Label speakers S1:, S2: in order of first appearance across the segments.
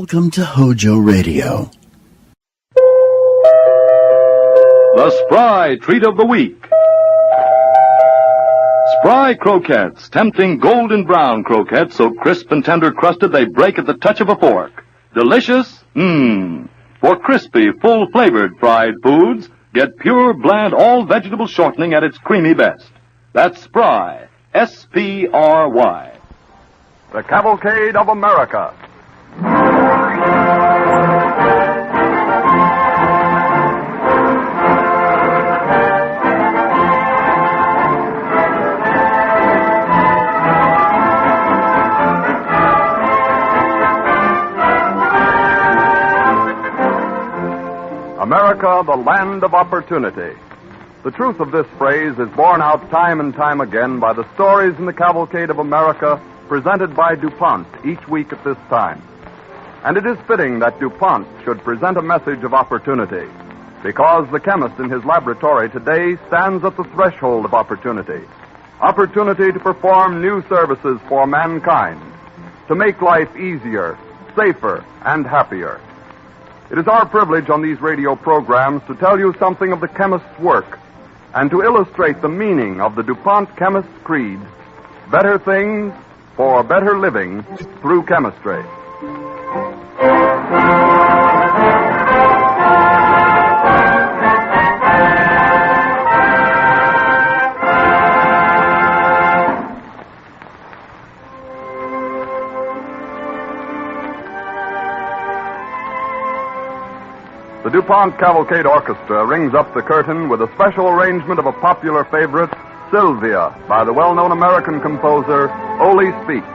S1: Welcome to HOJO Radio.
S2: The Spry Treat of the Week. Spry croquettes, tempting golden brown croquettes so crisp and tender crusted they break at the touch of a fork. Delicious? For crispy, full-flavored fried foods, get pure, bland, all-vegetable shortening at its creamy best. That's Spry. S-P-R-Y.
S3: The Cavalcade of America. America, the land of opportunity. The truth of this phrase is borne out time and time again by the stories in the Cavalcade of America presented by DuPont each week at this time. And it is fitting that DuPont should present a message of opportunity, because the chemist in his laboratory today stands at the threshold of opportunity. Opportunity to perform new services for mankind, to make life easier, safer, and happier. It is our privilege on these radio programs to tell you something of the chemist's work and to illustrate the meaning of the DuPont chemist's creed, better things for better living through chemistry. The DuPont Cavalcade Orchestra rings up the curtain with a special arrangement of a popular favorite, Sylvia, by the well-known American composer, Ole Speaks.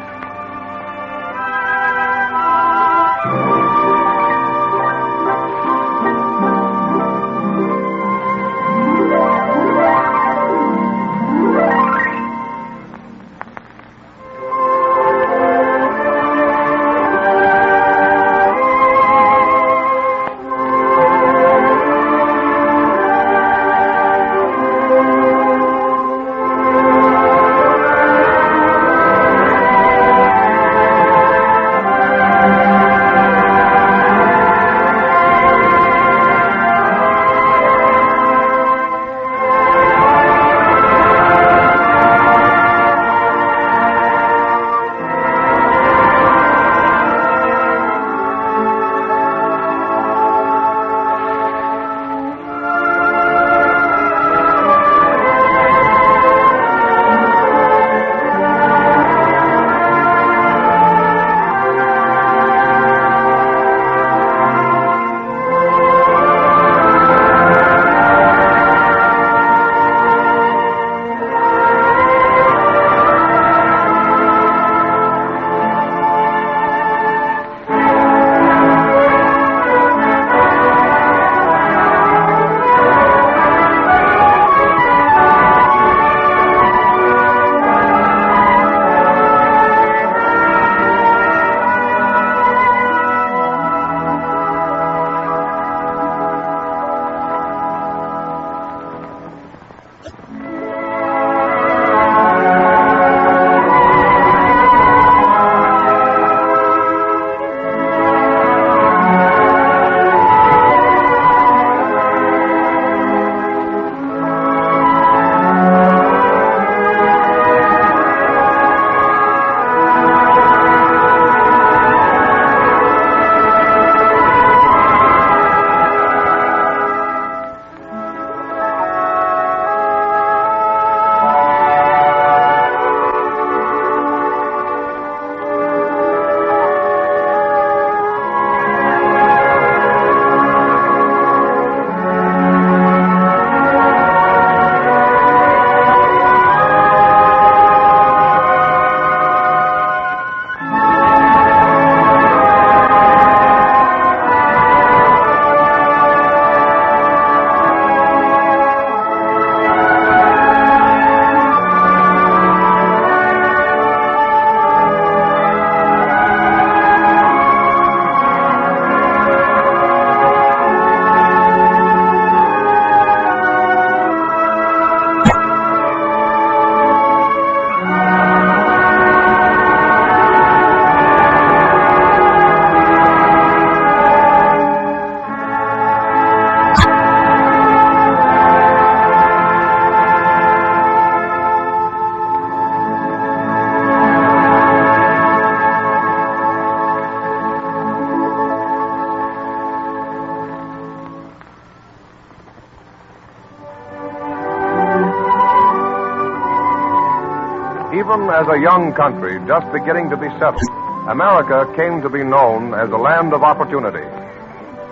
S3: Even as a young country just beginning to be settled, America came to be known as a land of opportunity.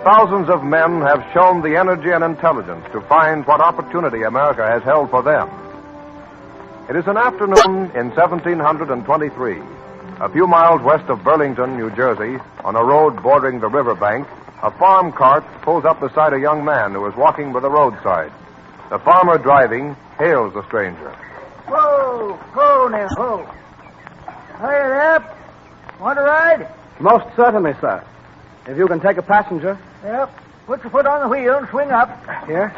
S3: Thousands of men have shown the energy and intelligence to find what opportunity America has held for them. It is an afternoon in 1723. A few miles west of Burlington, New Jersey, on a road bordering the riverbank, a farm cart pulls up beside a young man who is walking by the roadside. The farmer driving hails the stranger.
S4: Whoa, ho now, ho. Hiya there. Want a ride?
S5: Most certainly, sir. If you can take a passenger.
S4: Yep. Put your foot on the wheel and swing up.
S5: Here?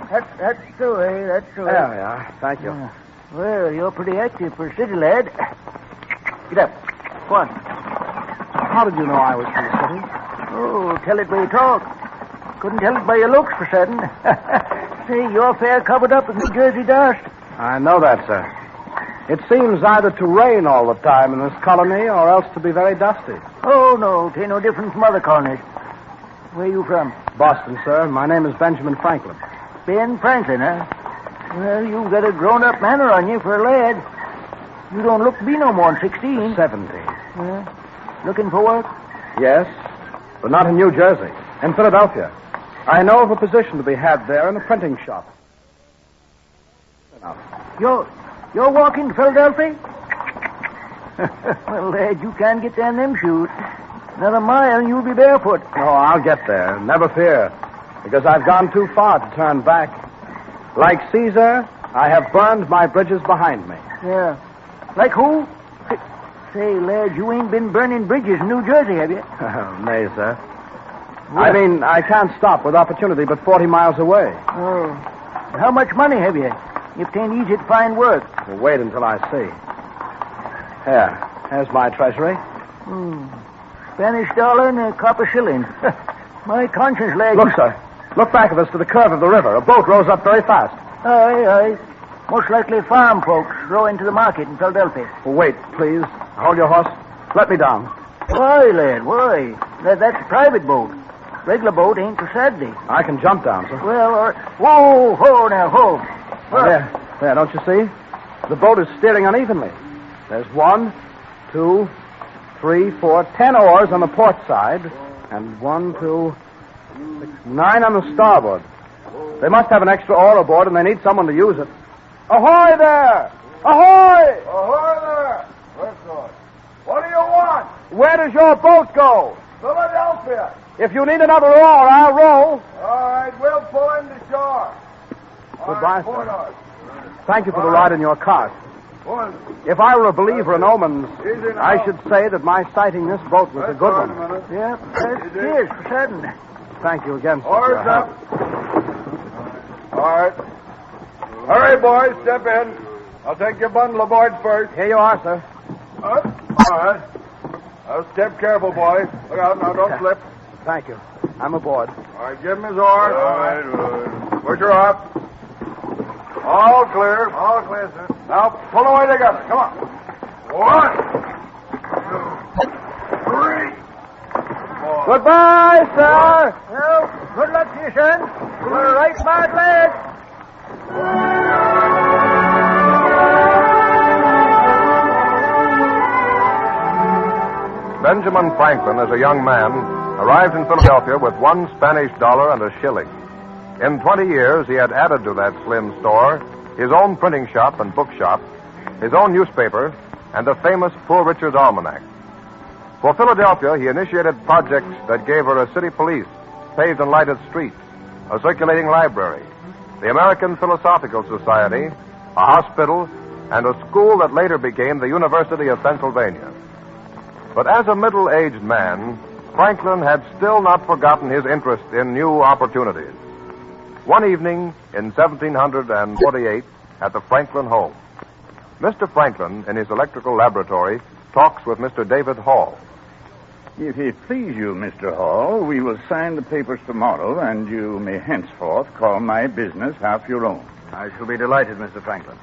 S4: That's the way, that's the way.
S5: There we are. Thank you.
S4: Well, you're pretty active for a city lad. Get up. Go on.
S5: How did you know I was from the city?
S4: Oh, tell it by your talk. Couldn't tell it by your looks for certain. Say, you're fair covered up with New Jersey dust.
S5: I know that, sir. It seems either to rain all the time in this colony or else to be very dusty.
S4: Oh, no, 'tain't no different from other colonies. Where you from?
S5: Boston, sir. My name is Benjamin Franklin.
S4: Ben Franklin, huh? Well, you've got a grown-up manner on you for a lad. You don't look to be no more than 16.
S5: 70.
S4: Looking for work?
S5: Yes, but not in New Jersey. In Philadelphia. I know of a position to be had there in a printing shop.
S4: You're walking to Philadelphia? Well, lad, you can't get down them shoes. Another mile and you'll be barefoot.
S5: Oh, I'll get there. Never fear. Because I've gone too far to turn back. Like Caesar, I have burned my bridges behind me.
S4: Yeah. Like who? Say, lad, you ain't been burning bridges in New Jersey, have you?
S5: Nay, sir. I mean, I can't stop with opportunity but 40 miles away.
S4: Oh. How much money have you? If 'tain't easy to find work.
S5: Well, wait until I see. Here's my treasury.
S4: Spanish dollar and a copper shilling. My conscience, lad.
S5: Look, sir. Look back of us to the curve of the river. A boat rows up very fast.
S4: Aye. Most likely farm folks row into the market in Philadelphia.
S5: Well, wait, please. Hold your horse. Let me down.
S4: Why, lad, why? That's a private boat. Regular boat ain't for Saturday.
S5: I can jump down, sir.
S4: Well, whoa, ho now, ho.
S5: There, don't you see? The boat is steering unevenly. There's 1, 2, 3, 4, 10 oars on the port side, and 1, 2, 6, 9 on the starboard. They must have an extra oar aboard, and they need someone to use it. Ahoy there! Ahoy!
S3: Ahoy there! What do you want?
S5: Where does your boat go?
S3: Philadelphia.
S5: If you need another oar, I'll row.
S3: All right, we'll pull in to shore.
S5: Goodbye, sir. Thank you for the ride in your cart. If I were a believer in omens, I should say that my sighting this boat was a good one.
S4: Yeah, it is, for certain.
S5: Thank you again, sir.
S3: Oars up. All right. Hurry, boys, step in. I'll take your bundle aboard first.
S5: Here you are, sir.
S3: All right. Now, step careful, boy. Look out, now, don't slip.
S5: Thank you. I'm aboard.
S3: All right, give him his oar. All right. Push her up. All clear. All clear, sir. Now, pull away together. Come on. 1, 2, 3.
S5: Goodbye, sir.
S4: Well, good luck to you, son. You're a right smart lad.
S3: Benjamin Franklin, as a young man, arrived in Philadelphia with $1 Spanish and a shilling. In 20 years, he had added to that slim store his own printing shop and bookshop, his own newspaper, and the famous Poor Richard's Almanac. For Philadelphia, he initiated projects that gave her a city police, paved and lighted streets, a circulating library, the American Philosophical Society, a hospital, and a school that later became the University of Pennsylvania. But as a middle-aged man, Franklin had still not forgotten his interest in new opportunities. One evening in 1748, at the Franklin home, Mr. Franklin, in his electrical laboratory, talks with Mr. David Hall.
S6: If it please you, Mr. Hall, we will sign the papers tomorrow, and you may henceforth call my business half your own.
S7: I shall be delighted, Mr. Franklin.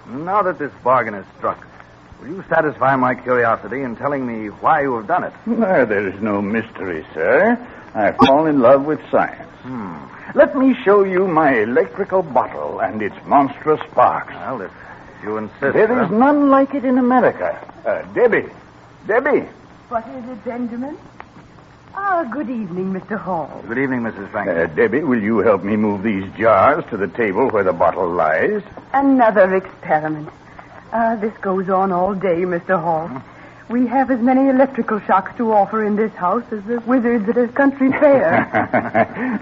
S7: Now that this bargain is struck, will you satisfy my curiosity in telling me why you have done it?
S6: There is no mystery, sir. I fall in love with science. Let me show you my electrical bottle and its monstrous sparks.
S7: Well, if you insist.
S6: There is none like it in America. Debbie.
S8: What is it, Benjamin? Good evening, Mr. Hall.
S7: Good evening, Mrs. Franklin.
S6: Debbie, will you help me move these jars to the table where the bottle lies?
S8: Another experiment. This goes on all day, Mr. Hall. We have as many electrical shocks to offer in this house as the wizards at a country fair.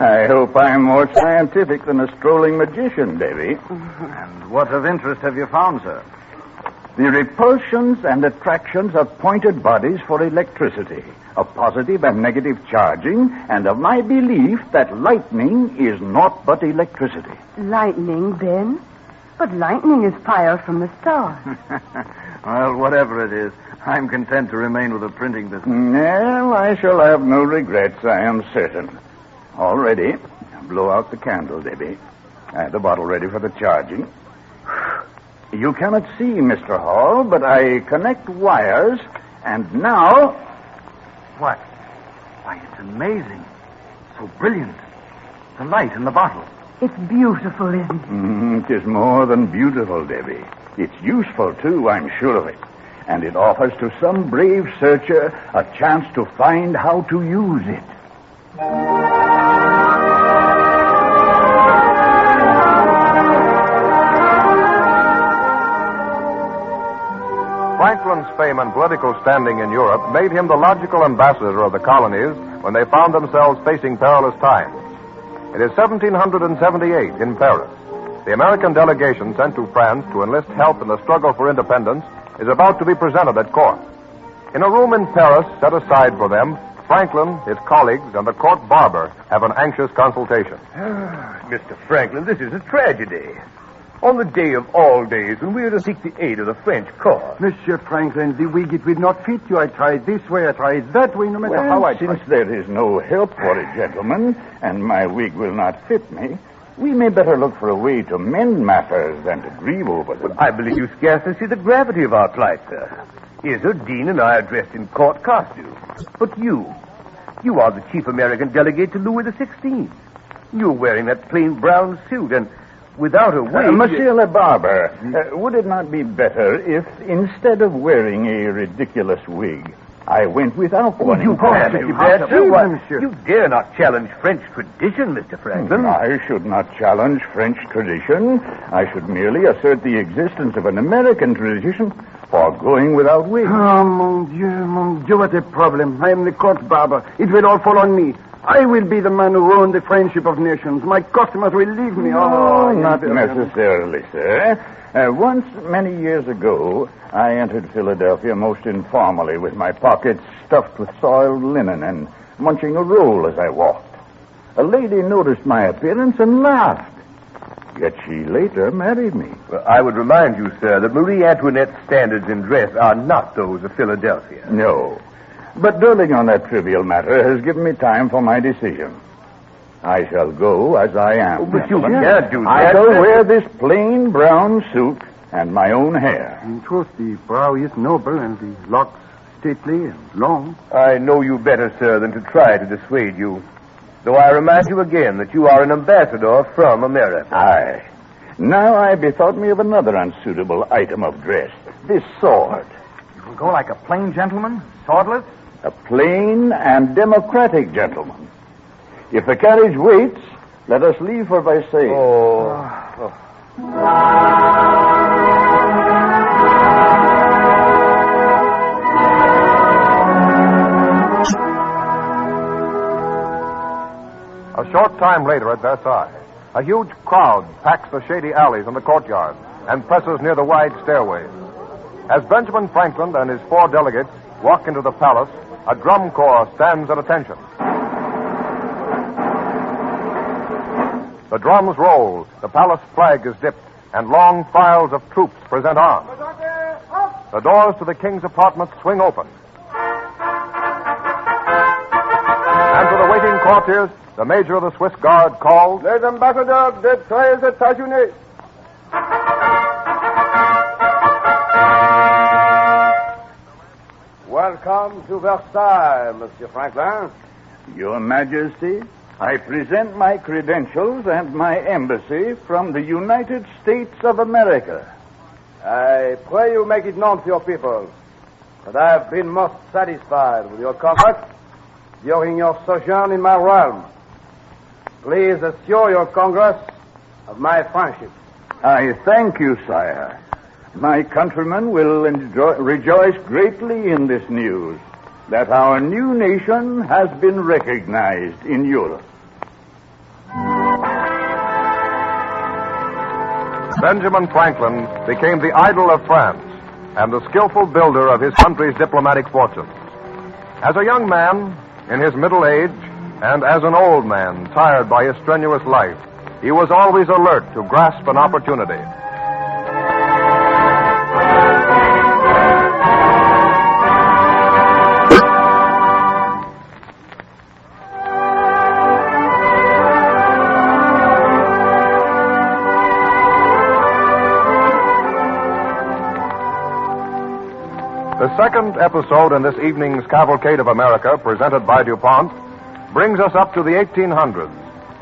S6: I hope I'm more scientific than a strolling magician, Debbie.
S7: And what of interest have you found, sir?
S6: The repulsions and attractions of pointed bodies for electricity, of positive and negative charging, and of my belief that lightning is naught but electricity.
S8: Lightning, Ben? But lightning is fire from the stars.
S7: Well, whatever it is, I'm content to remain with the printing business.
S6: Well, I shall have no regrets, I am certain. All ready. Blow out the candle, Debbie. I have the bottle ready for the charging. You cannot see, Mr. Hall, but I connect wires, and now...
S7: What? Why, it's amazing. So brilliant. The light in the bottle.
S8: It's beautiful, isn't it?
S6: It is more than beautiful, Debbie. It's useful, too, I'm sure of it. And it offers to some brave searcher a chance to find how to use it.
S3: Franklin's fame and political standing in Europe made him the logical ambassador of the colonies when they found themselves facing perilous times. It is 1778 in Paris. The American delegation sent to France to enlist help in the struggle for independence is about to be presented at court. In a room in Paris set aside for them, Franklin, his colleagues, and the court barber have an anxious consultation.
S9: Mr. Franklin, this is a tragedy. On the day of all days, when we are to seek the aid of the French cause.
S10: Monsieur Franklin, the wig, it will not fit you. I tried this way, I tried that way, no matter how I
S6: since there is no help for it, gentlemen, and my wig will not fit me, we may better look for a way to mend matters than to grieve over them.
S9: I believe you scarcely see the gravity of our plight, sir. Izzo, Dean, and I are dressed in court costume. But you are the chief American delegate to Louis XVI. You're wearing that plain brown suit, and without a wig...
S6: Monsieur le Barber, would it not be better if, instead of wearing a ridiculous wig, I went without one?
S9: You dare not challenge French tradition, Mr. Franklin.
S6: I should not challenge French tradition. I should merely assert the existence of an American tradition for going without wigs.
S10: Oh, mon Dieu, what a problem. I am the court barber. It will all fall on me. I will be the man who ruined the friendship of nations. My customers will leave me.
S6: No, not necessarily, sir. Once, many years ago, I entered Philadelphia most informally with my pockets stuffed with soiled linen and munching a roll as I walked. A lady noticed my appearance and laughed. Yet she later married me.
S9: Well, I would remind you, sir, that Marie Antoinette's standards in dress are not those of Philadelphia.
S6: No. But dwelling on that trivial matter has given me time for my decision. I shall go as I am.
S9: But you can't do that.
S6: I shall wear this plain brown suit and my own hair.
S10: In truth, the brow is noble and the locks stately and long.
S9: I know you better, sir, than to try to dissuade you. Though I remind you again that you are an ambassador from America.
S6: Aye. Now I bethought me of another unsuitable item of dress. This sword.
S7: You will go like a plain gentleman, swordless?
S6: A plain and democratic gentleman. If the carriage waits, let us leave for Versailles.
S3: A short time later at Versailles, a huge crowd packs the shady alleys and the courtyard and presses near the wide stairways. As Benjamin Franklin and his 4 delegates walk into the palace, a drum corps stands at attention. The drums roll, the palace flag is dipped, and long files of troops present arms. The doors to the king's apartments swing open. And to the waiting courtiers, the major of the Swiss Guard calls,
S10: Les ambassadeurs des 13 États-Unis. Welcome to Versailles, Monsieur Franklin.
S6: Your Majesty, I present my credentials and my embassy from the United States of America.
S5: I pray you make it known to your people that I have been most satisfied with your conduct during your sojourn in my realm. Please assure your Congress of my friendship.
S6: I thank you, sire. My countrymen will rejoice greatly in this news that our new nation has been recognized in Europe.
S3: Benjamin Franklin became the idol of France and the skillful builder of his country's diplomatic fortunes. As a young man, in his middle age, and as an old man tired by his strenuous life, he was always alert to grasp an opportunity. The second episode in this evening's Cavalcade of America, presented by DuPont, brings us up to the 1800s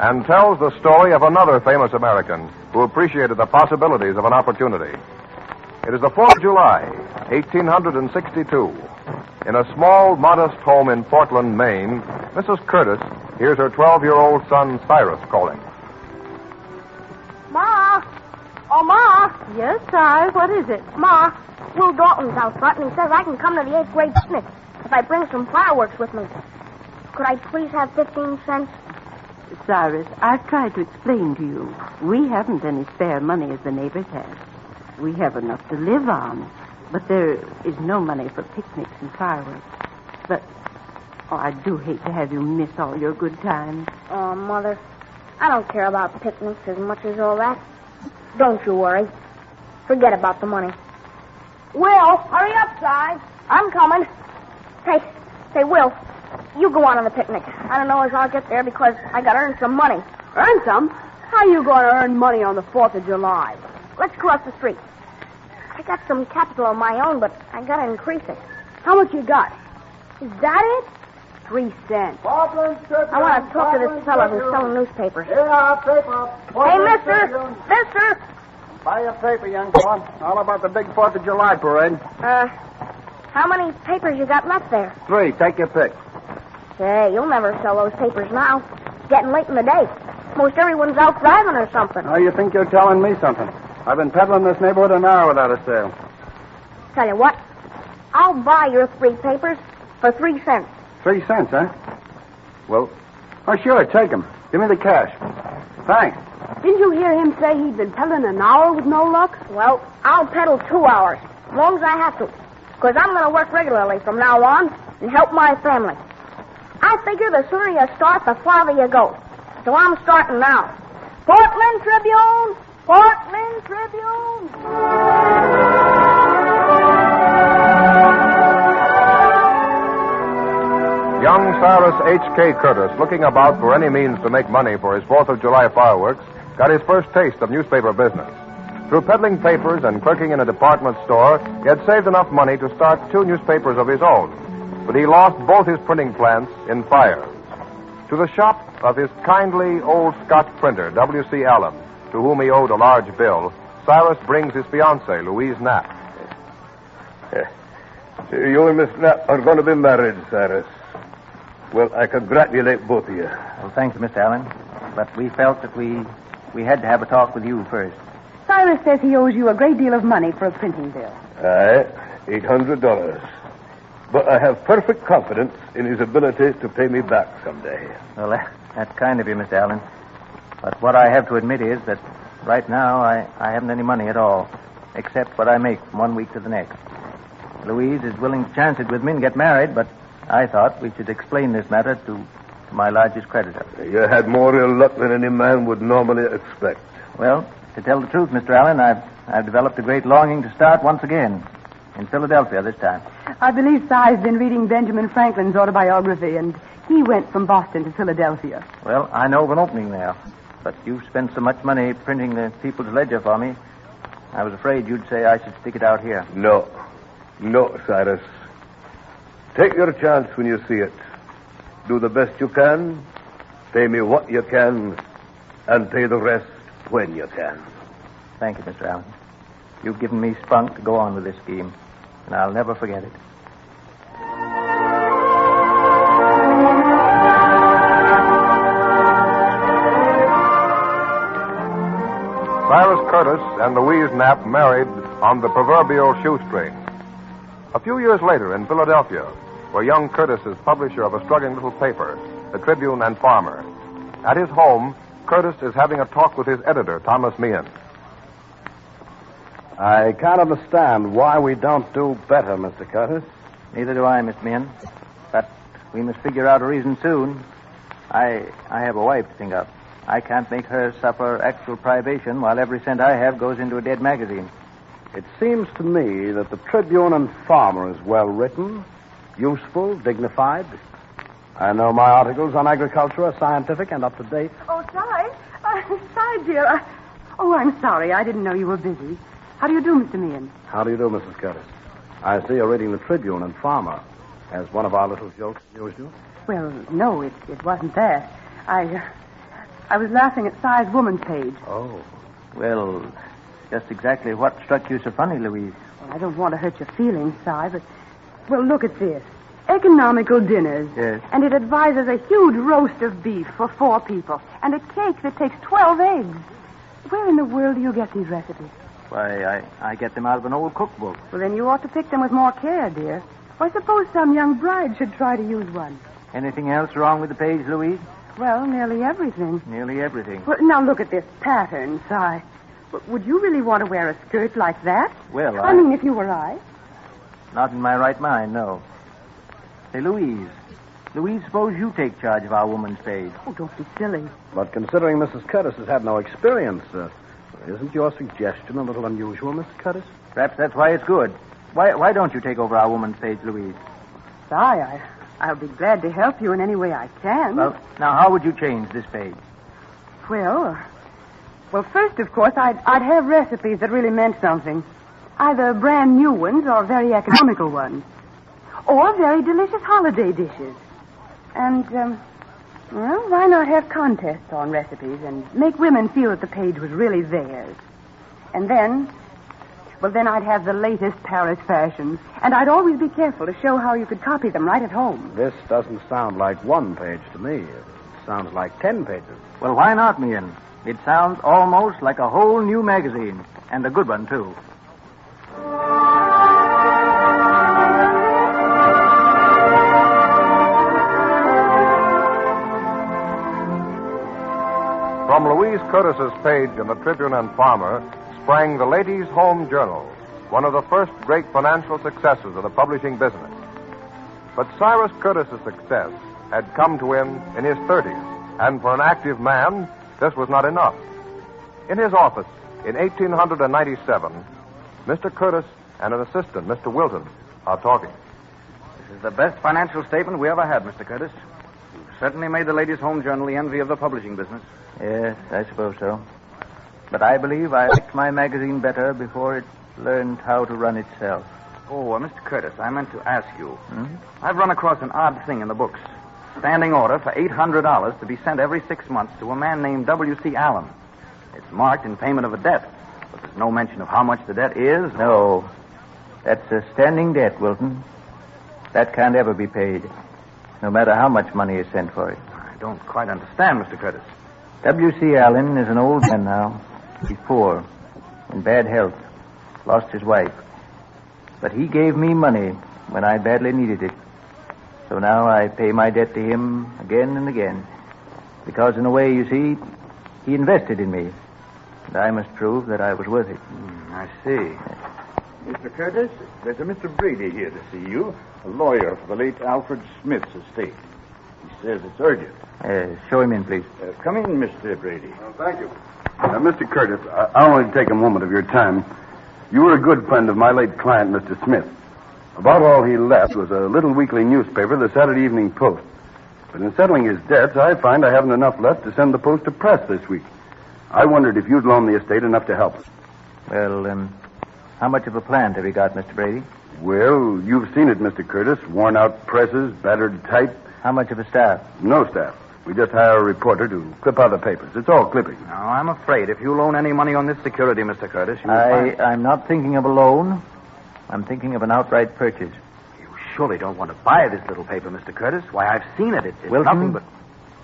S3: and tells the story of another famous American who appreciated the possibilities of an opportunity. It is the 4th of July, 1862. In a small, modest home in Portland, Maine, Mrs. Curtis hears her 12-year-old son, Cyrus, calling.
S11: Ma! Oh, Ma!
S8: Yes, Si, what is it?
S11: Ma, Will Dalton's out front, and he says I can come to the 8th grade picnic if I bring some fireworks with me. Could I please have 15 cents?
S8: Cyrus, I've tried to explain to you. We haven't any spare money as the neighbors have. We have enough to live on, but there is no money for picnics and fireworks. But, I do hate to have you miss all your good times.
S11: Oh, Mother, I don't care about picnics as much as all that. Don't you worry. Forget about the money. Will, hurry up, Si. I'm coming. Hey, Will, you go on the picnic. I don't know as I'll get there because I got to earn some money.
S8: Earn some? How you going to earn money on the 4th of July?
S11: Let's cross the street. I got some capital of my own, but I got to increase it.
S8: How much you got?
S11: Is that it?
S8: 3 cents.
S11: I want to talk to this fellow who's selling newspapers. Hey, mister!
S5: Buy a paper, young fella. All about the big 4th of July parade.
S11: How many papers you got left there?
S5: 3. Take your pick.
S11: Say, you'll never sell those papers now. It's getting late in the day. Most everyone's out driving or something.
S5: Oh, you think you're telling me something? I've been peddling this neighborhood an hour without a sale.
S11: Tell you what, I'll buy your 3 papers for 3 cents.
S5: 3 cents, huh? Well, sure, take them. Give me the cash. Thanks.
S8: Didn't you hear him say he'd been peddling an hour with no luck?
S11: Well, I'll peddle 2 hours, as long as I have to. Because I'm going to work regularly from now on and help my family. I figure the sooner you start, the farther you go. So I'm starting now. Portland Tribune! Portland Tribune!
S3: Young Cyrus H.K. Curtis, looking about for any means to make money for his 4th of July fireworks, got his first taste of newspaper business. Through peddling papers and clerking in a department store, he had saved enough money to start 2 newspapers of his own. But he lost both his printing plants in fires. To the shop of his kindly old Scotch printer, W.C. Allen, to whom he owed a large bill, Cyrus brings his fiancée, Louise Knapp.
S9: You and Miss Knapp are going to be married, Cyrus. Well, I congratulate both of you.
S7: Well, thank you, Mr. Allen. But we felt that we had to have a talk with you first.
S8: Cyrus says he owes you a great deal of money for a printing bill.
S9: Aye, $800. But I have perfect confidence in his ability to pay me back someday.
S7: Well, that's kind of you, Mr. Allen. But what I have to admit is that right now I haven't any money at all, except what I make from 1 week to the next. Louise is willing to chance it with me and get married, but I thought we should explain this matter to my largest creditor.
S9: You had more ill luck than any man would normally expect.
S7: Well, to tell the truth, Mr. Allen, I've developed a great longing to start once again. In Philadelphia this time.
S8: I believe Si's been reading Benjamin Franklin's autobiography, and he went from Boston to Philadelphia.
S7: Well, I know of an opening there. But you've spent so much money printing the People's Ledger for me, I was afraid you'd say I should stick it out here.
S9: No, Cyrus. Take your chance when you see it. Do the best you can, pay me what you can, and pay the rest when you can.
S7: Thank you, Mr. Allen. You've given me spunk to go on with this scheme, and I'll never forget it.
S3: Cyrus Curtis and Louise Knapp married on the proverbial shoestring. A few years later in Philadelphia, where young Curtis is publisher of a struggling little paper, the Tribune and Farmer. At his home, Curtis is having a talk with his editor, Thomas Meehan.
S5: I can't understand why we don't do better, Mr. Curtis.
S7: Neither do I, Mr. Meehan. But we must figure out a reason soon. I have a wife to think of. I can't make her suffer actual privation while every cent I have goes into a dead magazine.
S5: It seems to me that the Tribune and Farmer is well written, useful, dignified. I know my articles on agriculture are scientific and up to date.
S12: Oh, Si, dear. I'm sorry. I didn't know you were busy. How do you do, Mr. Meehan?
S5: How do you do, Mrs. Curtis? I see you're reading the Tribune and Farmer. Has one of our little jokes amused you?
S12: Well, no, it wasn't that. I was laughing at Si's woman's page.
S5: Oh.
S7: Well, just exactly what struck you so funny, Louise?
S12: Well, I don't want to hurt your feelings, Si, but... Well, look at this. Economical dinners.
S7: Yes.
S12: And it advises a huge roast of beef for 4 people and a cake that takes 12 eggs. Where in the world do you get these recipes?
S7: Why, I get them out of an old cookbook.
S12: Well, then you ought to pick them with more care, dear. Why, suppose some young bride should try to use one.
S7: Anything else wrong with the page, Louise?
S12: Well, nearly everything.
S7: Nearly everything.
S12: Well, now look at this pattern, Si. Would you really want to wear a skirt like that?
S7: Well,
S12: I mean, if you were I.
S7: Not in my right mind, no. Say, Louise, suppose you take charge of our woman's page.
S12: Oh, don't be silly.
S5: But considering Mrs. Curtis has had no experience, isn't your suggestion a little unusual, Mrs. Curtis?
S7: Perhaps that's why it's good. Why don't you take over our woman's page, Louise?
S12: Si, I'll be glad to help you in any way I can.
S7: Well, now, how would you change this page?
S12: Well, first, of course, I'd have recipes that really meant something. Either brand new ones or very economical ones. Or very delicious holiday dishes. And, why not have contests on recipes and make women feel that the page was really theirs? And then I'd have the latest Paris fashions. And I'd always be careful to show how you could copy them right at home.
S5: This doesn't sound like one page to me. It sounds like 10 pages.
S7: Well, why not, Meehan? It sounds almost like a whole new magazine. And a good one, too.
S3: From Louise Curtis's page in the Tribune and Farmer sprang the Ladies' Home Journal, one of the first great financial successes of the publishing business. But Cyrus Curtis's success had come to him in his 30s, and for an active man, this was not enough. In his office in 1897, Mr. Curtis and an assistant, Mr. Wilton, are talking.
S13: This is the best financial statement we ever had, Mr. Curtis. You've certainly made the Ladies' Home Journal the envy of the publishing business.
S7: Yes, I suppose so. But I believe I liked my magazine better before it learned how to run itself.
S13: Oh, Mr. Curtis, I meant to ask you. I've run across an odd thing in the books. Standing order for $800 to be sent every 6 months to a man named W.C. Allen. It's marked in payment of a debt, but there's no mention of how much the debt is.
S7: No. That's a standing debt, Wilton. That can't ever be paid, no matter how much money is sent for it.
S13: I don't quite understand, Mr. Curtis.
S7: W.C. Allen is an old man now. He's poor, in bad health, lost his wife. But he gave me money when I badly needed it. So now I pay my debt to him again and again. Because in a way, you see, he invested in me. And I must prove that I was worth it.
S13: I see.
S6: Mr. Curtis, there's a Mr. Brady here to see you, a lawyer for the late Alfred Smith's estate. He says it's urgent.
S7: Show him in, please.
S6: Come in, Mr. Brady.
S10: Thank you. Mr. Curtis, I only take a moment of your time. You were a good friend of my late client, Mr. Smith. About all he left was a little weekly newspaper, the Saturday Evening Post. But in settling his debts, I find I haven't enough left to send the Post to press this week. I wondered if you'd loan the estate enough to help us.
S7: Well, how much of a plant have you got, Mr. Brady?
S10: Well, you've seen it, Mr. Curtis. Worn out presses, battered type.
S7: How much of a staff?
S10: No staff. We just hire a reporter to clip out the papers. It's all clipping.
S13: Now, I'm afraid if you loan any money on this security, Mr. Curtis, you will
S7: I'm not thinking of a loan. I'm thinking of an outright purchase.
S13: You surely don't want to buy this little paper, Mr. Curtis. Why, I've seen it. It's
S7: Wilton,
S13: nothing but...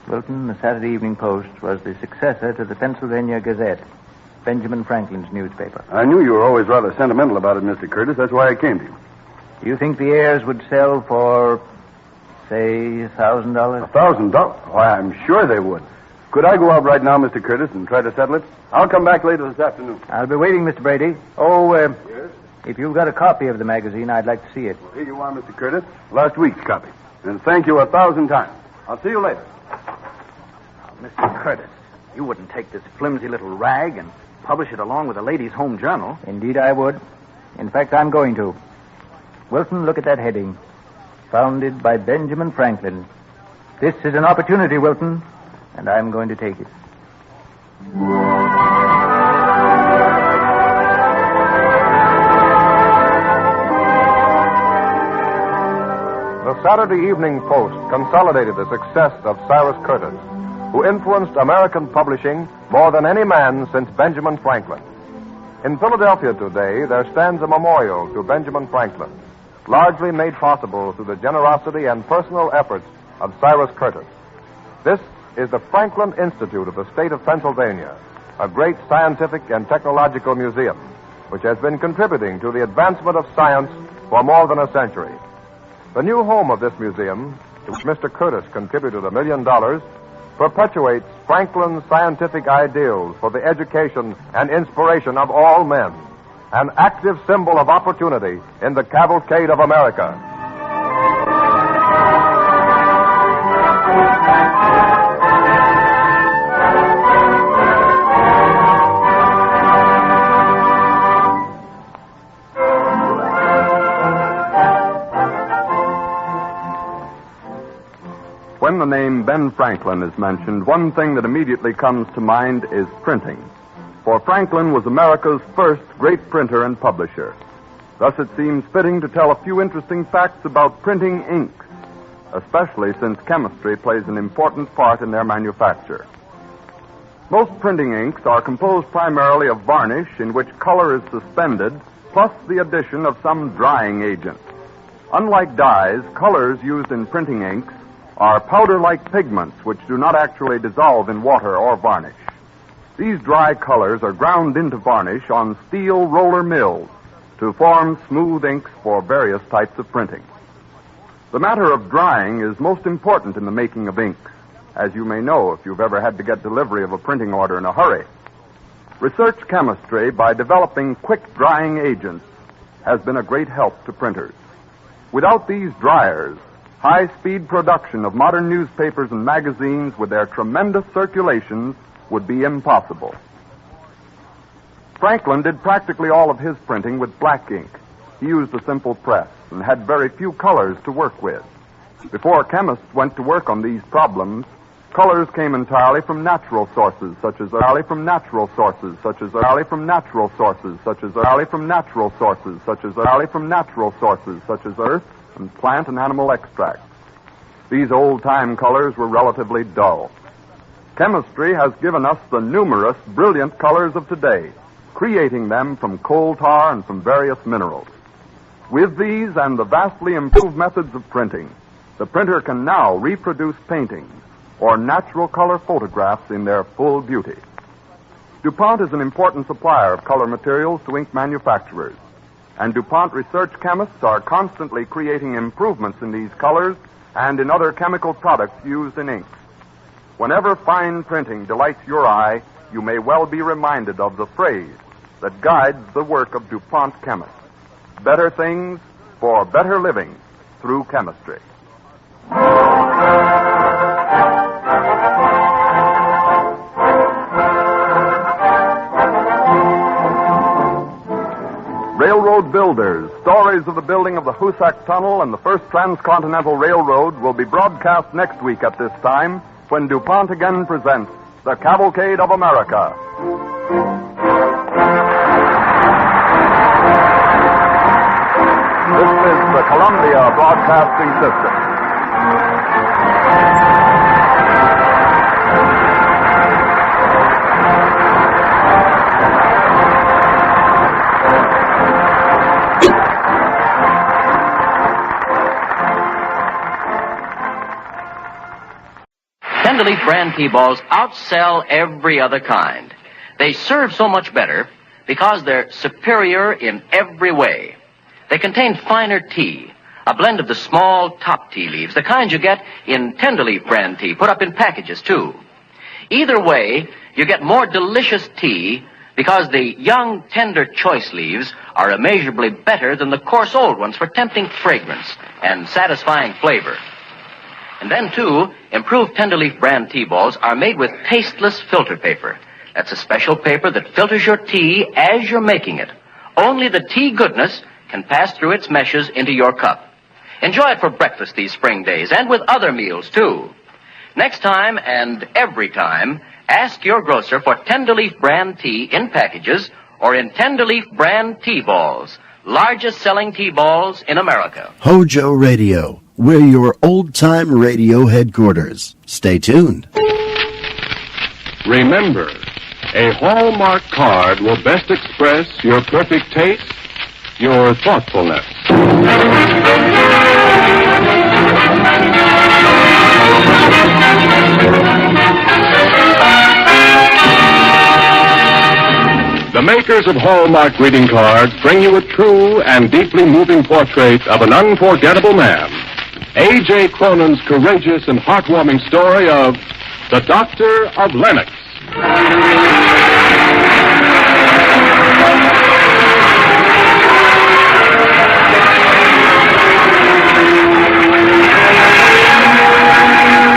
S7: Wilton, the Saturday Evening Post, was the successor to the Pennsylvania Gazette, Benjamin Franklin's newspaper.
S10: I knew you were always rather sentimental about it, Mr. Curtis. That's why I came to you.
S7: Do you think the heirs would sell for, say, $1,000?
S10: $1,000? Why, I'm sure they would. Could I go out right now, Mr. Curtis, and try to settle it? I'll come back later this afternoon.
S7: I'll be waiting, Mr. Brady. Oh,
S10: Yes?
S7: if you've got a copy of the magazine, I'd like to see it.
S10: Well, here you are, Mr. Curtis. Last week's copy. And thank you 1,000 times. I'll see you later.
S13: Mr. Curtis, you wouldn't take this flimsy little rag and publish it along with the Ladies' Home Journal.
S7: Indeed, I would. In fact, I'm going to. Wilton, look at that heading. Founded by Benjamin Franklin. This is an opportunity, Wilton, and I'm going to take it.
S3: The Saturday Evening Post consolidated the success of Cyrus Curtis, who influenced American publishing more than any man since Benjamin Franklin. In Philadelphia today, there stands a memorial to Benjamin Franklin, largely made possible through the generosity and personal efforts of Cyrus Curtis. This is the Franklin Institute of the state of Pennsylvania, a great scientific and technological museum, which has been contributing to the advancement of science for more than a century. The new home of this museum, to which Mr. Curtis contributed $1 million, perpetuates Franklin's scientific ideals for the education and inspiration of all men, an active symbol of opportunity in the cavalcade of America. When the name Ben Franklin is mentioned, one thing that immediately comes to mind is printing. For Franklin was America's first great printer and publisher. Thus it seems fitting to tell a few interesting facts about printing inks, especially since chemistry plays an important part in their manufacture. Most printing inks are composed primarily of varnish in which color is suspended, plus the addition of some drying agent. Unlike dyes, colors used in printing inks are powder-like pigments which do not actually dissolve in water or varnish. These dry colors are ground into varnish on steel roller mills to form smooth inks for various types of printing. The matter of drying is most important in the making of inks, as you may know if you've ever had to get delivery of a printing order in a hurry. Research chemistry by developing quick-drying agents has been a great help to printers. Without these dryers, high-speed production of modern newspapers and magazines with their tremendous circulations would be impossible. Franklin did practically all of his printing with black ink. He used a simple press and had very few colors to work with. Before chemists went to work on these problems, colors came entirely from natural sources, such as earth and plant and animal extracts. These old-time colors were relatively dull. Chemistry has given us the numerous brilliant colors of today, creating them from coal tar and from various minerals. With these and the vastly improved methods of printing, the printer can now reproduce paintings or natural color photographs in their full beauty. DuPont is an important supplier of color materials to ink manufacturers, and DuPont research chemists are constantly creating improvements in these colors and in other chemical products used in inks. Whenever fine printing delights your eye, you may well be reminded of the phrase that guides the work of DuPont chemists. Better things for better living through chemistry. Railroad builders, stories of the building of the Hoosac Tunnel and the first transcontinental railroad will be broadcast next week at this time when DuPont again presents The Cavalcade of America. This is the Columbia Broadcasting System.
S14: Tenderleaf brand tea balls outsell every other kind. They serve so much better because they're superior in every way. They contain finer tea, a blend of the small top tea leaves, the kind you get in Tenderleaf brand tea, put up in packages, too. Either way, you get more delicious tea because the young, tender choice leaves are immeasurably better than the coarse old ones for tempting fragrance and satisfying flavor. And then, too, improved Tenderleaf brand tea balls are made with tasteless filter paper. That's a special paper that filters your tea as you're making it. Only the tea goodness can pass through its meshes into your cup. Enjoy it for breakfast these spring days and with other meals, too. Next time and every time, ask your grocer for Tenderleaf brand tea in packages or in Tenderleaf brand tea balls, largest selling tea balls in America.
S1: HOJO Radio, we're your old-time radio headquarters. Stay tuned.
S15: Remember, a Hallmark card will best express your perfect taste, your thoughtfulness. The makers of Hallmark greeting cards bring you a true and deeply moving portrait of an unforgettable man. A.J. Cronin's courageous and heartwarming story of The Doctor of Lennox.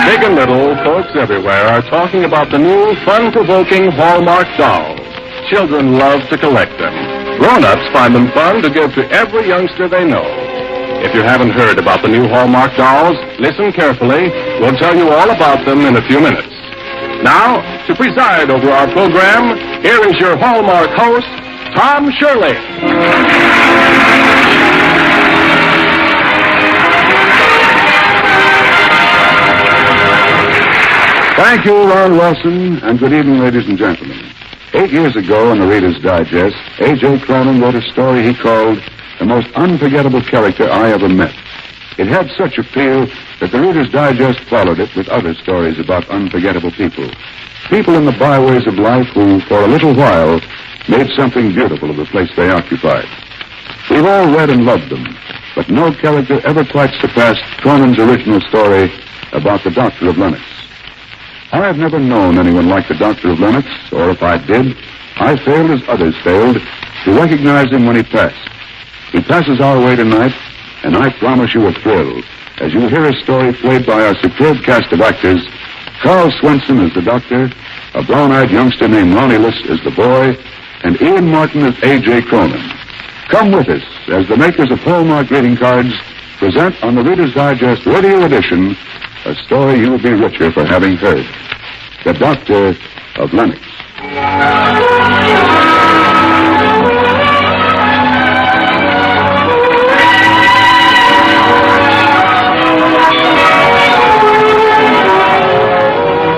S15: Big and little, folks everywhere are talking about the new fun-provoking Hallmark dolls. Children love to collect them. Grown-ups find them fun to give to every youngster they know. If you haven't heard about the new Hallmark dolls, listen carefully. We'll tell you all about them in a few minutes. Now, to preside over our program, here is your Hallmark host, Tom Shirley.
S10: Thank you, Ron Wilson, and good evening, ladies and gentlemen. 8 years ago in the Reader's Digest, A.J. Cronin wrote a story he called The Most Unforgettable Character I Ever Met. It had such appeal that the Reader's Digest followed it with other stories about unforgettable people. People in the byways of life who, for a little while, made something beautiful of the place they occupied. We've all read and loved them, but no character ever quite surpassed Cronin's original story about the Doctor of Lennox. I have never known anyone like the Doctor of Lennox, or if I did, I failed as others failed to recognize him when he passed. He passes our way tonight, and I promise you a thrill as you hear a story played by our superb cast of actors. Carl Swenson as the Doctor, a brown-eyed youngster named Romulus as the boy, and Ian Martin as A.J. Cronin. Come with us as the makers of Hallmark greeting cards present on the Reader's Digest Radio Edition a story you will be richer for having heard. The Doctor of Lennox.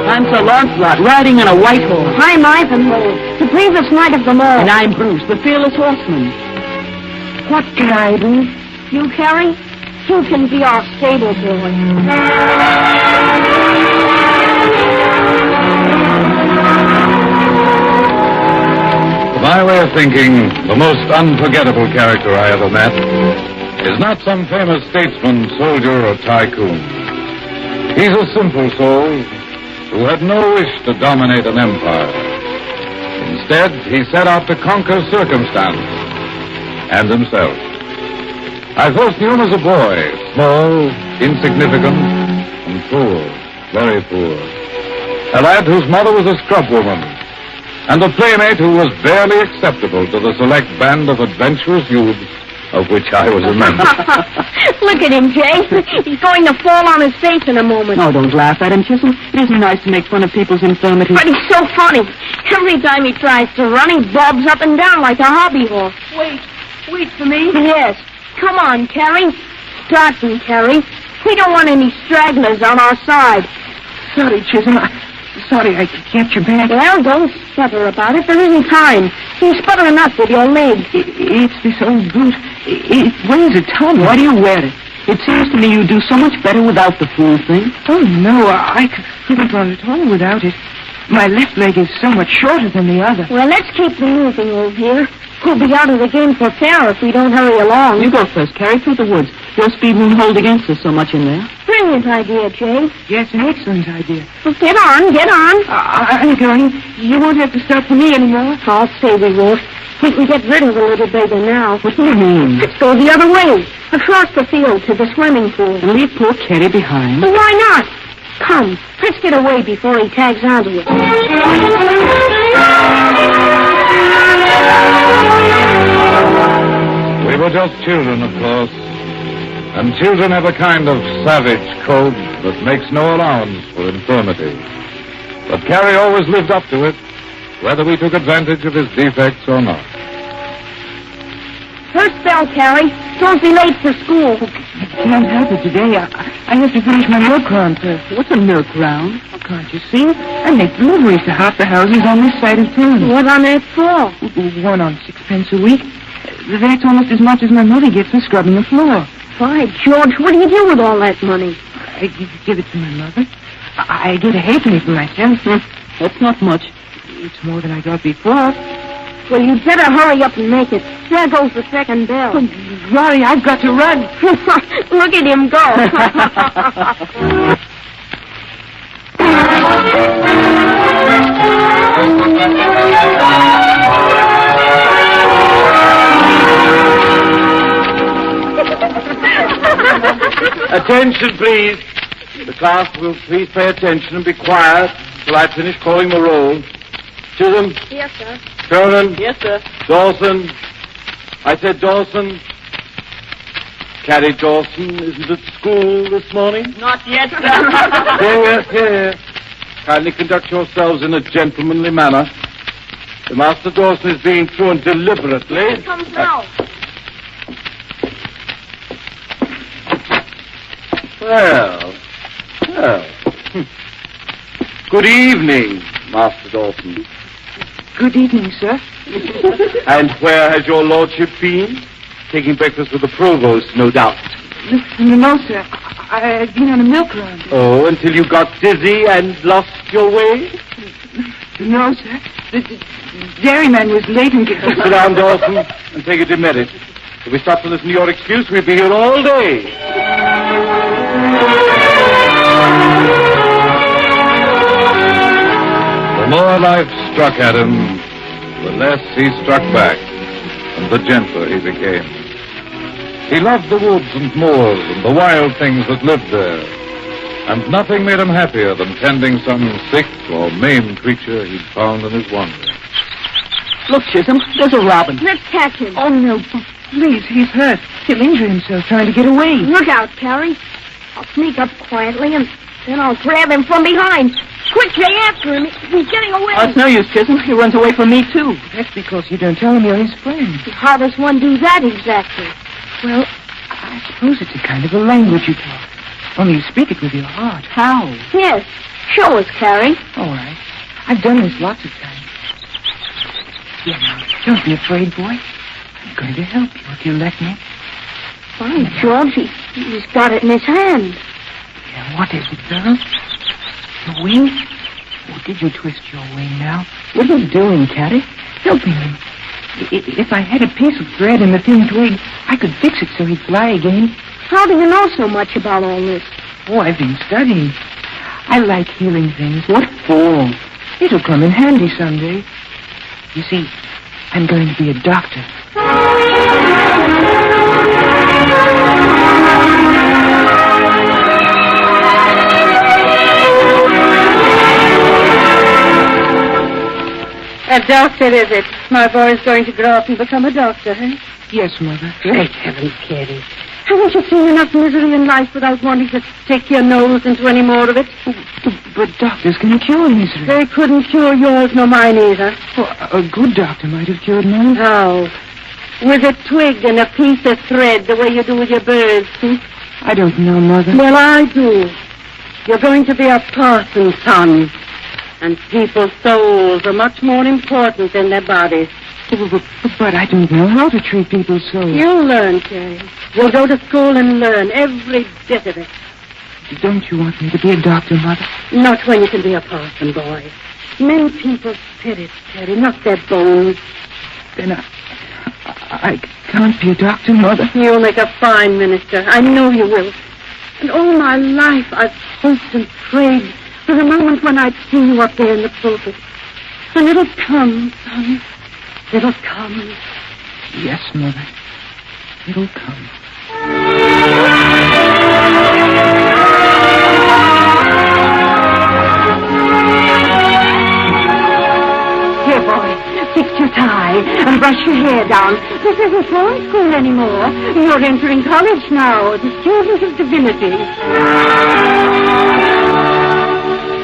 S16: I'm Sir Lancelot, riding on a white horse.
S11: I'm Ivanhoe, the bravest knight of them all.
S16: And I'm Bruce, the fearless horseman.
S11: What can I do? You, Carrie? You can be our stable boy.
S15: My way of thinking, the most unforgettable character I ever met is not some famous statesman, soldier, or tycoon. He's a simple soul who had no wish to dominate an empire. Instead, he set out to conquer circumstance and himself. I first knew him as a boy, small, insignificant, and poor, very poor. A lad whose mother was a scrubwoman, and a playmate who was barely acceptable to the select band of adventurous youths of which I was a member.
S11: Look at him, Jay. He's going to fall on his face in a moment.
S16: Oh, don't laugh at him, Chisholm. It isn't nice to make fun of people's infirmities.
S11: But he's so funny. Every time he tries to run, he bobs up and down like a hobby horse.
S16: Wait for me.
S11: Yes. Come on, Carrie. Start them, Carrie. We don't want any stragglers on our side.
S16: Sorry, Chisholm. Sorry I kept you back.
S11: Well, don't sputter about it. There isn't time. You sputter enough with your leg.
S16: It's this old boot. It weighs a ton. Why do you wear it? It seems to me you do so much better without the fool thing. Oh, no, I couldn't run at all without it. My left leg is so much shorter than the other.
S11: Well, let's keep moving over here. We'll be out of the game for fair if we don't hurry along.
S16: You go first, Carrie, through the woods. Your speed won't hold against us so much in there.
S11: Brilliant idea, Jay.
S16: Yes, an excellent idea.
S11: Well, get on.
S16: I'm going. You won't have to stop for me anymore.
S11: I'll say we won't. We can get rid of the little beggar now.
S16: What do you mean?
S11: Let's go the other way, across the field to the swimming pool.
S16: And leave poor Carrie behind.
S11: Well, why not? Come, let's get away before he tags onto you.
S15: We were just children, of course. And children have a kind of savage code that makes no allowance for infirmity. But Carrie always lived up to it, whether we took advantage of his defects or not.
S11: First bell, Carrie. Don't be late for school.
S16: I can't help it today. I have to finish my milk round first. What's a milk round? Oh, can't you see? I make deliveries to half the houses on this side of town.
S11: What on that for?
S16: 1 on 6 a week. That's almost as much as my mother gets for scrubbing the floor.
S11: Why, George, what do you do with all that money?
S16: I give it to my mother. I get a halfpenny for myself. That's not much. It's more than I got before.
S11: Well, you'd better hurry up and make it. There goes the second bell.
S16: Oh, Rory, I've got to run.
S11: Look at him go.
S17: Attention, please. The class will please pay attention and be quiet till I finish calling the roll. Chisholm.
S11: Yes, sir.
S17: Cronin.
S16: Yes, sir.
S17: Dawson. I said Dawson. Carrie Dawson isn't at school this morning?
S16: Not yet, sir.
S17: Here. Kindly conduct yourselves in a gentlemanly manner. The Master Dawson is being thrown deliberately.
S11: Here comes now.
S17: Well. Good evening, Master Dawson.
S16: Good evening, sir.
S17: And where has your lordship been? Taking breakfast with the provost, no doubt.
S16: No, sir. I've been on a milk run.
S17: Oh, until you got dizzy and lost your way?
S16: No, sir. The dairyman was late and...
S17: Sit down, Dawson, and take a demerit. If we stop to listen to your excuse, we'll be here all day.
S15: The more life struck at him, the less he struck back, and the gentler he became. He loved the woods and moors and the wild things that lived there, and nothing made him happier than tending some sick or maimed creature he'd found in his wanderings.
S16: Look, Chisholm, there's a robin.
S11: Let's catch him.
S16: Oh, no, please, he's hurt. He'll injure himself trying to get away.
S11: Look out, Carrie. I'll sneak up quietly and then I'll grab him from behind. Quick, Jay, after him. He's getting away.
S16: Oh, it's no use, Chisholm. He runs away from me, too. That's because you don't tell him you're his friend.
S11: How does one do that exactly?
S16: Well, I suppose it's a kind of a language you talk. Only you speak it with your heart. How?
S11: Yes. Show us, Carrie.
S16: All right. I've done this lots of times. Yeah, now, don't be afraid, boy. I'm going to help you if you let me.
S11: Why, George, he's got it in his hand.
S16: Yeah, what is it, girl? Your wing? Oh, did you twist your wing now? What are you doing, Catty? Help me. If I had a piece of thread in the thin twig, I could fix it so he'd fly again.
S11: How do you know so much about all this?
S16: Oh, I've been studying. I like healing things. What for? It'll come in handy someday. You see, I'm going to be a doctor.
S8: A doctor, is it? My boy's going to grow up and become a doctor, eh?
S16: Yes, Mother.
S8: Great heavens, Kitty. Haven't you seen enough misery in life without wanting to stick your nose into any more of it?
S16: But doctors can cure misery.
S8: They couldn't cure yours nor mine either.
S16: Well, a good doctor might have cured mine.
S8: How? With a twig and a piece of thread, the way you do with your birds, see?
S16: I don't know, Mother.
S8: Well, I do. You're going to be a parson's son. And people's souls are much more important than their bodies.
S16: But I don't know how to treat people so.
S18: You'll learn, Terry. You'll go to school and learn every bit of it.
S16: Don't you want me to be a doctor, Mother?
S18: Not when you can be a parson, boy. Men people's spirits, Terry, not their bones.
S16: Then I can't be a doctor, Mother.
S18: You'll make a fine minister. I know you will. And all my life I've hoped and prayed for the moment when I'd see you up there in the pulpit. And it'll come, son. It'll come.
S16: Yes, Mother. It'll come.
S18: Here, boy, fix your tie and brush your hair down. This isn't sewing school anymore. You're entering college now, the student of divinity.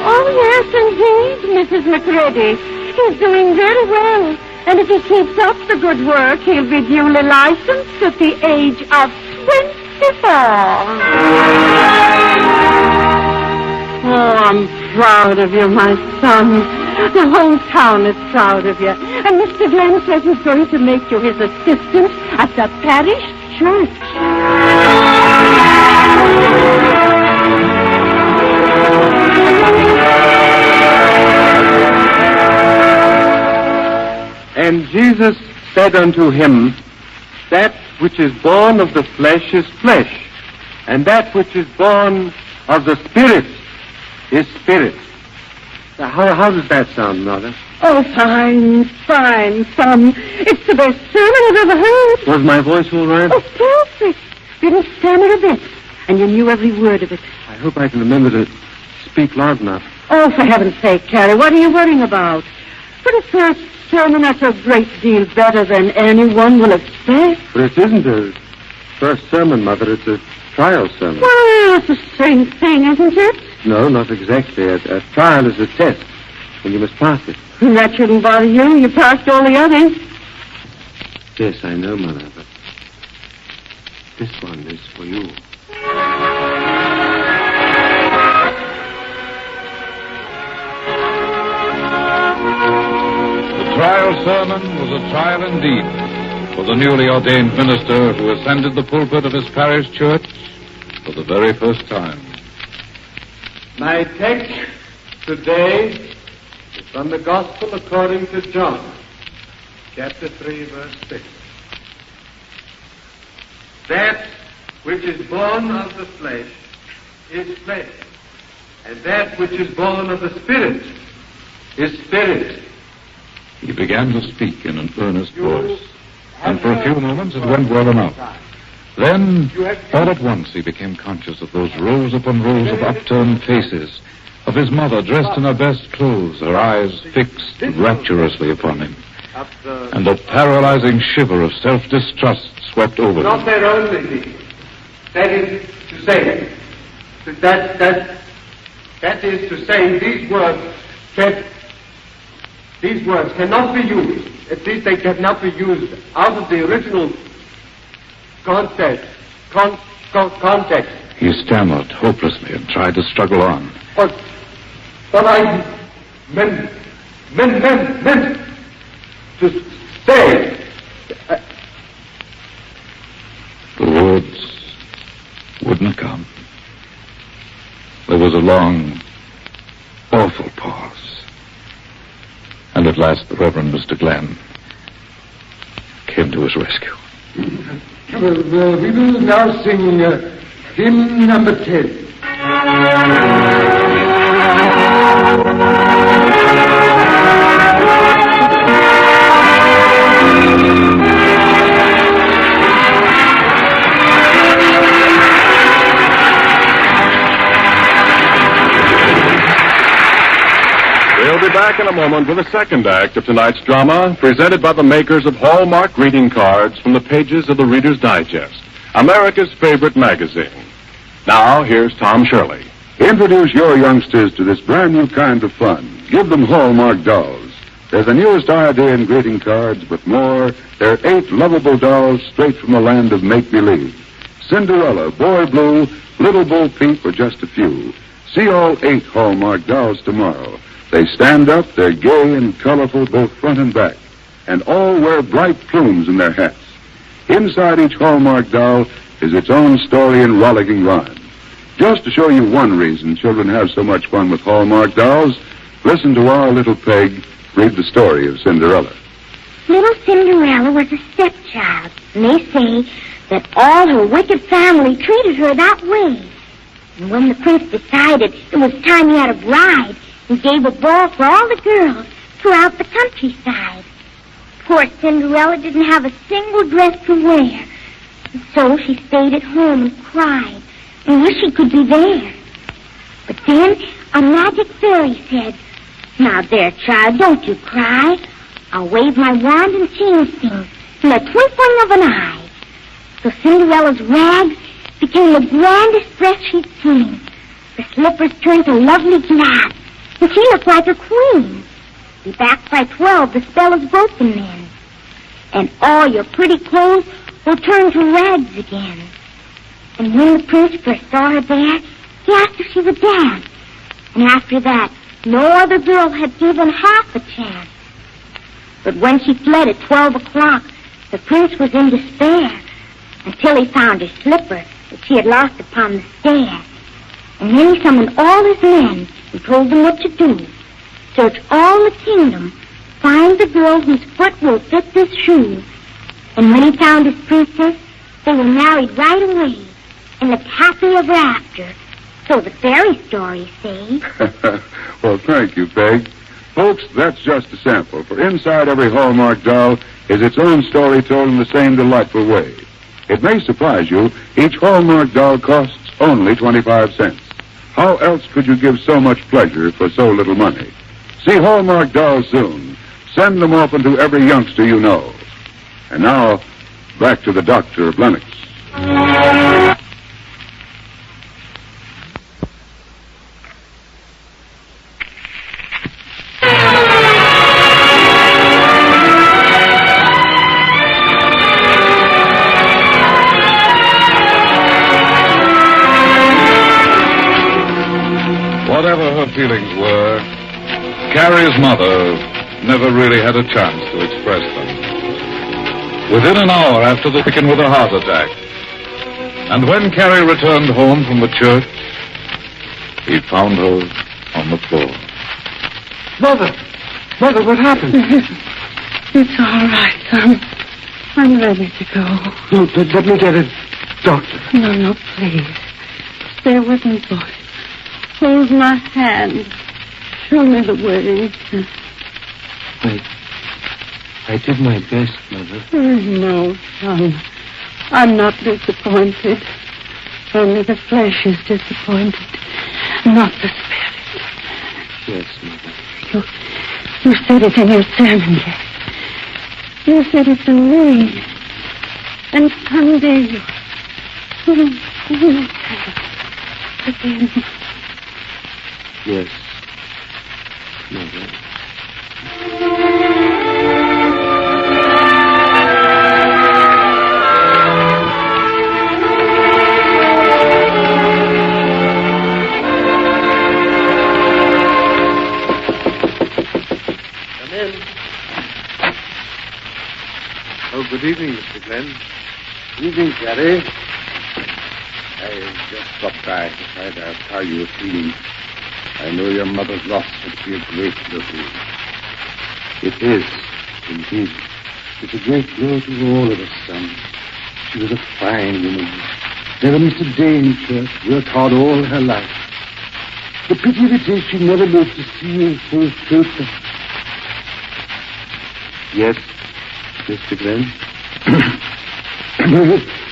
S18: Oh, yes, indeed, Mrs. McCready. He's doing very well. And if he keeps up the good work, he'll be duly licensed at the age of 24. Oh, I'm proud of you, my son. The whole town is proud of you. And Mr. Glenn says he's going to make you his assistant at the parish church.
S17: And Jesus said unto him, that which is born of the flesh is flesh, and that which is born of the Spirit is spirit. Now, how does that sound, Mother?
S18: Oh, fine, fine, son. It's the best sermon I've ever heard.
S17: Was my voice all right?
S18: Oh, perfect. You didn't stammer a bit, and you knew every word of it.
S17: I hope I can remember to speak loud enough.
S18: Oh, for heaven's sake, Terry, what are you worrying about? For the first sermon, that's a great deal better than anyone will expect.
S17: But it isn't a first sermon, Mother. It's a trial sermon.
S18: Well, it's the same thing, isn't it?
S17: No, not exactly. A trial is a test, and you must pass it.
S18: That shouldn't bother you. You passed all the others.
S17: Yes, I know, Mother, but this one is for you.
S15: The trial sermon was a trial indeed for the newly ordained minister who ascended the pulpit of his parish church for the very first time.
S17: My text today is from the Gospel according to John, chapter 3, verse 6. That which is born of the flesh is flesh, and that which is born of the Spirit is spirit.
S15: He began to speak in an earnest voice, and for a few moments it went well enough. Then, all at once, he became conscious of those rows upon rows of upturned faces, of his mother dressed in her best clothes, her eyes fixed rapturously upon him. And a paralyzing shiver of self-distrust swept over
S17: Not
S15: him.
S17: that only, that is to say, that is to say, these words cannot be used. At least they cannot be used out of the original context.
S15: He stammered hopelessly and tried to struggle on.
S17: But I meant to say.
S15: The words wouldn't come. There was a long, awful pause. And at last the Reverend Mr. Glenn came to his rescue.
S17: Well, we will now sing hymn number 10.
S19: We'll be back in a moment with the second act of tonight's drama, presented by the makers of Hallmark greeting cards from the pages of the Reader's Digest, America's favorite magazine. Now, here's Tom Shirley.
S20: Introduce your youngsters to this brand new kind of fun. Give them Hallmark dolls. They're the newest idea in greeting cards, but more, they're 8 lovable dolls straight from the land of make-believe. Cinderella, Boy Blue, Little Bo Peep are just a few. See all 8 Hallmark dolls tomorrow. They stand up, they're gay and colorful both front and back. and all wear bright plumes in their hats. Inside each Hallmark doll is its own story in rollicking rhyme. Just to show you one reason children have so much fun with Hallmark dolls, listen to our little Peg read the story of Cinderella.
S21: Little Cinderella was a stepchild, and they say that all her wicked family treated her that way. And when the prince decided it was time he had a bride, he gave a ball for all the girls throughout the countryside. Poor Cinderella didn't have a single dress to wear, and so she stayed at home and cried and wished she could be there. But then a magic fairy said, "Now there, child, don't you cry. I'll wave my wand and change things in the twinkling of an eye." So Cinderella's rags became the grandest dress she'd seen. The slippers turned to lovely glass, and she looked like a queen. Be back by 12, the spell is broken then. And all your pretty clothes will turn to rags again. And when the prince first saw her there, he asked if she would dance. And after that, no other girl had given half a chance. But when she fled at 12 o'clock, the prince was in despair until he found her slipper that she had lost upon the stair. And then he summoned all his men and told them what to do. Search all the kingdom, find the girl whose foot will fit this shoe. And when he found his princess, they were married right away and lived happy ever after. So the fairy stories say.
S20: Well, thank you, Peg. Folks, that's just a sample, for inside every Hallmark doll is its own story told in the same delightful way. It may surprise you, each Hallmark doll costs only 25 cents. How else could you give so much pleasure for so little money? See Hallmark dolls soon. Send them often to every youngster you know. And now, back to the Doctor of Lennox.
S15: Whatever her feelings were, Carrie's mother never really had a chance to express them. Within an hour after the stricken with a heart attack, and when Carrie returned home from the church, he found her on the floor.
S17: Mother, what happened?
S18: It's all right, son. I'm ready to go.
S17: No, let me get a doctor.
S18: No, please. Stay with me, boy. Hold my hand. Show me the way.
S17: I did my best, Mother.
S18: No, son. I'm not disappointed. Only the flesh is disappointed, not the spirit.
S17: Yes, Mother.
S18: You said it in your sermon, yes. You said it to me. And someday you'll again.
S17: Yes, Mother.
S5: Come in.
S17: Oh, good evening, Mr. Glenn.
S10: Evening, Carrie. I just stopped by to find out how you were feeling. I know your mother's loss would be a great blow to you.
S17: It is, indeed.
S10: It's a great blow to all of us, son. She was a fine woman. Never missed a day in church, worked hard all her life. The pity of it is she never lived to see you full truth.
S17: Yes, Mr. Glenn?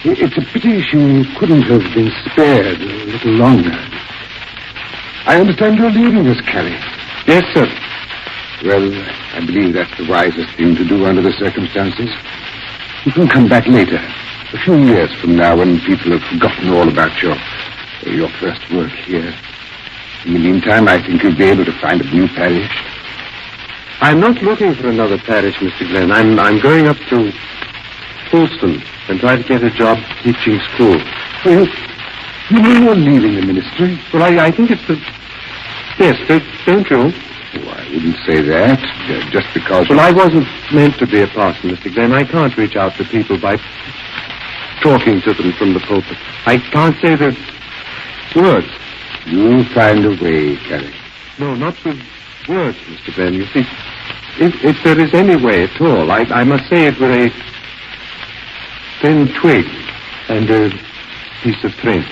S10: It's a pity she couldn't have been spared a little longer. I understand you're leaving us, Carrie.
S17: Yes, sir.
S10: Well, I believe that's the wisest thing to do under the circumstances. You can come back later, a few years from now, when people have forgotten all about your first work here. In the meantime, I think you'll be able to find a new parish.
S17: I'm not looking for another parish, Mr. Glenn. I'm going up to Folston and try to get a job teaching school.
S10: Well, you mean you're leaving the ministry?
S17: Well, I think it's the... Yes, don't you?
S20: I wouldn't say that. Just because...
S17: Well, I wasn't meant to be a parson, Mr. Glenn. I can't reach out to people by talking to them from the pulpit. I can't say their words.
S20: You'll find a way, Carrie.
S17: No, not with words, Mr. Glenn. You see, if there is any way at all, I must say it with a thin twig and a piece of thread.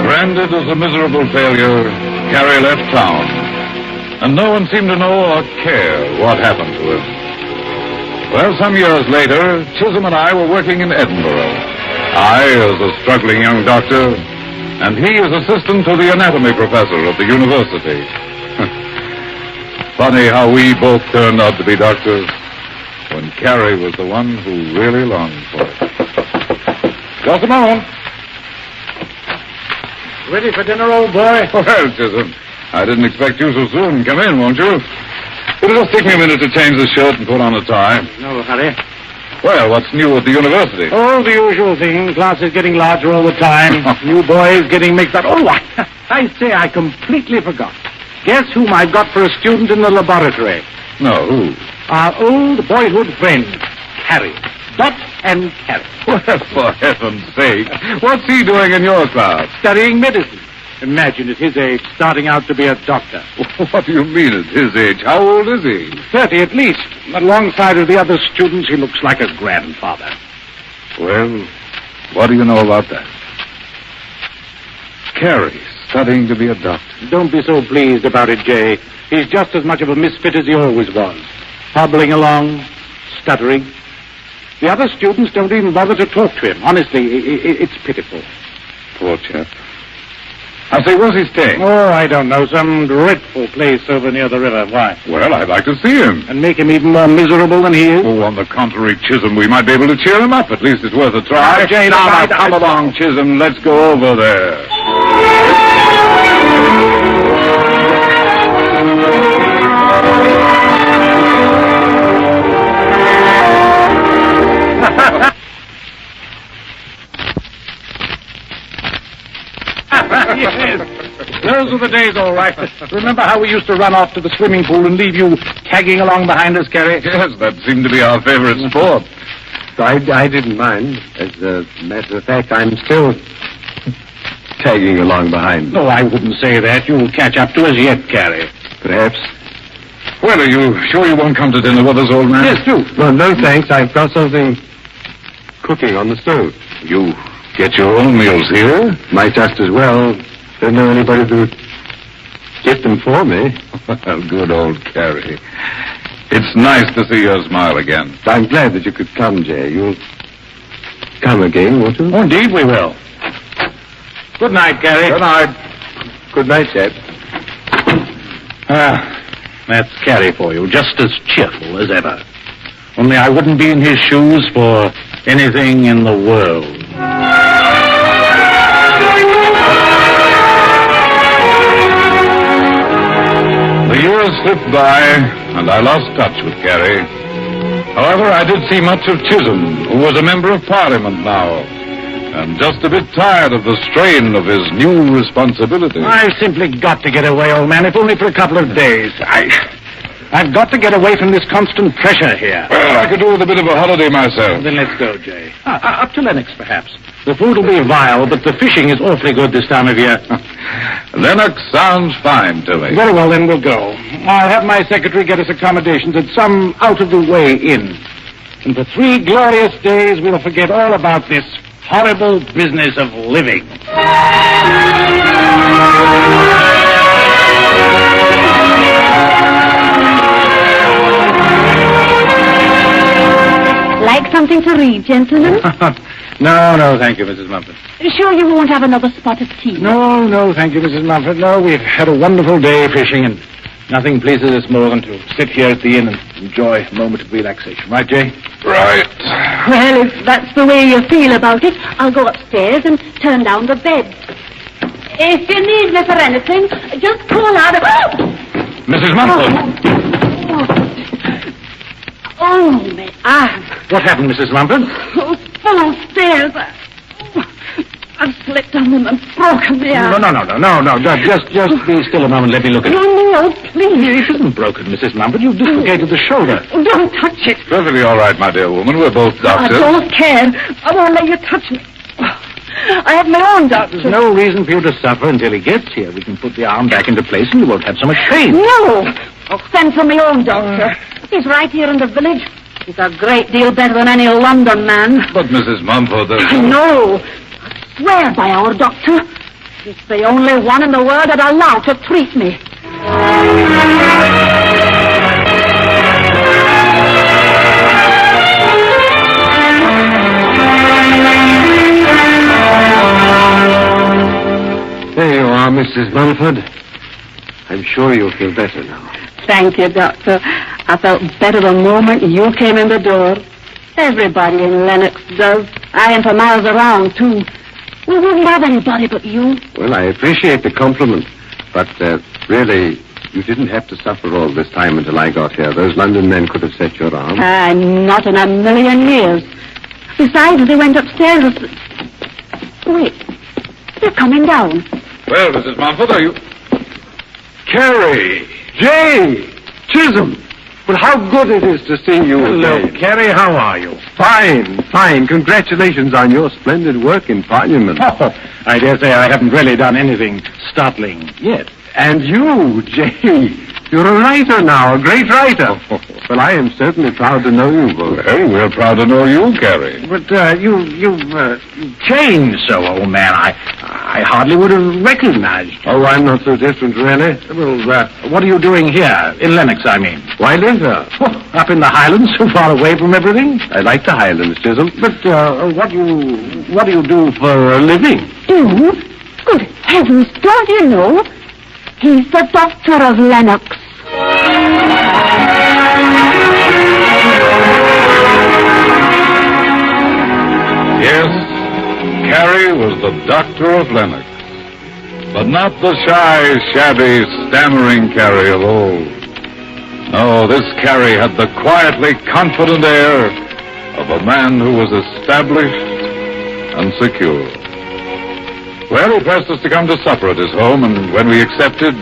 S15: Branded as a miserable failure, Carrie left town, and no one seemed to know or care what happened to him. Well, some years later, Chisholm and I were working in Edinburgh. I as a struggling young doctor, and he as assistant to the anatomy professor of the university. Funny how we both turned out to be doctors, when Carrie was the one who really longed for it. Just a moment.
S17: Ready for dinner, old boy?
S15: Well, Chisholm, I didn't expect you so soon. Come in, won't you? It'll just take me a minute to change the shirt and put on a tie.
S17: No hurry.
S15: Well, what's new at the university?
S17: Oh, the usual thing. Class is getting larger all the time. New boys getting mixed up. Oh, I say, I completely forgot. Guess whom I've got for a student in the laboratory?
S15: No, who?
S17: Our old boyhood friend, Carrie. Dot and Carrie.
S15: Well, for heaven's sake. What's he doing in your class?
S17: Studying medicine. Imagine at his age starting out to be a doctor.
S15: What do you mean at his age? How old is he?
S17: 30 at least. Alongside of the other students, he looks like a grandfather.
S15: Well, what do you know about that? Carrie, studying to be a doctor.
S17: Don't be so pleased about it, Jay. He's just as much of a misfit as he always was. Hobbling along, stuttering. The other students don't even bother to talk to him. Honestly, it's pitiful.
S15: Poor chap. I say, where's he staying?
S17: Oh, I don't know. Some dreadful place over near the river. Why?
S15: Well, I'd like to see him.
S17: And make him even more miserable than he is?
S15: Oh, on the contrary, Chisholm, we might be able to cheer him up. At least it's worth a try.
S17: Jane,
S15: now, come along, Chisholm. Let's go over there.
S17: Yes. Those were the days, all right. Remember how we used to run off to the swimming pool and leave you tagging along behind us, Carrie?
S15: Yes, that seemed to be our favorite sport.
S17: I didn't mind. As a matter of fact, I'm still tagging along behind. No, I wouldn't say that. You'll catch up to us yet, Carrie. Perhaps.
S15: Well, are you sure you won't come to dinner with us, old man?
S17: Yes, do. Well, no, thanks. I've got something cooking on the stove.
S15: You get your own meals here?
S17: Might just as well. Don't know anybody to get them for me.
S15: Well, good old Carrie. It's nice to see your smile again.
S17: I'm glad that you could come, Jay. You'll come again, won't you? Oh, indeed we will. Good night, Carrie.
S15: Good night.
S17: Good night, Chap. That's Carrie for you, just as cheerful as ever. Only I wouldn't be in his shoes for anything in the world.
S15: The years slipped by, and I lost touch with Carrie. However, I did see much of Chisholm, who was a member of Parliament now, and just a bit tired of the strain of his new responsibility.
S17: I've simply got to get away, old man, if only for a couple of days. I've got to get away from this constant pressure here.
S15: Well, I could do with a bit of a holiday myself.
S17: Then let's go, Jay. Up to Lennox, perhaps. The food will be vile, but the fishing is awfully good this time of year.
S15: Lennox sounds fine to me.
S17: Very well, then we'll go. I'll have my secretary get us accommodations at some out-of-the-way inn. And for 3 glorious days, we'll forget all about this horrible business of living.
S21: Like something to read, gentlemen?
S17: No, thank you, Mrs. Mumford.
S21: Sure you won't have another spot of tea?
S17: No, thank you, Mrs. Mumford. No, we've had a wonderful day fishing, and nothing pleases us more than to sit here at the inn and enjoy a moment of relaxation. Right, Jay?
S15: Right.
S21: Well, if that's the way you feel about it, I'll go upstairs and turn down the bed. If you need me for anything, just call out of...
S15: Mrs. Mumford!
S21: Oh, my arm.
S17: What happened, Mrs. Mumford?
S21: Oh, fall stairs.
S18: I've slipped on them and broken the arm.
S2: No. Just be still a moment. Let me look at it.
S18: No, please.
S2: It isn't broken, Mrs. Mumford. You've dislocated the shoulder.
S18: Don't touch it.
S20: Perfectly all right, my dear woman. We're both doctors.
S18: I don't care. I won't let you touch me. I have my own doctor.
S2: There's no reason for you to suffer until he gets here. We can put the arm back into place and you won't have so much pain.
S18: No. I'll send for my own doctor. He's right here in the village. He's a great deal better than any London man.
S20: But, Mrs. Mumford,
S18: I know. I swear by our doctor. He's the only one in the world that allowed to treat me.
S17: There you are, Mrs. Mumford. I'm sure you'll feel better now.
S18: Thank you, Doctor. I felt better the moment you came in the door. Everybody in Lennox does. I am for miles around, too. We wouldn't have anybody but you.
S17: Well, I appreciate the compliment, but really, you didn't have to suffer all this time until I got here. Those London men could have set your arm.
S18: Not in a million years. Besides, they went upstairs. Wait. They're coming down.
S20: Well, Mrs. Mumford, are you...
S17: Carrie! Jay! Chisholm! Well, how good it is to see you
S2: Hello,
S17: again.
S2: Carrie. How are you?
S17: Fine. Congratulations on your splendid work in Parliament.
S2: Oh, I dare say I haven't really done anything startling yet.
S17: And you, Jay, you're a writer now, a great writer. Well, I am certainly proud to know you both.
S20: Well, we're proud to know you, Carrie.
S2: But you've changed so, old man. I hardly would have recognized you.
S17: Oh, I'm not so different, really.
S2: Well, what are you doing here? In Lennox, I mean.
S17: Why live here?
S2: Oh, up in the Highlands, so far away from everything?
S17: I like the Highlands, Chisholm.
S2: But what do you do for a living?
S18: Do? Good heavens, don't you know? He's the doctor of Lennox.
S20: Yes, Carrie was the doctor of Lennox, but not the shy, shabby, stammering Carrie of old. No, this Carrie had the quietly confident air of a man who was established and secure. Well, he pressed us to come to supper at his home, and when we accepted,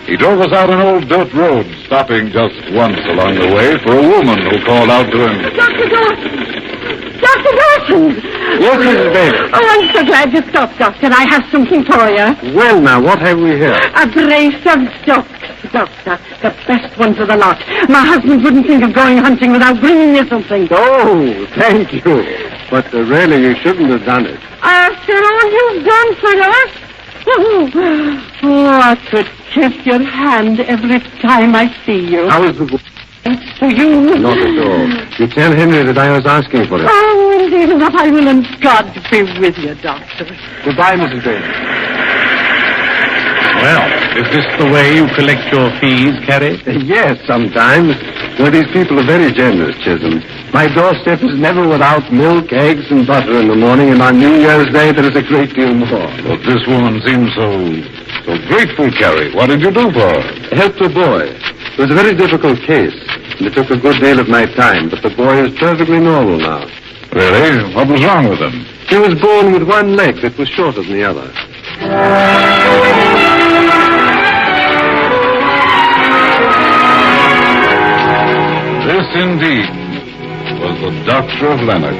S20: he drove us out an old dirt road, stopping just once along the way for a woman who called out to him.
S18: Dr. Dawson! Dr. Dawson!
S17: Yes, Mrs. Bailey.
S18: Oh, I'm so glad you stopped, Doctor. I have something for you.
S17: Well, now, what have we here?
S18: A brace of ducks, Doctor. The best ones of the lot. My husband wouldn't think of going hunting without bringing you something.
S17: Oh, thank you. But really, you shouldn't have done it.
S18: After all you've done for us? Oh, I could kiss your hand every time I see you.
S17: How is the...
S18: Thanks to you.
S17: Not at all. You tell Henry that I was asking for it.
S18: Oh, indeed enough, I will, and God be with you, Doctor.
S17: Goodbye, Mrs. Bailey.
S2: Well, is this the way you collect your fees, Carrie?
S17: Yes, sometimes. Well, these people are very generous, Chisholm. My doorstep is never without milk, eggs, and butter in the morning, and on New Year's Day there is a great deal more.
S20: But this woman seems so grateful, Carrie. What did you do for her?
S17: Helped a boy. It was a very difficult case, and it took a good deal of my time, but the boy is perfectly normal now.
S20: Really? What was wrong with him?
S17: He was born with one leg that was shorter than the other.
S20: This indeed was the doctor of Lennox,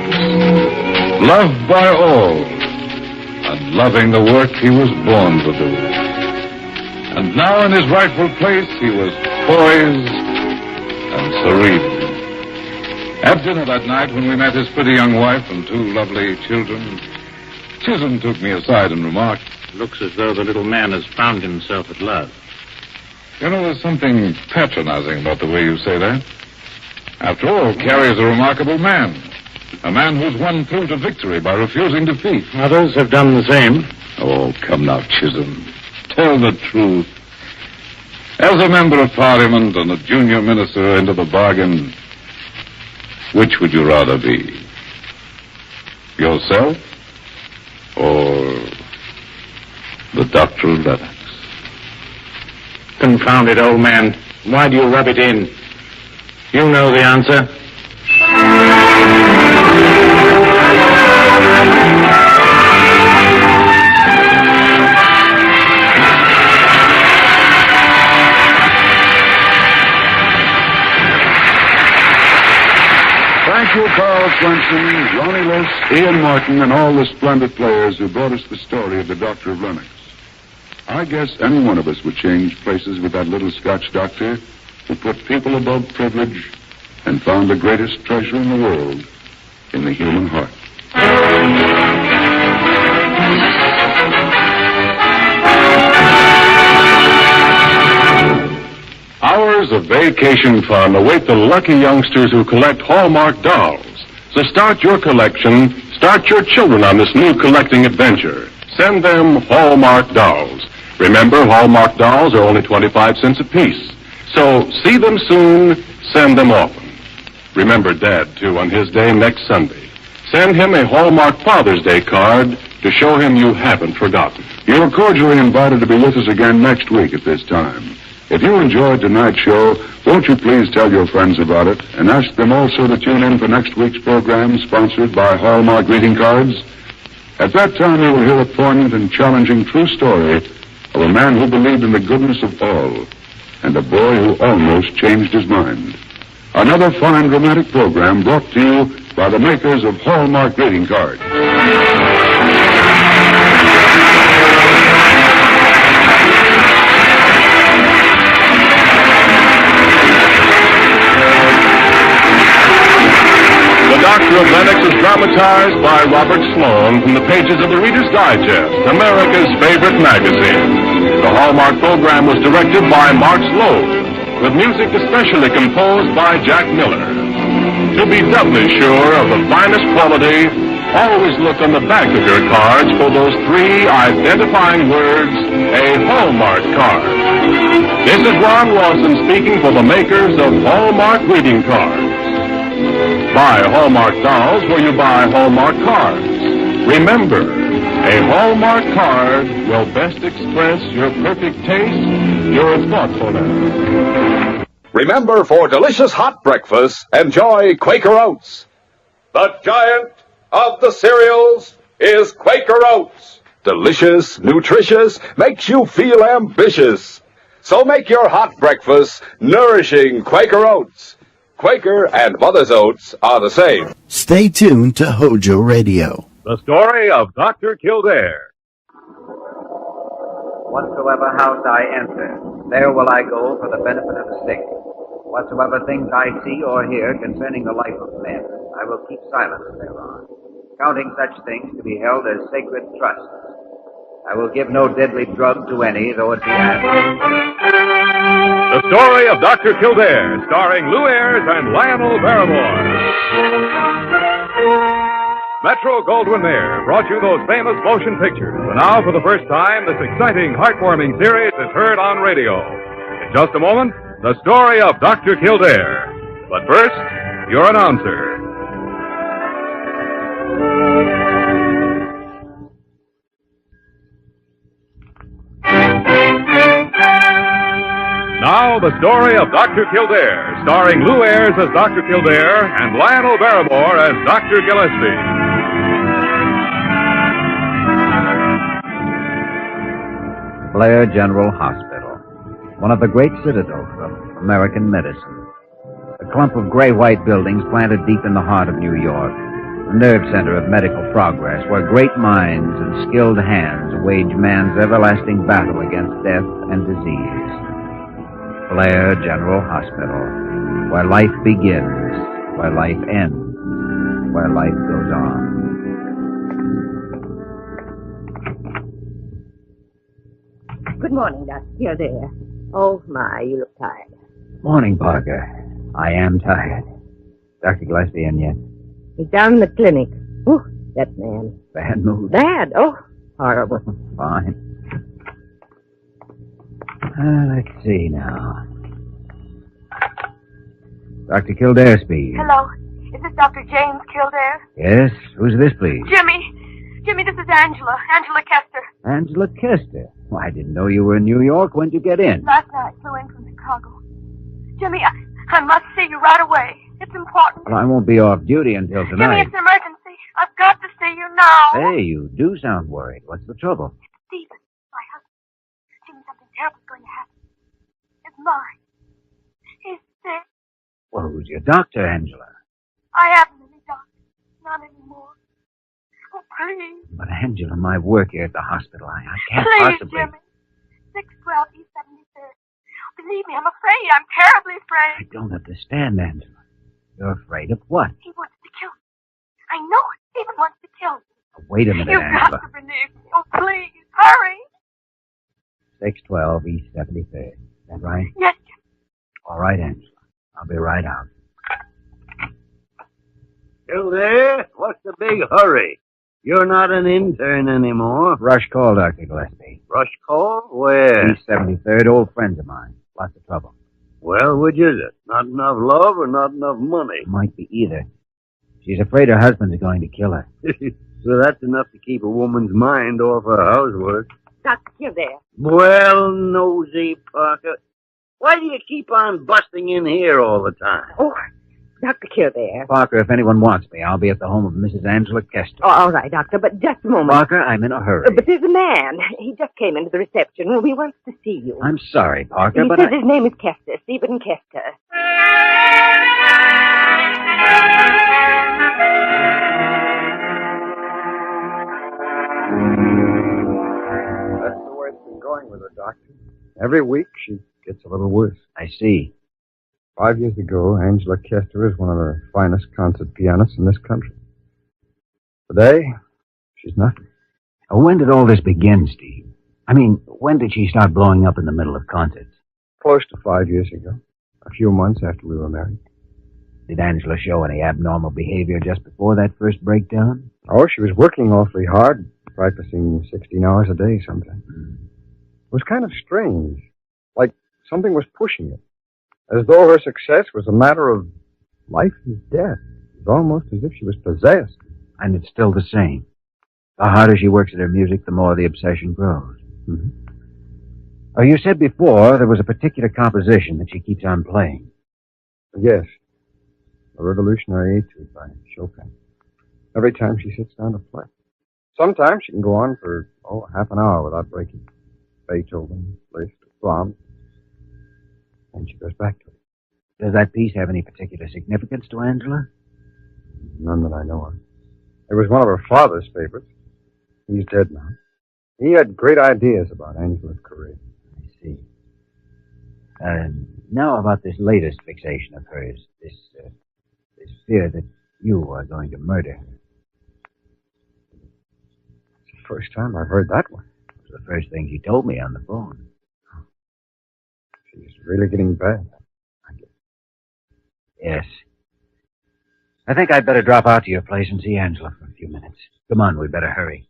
S20: loved by all, and loving the work he was born to do. And now in his rightful place, he was poised and serene. At dinner that night, when we met his pretty young wife and two lovely children, Chisholm took me aside and remarked,
S2: Looks as though the little man has found himself at last.
S20: You know, there's something patronizing about the way you say that. After all, Carrie is a remarkable man. A man who's won through to victory by refusing defeat.
S2: Others have done the same.
S20: Oh, come now, Chisholm. Tell the truth. As a member of Parliament and a junior minister into the bargain, which would you rather be? Yourself or the doctor of Lennox?
S2: Confound it, old man. Why do you rub it in? You know the answer.
S20: Tony Luce, Ian Martin, and all the splendid players who brought us the story of the Doctor of Lennox. I guess any one of us would change places with that little Scotch doctor who put people above privilege and found the greatest treasure in the world in the human heart.
S19: Hours of vacation fun await the lucky youngsters who collect Hallmark dolls. So start your collection, start your children on this new collecting adventure. Send them Hallmark dolls. Remember, Hallmark dolls are only 25 cents apiece. So see them soon, send them often. Remember Dad, too, on his day next Sunday. Send him a Hallmark Father's Day card to show him you haven't forgotten.
S20: You're cordially invited to be with us again next week at this time. If you enjoyed tonight's show, won't you please tell your friends about it and ask them also to tune in for next week's program sponsored by Hallmark Greeting Cards? At that time, you will hear a poignant and challenging true story of a man who believed in the goodness of all and a boy who almost changed his mind. Another fine dramatic program brought to you by the makers of Hallmark Greeting Cards.
S19: The Doctor of Lennox is dramatized by Robert Sloan from the pages of the Reader's Digest, America's favorite magazine. The Hallmark program was directed by Mark Sloan, with music especially composed by Jack Miller. To be doubly sure of the finest quality, always look on the back of your cards for those three identifying words, a Hallmark card. This is Ron Lawson speaking for the makers of Hallmark Greeting Cards. Buy Hallmark dolls where you buy Hallmark cards. Remember, a Hallmark card will best express your perfect taste, your thoughtfulness.
S4: Remember, for delicious hot breakfast, enjoy Quaker Oats. The giant of the cereals is Quaker Oats. Delicious, nutritious, makes you feel ambitious. So make your hot breakfast nourishing Quaker Oats. Quaker and Mother's Oats are the same.
S1: Stay tuned to HOJO Radio.
S19: The story of Dr. Kildare.
S7: Whatsoever house I enter, there will I go for the benefit of the sick. Whatsoever things I see or hear concerning the life of men, I will keep silence thereon, counting such things to be held as sacred trusts. I will give no deadly drug to any, though it be
S19: The story of Dr. Kildare, starring Lou Ayres and Lionel Barrymore. Metro-Goldwyn-Mayer brought you those famous motion pictures. And now, for the first time, this exciting, heartwarming series is heard on radio. In just a moment, the story of Dr. Kildare. But first, your announcer. Now, the story of Dr. Kildare, starring Lou Ayres as Dr. Kildare and Lionel Barrymore as Dr. Gillespie.
S22: Blair General Hospital, one of the great citadels of American medicine. A clump of gray-white buildings planted deep in the heart of New York, a nerve center of medical progress where great minds and skilled hands wage man's everlasting battle against death and disease. Blair General Hospital, where life begins, where life ends, where life goes on.
S23: Good morning, Dr. Kildare. Oh, my, you look tired.
S22: Morning, Parker. I am tired. Dr. Gillespie in yet?
S23: He's down in the clinic. Oh, that man.
S22: Bad mood.
S23: Bad? Oh, horrible.
S22: Fine. Let's see now. Dr. Kildare speaks.
S24: Hello. Is this Dr. James Kildare?
S22: Yes? Who's this, please?
S24: Jimmy, this is Angela. Angela Kester.
S22: Angela Kester. Well, I didn't know you were in New York. When'd you get in?
S24: Last night, flew in from Chicago. Jimmy, I must see you right away. It's important.
S22: Well, I won't be off duty until
S24: Jimmy,
S22: tonight.
S24: it's an emergency. I've got to see you now.
S22: Hey, you do sound worried. What's the trouble?
S24: Stephen, my husband. Jimmy, something terrible's going to happen. It's mine. He's sick.
S22: Well, who's your doctor, Angela?
S24: I haven't any doctor. Not anymore. Oh, please.
S22: But, Angela, my work here at the hospital, I can't
S24: Please,
S22: possibly...
S24: Jimmy. 612 East 73rd. Believe me, I'm afraid. I'm terribly afraid.
S22: I don't understand, Angela. You're afraid of what?
S24: He wants to kill me. I know it. Stephen wants to kill me.
S22: Wait a minute,
S24: You've
S22: Angela.
S24: got to believe me. Oh, please, hurry.
S22: 612 East 73rd. Is that right?
S24: Yes, Jimmy.
S22: All right, Angela. I'll be right out.
S6: Still there? What's the big hurry? You're not an intern anymore.
S22: Rush call, Dr. Gillespie.
S6: Rush call? Where?
S22: East 73rd, old friends of mine. Lots of trouble.
S6: Well, which is it? Not enough love or not enough money?
S22: Might be either. She's afraid her husband's going to kill her.
S6: So that's enough to keep a woman's mind off her housework.
S23: Dr. Kildare.
S6: Well, nosy Parker, why do you keep on busting in here all the time?
S23: Oh, Dr. Kildare.
S22: Parker, if anyone wants me, I'll be at the home of Mrs. Angela Kester.
S23: Oh, all right, Doctor, but just a moment.
S22: Parker, I'm in a hurry.
S23: But there's a man. He just came into the reception room. He wants to see you.
S22: I'm sorry, Parker,
S23: He
S22: but
S23: says his name is Kester, Stephen Kester.
S10: That's the way it's been going with her, Doctor. Every week she gets a little worse.
S22: I see.
S10: 5 years ago, Angela Kester is one of the finest concert pianists in this country. Today, she's nothing.
S22: When did all this begin, Steve? I mean, when did she start blowing up in the middle of concerts?
S10: Close to 5 years ago. A few months after we were married.
S22: Did Angela show any abnormal behavior just before that first breakdown?
S10: Oh, she was working awfully hard, practicing 16 hours a day sometimes. It was kind of strange. Like something was pushing it. As though her success was a matter of life and death. It was almost as if she was possessed.
S22: And it's still the same. The harder she works at her music, the more the obsession grows.
S10: Mm-hmm.
S22: Oh, you said before there was a particular composition that she keeps on playing.
S10: Yes. A revolutionary etude by Chopin. Every time she sits down to play. Sometimes she can go on for, half an hour without breaking. Beethoven, Liszt, Brahms. And she goes back to it.
S22: Does that piece have any particular significance to Angela?
S10: None that I know of. It was one of her father's favorites. He's dead now. He had great ideas about Angela's career.
S22: I see. Now about this latest fixation of hers, this fear that you are going to murder her.
S10: It's the first time I've heard that one.
S22: It was the first thing she told me on the phone.
S10: She's really getting bad.
S22: Yes. I think I'd better drop out to your place and see Angela for a few minutes. Come on, we'd better hurry.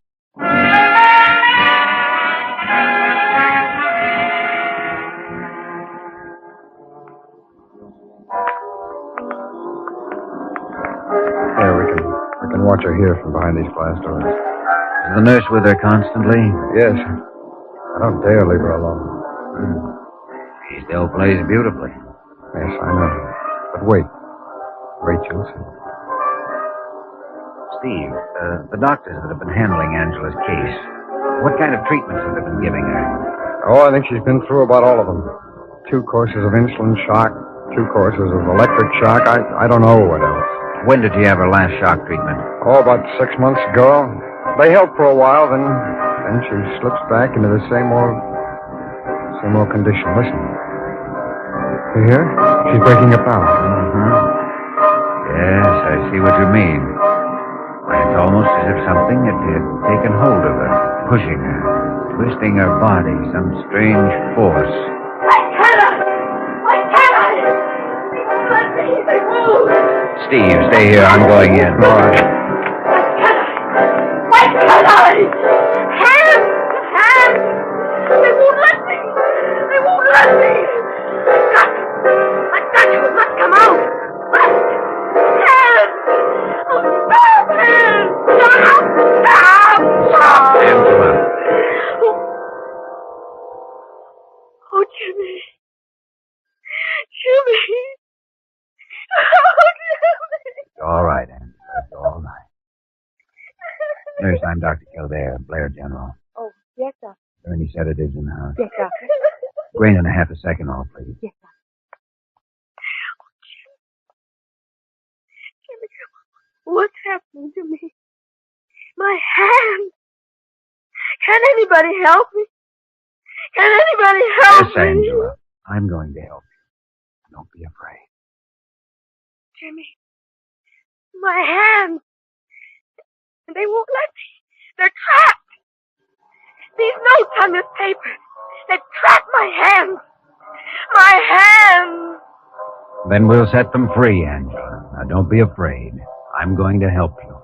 S10: There, we can watch her here from behind these glass doors.
S22: Is the nurse with her constantly?
S10: Yes. I don't dare leave her alone.
S22: She still plays beautifully.
S10: Yes, I know. But wait. Wait, you'll see.
S22: Steve, the doctors that have been handling Angela's case, what kind of treatments have they been giving her?
S10: Oh, I think she's been through about all of them. 2 courses of insulin shock, 2 courses of electric shock. I don't know what else.
S22: When did she have her last shock treatment?
S10: Oh, about 6 months ago. They help for a while, then she slips back into the same old condition. Listen. You hear? She's breaking up now.
S22: Mm-hmm. Yes, I see what you mean. It's almost as if something had taken hold of her, pushing her, twisting her body, some strange force. Steve, stay here. I'm going in.
S10: All right.
S24: Why can't I? Hands! Hands! They won't let me! They won't let me! I got you! It must come out! Hands! Oh, stop! Hands! Stop!
S22: Angela.
S24: Oh, Jimmy. Jimmy. Oh, Jimmy.
S22: All right, Angela. It's all right. Nurse, I'm Dr. Kildare, Blair General.
S23: Oh, yes, sir.
S22: Are there any sedatives in the house?
S23: Yes, sir.
S22: Grain and a half a second off, please.
S23: Yes, sir.
S24: Oh, Jimmy. Jimmy, what's happening to me? My hand. Can anybody help me? Can anybody help
S22: Yes,
S24: me?
S22: Angela. I'm going to help you. Don't be afraid.
S24: Jimmy, my hands. They won't let me. They're trapped. These notes on this paper. They've trapped my hands. My hands.
S22: Then we'll set them free, Angela. Now, don't be afraid. I'm going to help you.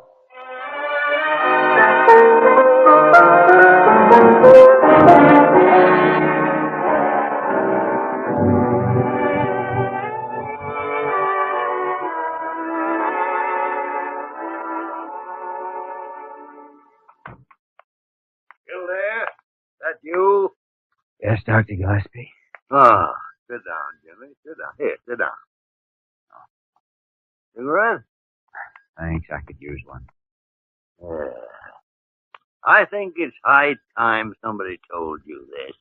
S6: Still there? That you?
S22: Yes, Dr. Gillespie?
S6: Ah, sit down, Jimmy. Sit down. Here, sit down. Cigarette?
S22: Thanks, I could use one.
S6: Yeah. I think it's high time somebody told you this.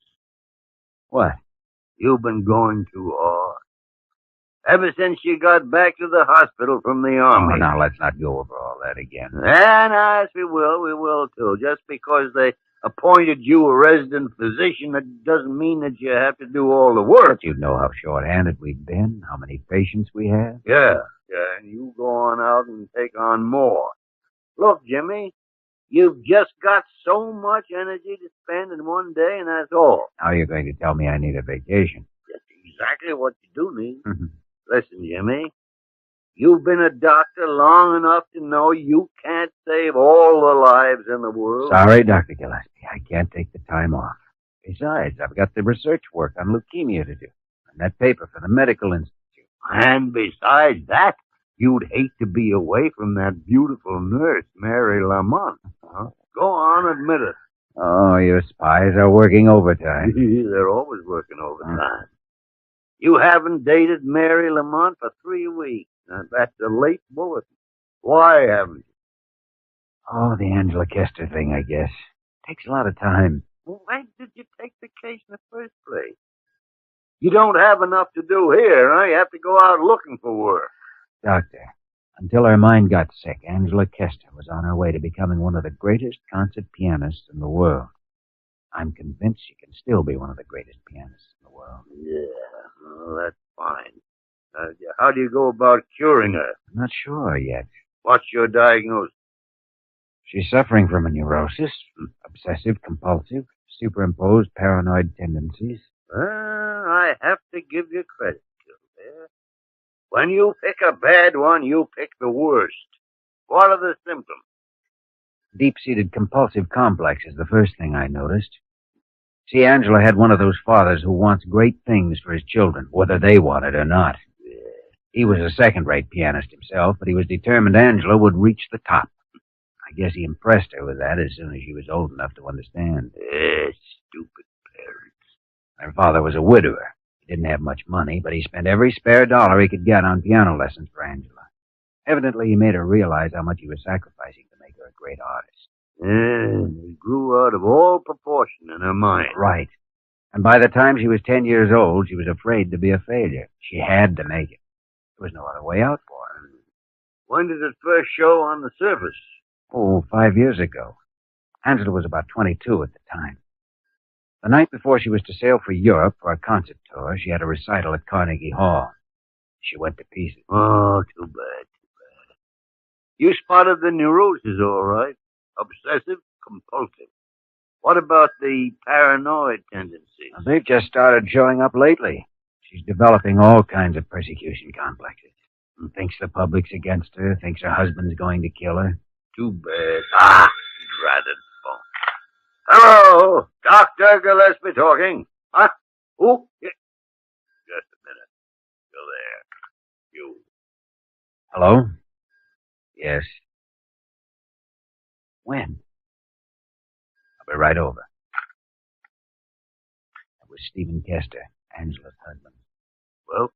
S22: What?
S6: You've been going too hard. Ever since you got back to the hospital from the army.
S22: Oh, now, let's not go over all that again.
S6: And yes, we will too. Just because they appointed you a resident physician, that doesn't mean that you have to do all the work.
S22: But you know how short-handed we've been, how many patients we have.
S6: Yeah, and you go on out and take on more. Look, Jimmy, you've just got so much energy to spend in one day, and that's all.
S22: Now you're going to tell me I need a vacation.
S6: That's exactly what you do need. Listen, Jimmy, you've been a doctor long enough to know you can't save all the lives in the world.
S22: Sorry, Dr. Gillespie. I can't take the time off. Besides, I've got the research work on leukemia to do, and that paper for the medical institute.
S6: And besides that, you'd hate to be away from that beautiful nurse, Mary Lamont. Huh? Go on, admit it.
S22: Oh, your spies are working overtime.
S6: They're always working overtime. You haven't dated Mary Lamont for 3 weeks. Now, that's a late bulletin. Why haven't you?
S22: Oh, the Angela Kester thing, I guess. Takes a lot of time.
S6: Well, why did you take the case in the first place? You don't have enough to do here, huh? You have to go out looking for work.
S22: Doctor, until her mind got sick, Angela Kester was on her way to becoming one of the greatest concert pianists in the world. I'm convinced she can still be one of the greatest pianists in the world.
S6: Yeah, well, that's fine. How do you go about curing her?
S22: I'm not sure yet.
S6: What's your diagnosis?
S22: She's suffering from a neurosis, obsessive-compulsive, superimposed paranoid tendencies.
S6: Well, I have to give you credit, Kildare. When you pick a bad one, you pick the worst. What are the symptoms?
S22: Deep-seated compulsive complex is the first thing I noticed. See, Angela had one of those fathers who wants great things for his children, whether they want it or not. He was a second-rate pianist himself, but he was determined Angela would reach the top. I guess he impressed her with that as soon as she was old enough to understand.
S6: Stupid parents.
S22: Her father was a widower. He didn't have much money, but he spent every spare dollar he could get on piano lessons for Angela. Evidently, he made her realize how much he was sacrificing to make her a great artist.
S6: And it grew out of all proportion in her mind.
S22: Right. And by the time she was 10 years old, she was afraid to be a failure. She had to make it. There was no other way out for her.
S6: When did it first show on the surface?
S22: Oh, 5 years ago. Angela was about 22 at the time. The night before she was to sail for Europe for a concert tour, she had a recital at Carnegie Hall. She went to pieces.
S6: Oh, too bad. You spotted the neurosis, all right. Obsessive-compulsive. What about the paranoid tendencies?
S22: They've just started showing up lately. She's developing all kinds of persecution complexes. And thinks the public's against her, thinks her husband's going to kill her.
S6: Too bad. Dratted phone. Hello, Dr. Gillespie talking. Huh? Who? Yeah. Just a minute. Still there. You.
S22: Hello? Yes. When? I'll be right over. That was Stephen Kester, Angela's husband.
S6: Well?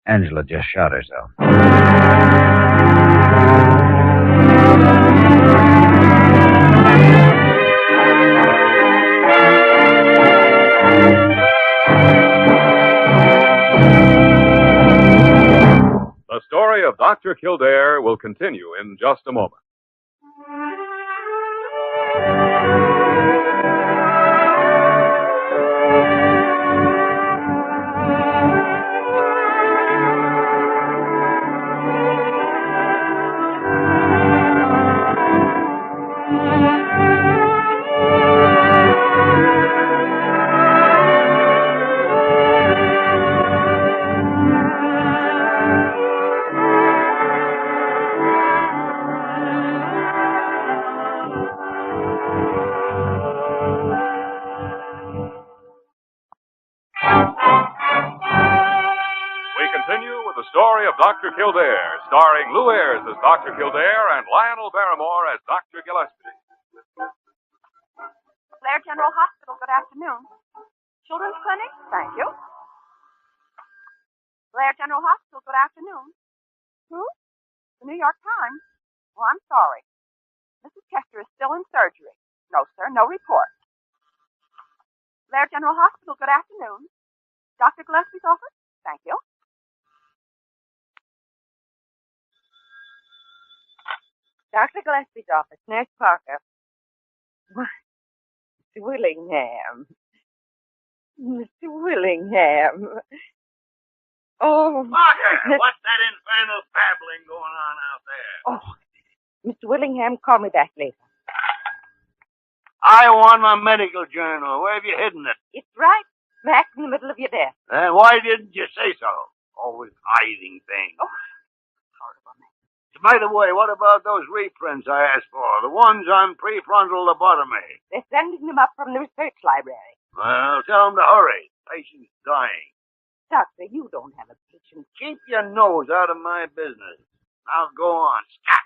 S22: Angela just shot herself.
S19: The story of Dr. Kildare will continue in just a moment. story of Dr. Kildare, starring Lou Ayres as Dr. Kildare and Lionel Barrymore as Dr. Gillespie.
S24: Blair General Hospital, good afternoon. Children's Clinic? Thank you. Blair General Hospital, good afternoon. Who? The New York Times? Well, I'm sorry. Mrs. Kester is still in surgery. No, sir, no report. Blair General Hospital, good afternoon. Dr. Gillespie's office? Thank you.
S23: Dr. Gillespie's office, Nurse Parker. What? Mr. Willingham. Mr. Willingham. Oh.
S6: Parker, what's that infernal babbling going on out there?
S23: Oh, Mr. Willingham, call me back later.
S6: I want my medical journal. Where have you hidden it?
S23: It's right smack in the middle of your desk.
S6: Then why didn't you say so? Always hiding things.
S23: Oh.
S6: By the way, what about those reprints I asked for? The ones on prefrontal lobotomy?
S23: They're sending them up from the research library.
S6: Well, tell them to hurry. Patient's dying.
S23: Doctor, you don't have a patient.
S6: Keep your nose out of my business. Now go on. Stop.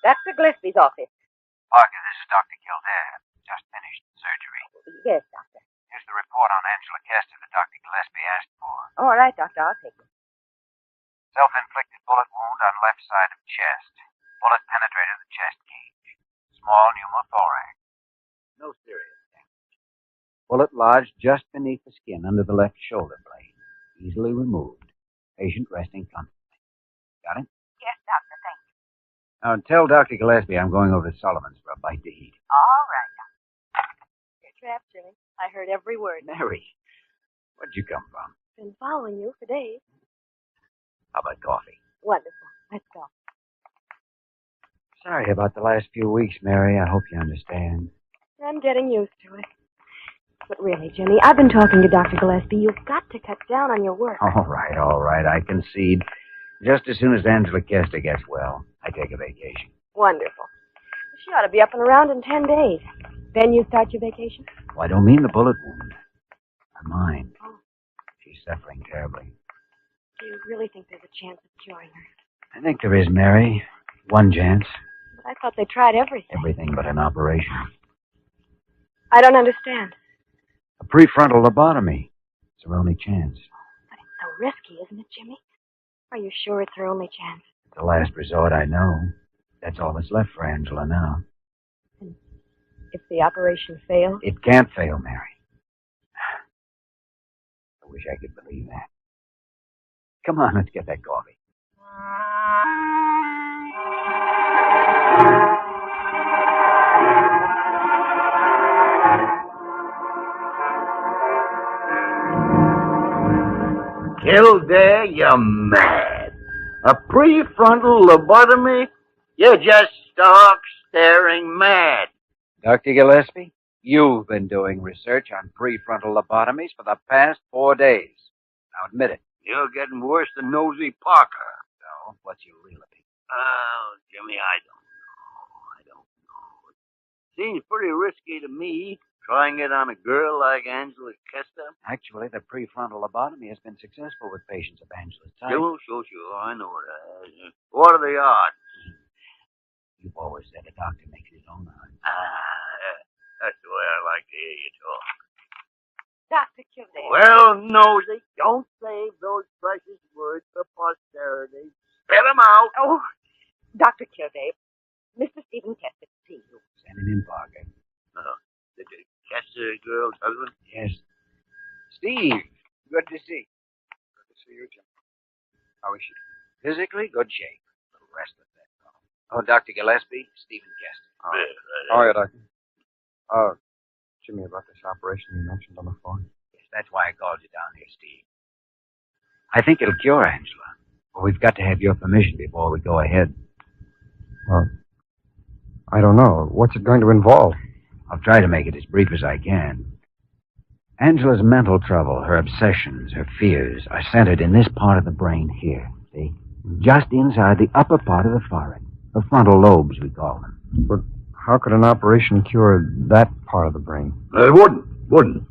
S23: Dr. Gillespie's office.
S22: Parker, this is Dr. Kildare. Just finished surgery.
S23: Yes, Doctor.
S22: Here's the report on Angela Kester that Dr. Gillespie asked for.
S23: All right, Doctor, I'll take it.
S22: Self-inflicted bullet wound on left side of chest. Bullet penetrated the chest cage. Small pneumothorax. No serious damage. Bullet lodged just beneath the skin under the left shoulder blade. Easily removed. Patient resting comfortably. Got it?
S23: Yes, Doctor, thank you.
S22: Now tell Dr. Gillespie I'm going over to Sullivan's for a bite to eat.
S23: All right, Doctor. You're trapped, Jimmy. I heard every word.
S22: Mary, where'd you come from?
S23: Been following you for days.
S22: How about coffee?
S23: Wonderful. Let's go.
S22: Sorry about the last few weeks, Mary. I hope you understand.
S3: I'm getting used to it. But really, Jimmy, I've been talking to Dr. Gillespie. You've got to cut down on your work.
S22: All right. I concede. Just as soon as Angela Kester gets well, I take a vacation.
S3: Wonderful. She ought to be up and around in 10 days. Then you start your vacation?
S22: Well, I don't mean the bullet wound. Her mind. Oh. She's suffering terribly.
S3: Do you really think there's a chance of curing her?
S22: I think there is, Mary. One chance.
S3: But I thought they tried everything.
S22: Everything but an operation.
S3: I don't understand.
S22: A prefrontal lobotomy. It's her only chance.
S3: But it's so risky, isn't it, Jimmy? Are you sure it's her only chance?
S22: It's the last resort, I know. That's all that's left for Angela now.
S3: And if the operation fails?
S22: It can't fail, Mary. I wish I could believe that. Come on, let's get that coffee.
S6: Kildare, you're mad. A prefrontal lobotomy? You're just stark, staring mad.
S22: Dr. Gillespie, you've been doing research on prefrontal lobotomies for the past 4 days. Now admit it.
S6: You're getting worse than Nosy Parker.
S22: So, what's your real opinion?
S6: Oh, Jimmy, I don't know. It seems pretty risky to me, trying it on a girl like Angela Kester.
S22: Actually, the prefrontal lobotomy has been successful with patients of Angela's type.
S6: Sure. I know it has. What are the odds?
S22: You've always said a doctor makes his own odds.
S6: That's the way I like to hear you talk.
S23: Dr. Kildare.
S6: Well, Nosy, don't save those precious words for posterity. Spit them out.
S23: Oh, Dr. Kildare, Mr. Stephen Kester to see you.
S22: Send him in, Parker.
S6: The Kester girl's husband?
S22: Yes. Steve, good to see. Good to see you, Jim. How is she? Physically, good shape. A little restless, that's all. Oh, Dr. Gillespie, Stephen Kester.
S9: How are you, Doctor? Oh, Jimmy, about this operation you mentioned on the phone.
S22: Yes, that's why I called you down here, Steve. I think it'll cure Angela. But we've got to have your permission before we go ahead.
S9: Well, I don't know. What's it going to involve?
S22: I'll try to make it as brief as I can. Angela's mental trouble, her obsessions, her fears are centered in this part of the brain here, see? Just inside the upper part of the forehead. The frontal lobes, we call them.
S9: But how could an operation cure that part of the brain?
S6: It wouldn't.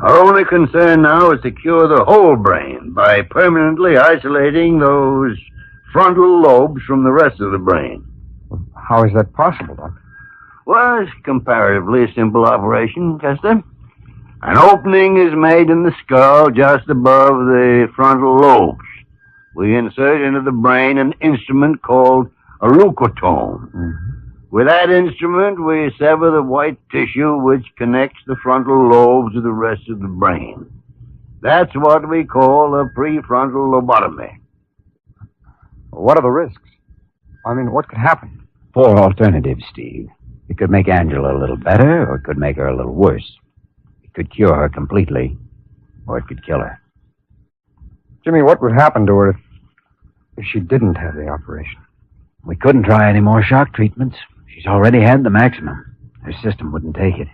S6: Our only concern now is to cure the whole brain by permanently isolating those frontal lobes from the rest of the brain.
S9: How is that possible, Doctor?
S6: Well, it's comparatively a simple operation, Chester. An opening is made in the skull just above the frontal lobes. We insert into the brain an instrument called a leucotome.
S9: Mm-hmm.
S6: With that instrument, we sever the white tissue which connects the frontal lobes to the rest of the brain. That's what we call a prefrontal lobotomy.
S9: What are the risks? I mean, what could happen?
S22: 4 alternatives, Steve. It could make Angela a little better, or it could make her a little worse. It could cure her completely, or it could kill her.
S9: Jimmy, what would happen to her if she didn't have the operation?
S22: We couldn't try any more shock treatments. She's already had the maximum. Her system wouldn't take it.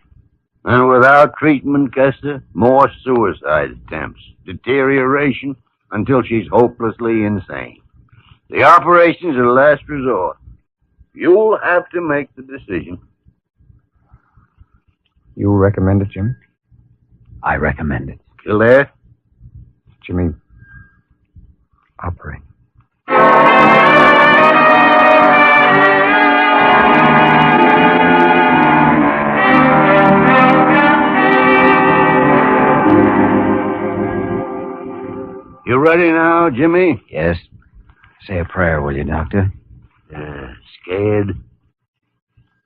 S6: And without treatment, Kester, more suicide attempts, deterioration, until she's hopelessly insane. The operation's a last resort. You'll have to make the decision.
S9: You recommend it, Jimmy?
S22: I recommend it.
S6: Kildare?
S9: Jimmy, operate.
S6: You ready now, Jimmy?
S22: Yes. Say a prayer, will you, Doctor?
S6: Scared?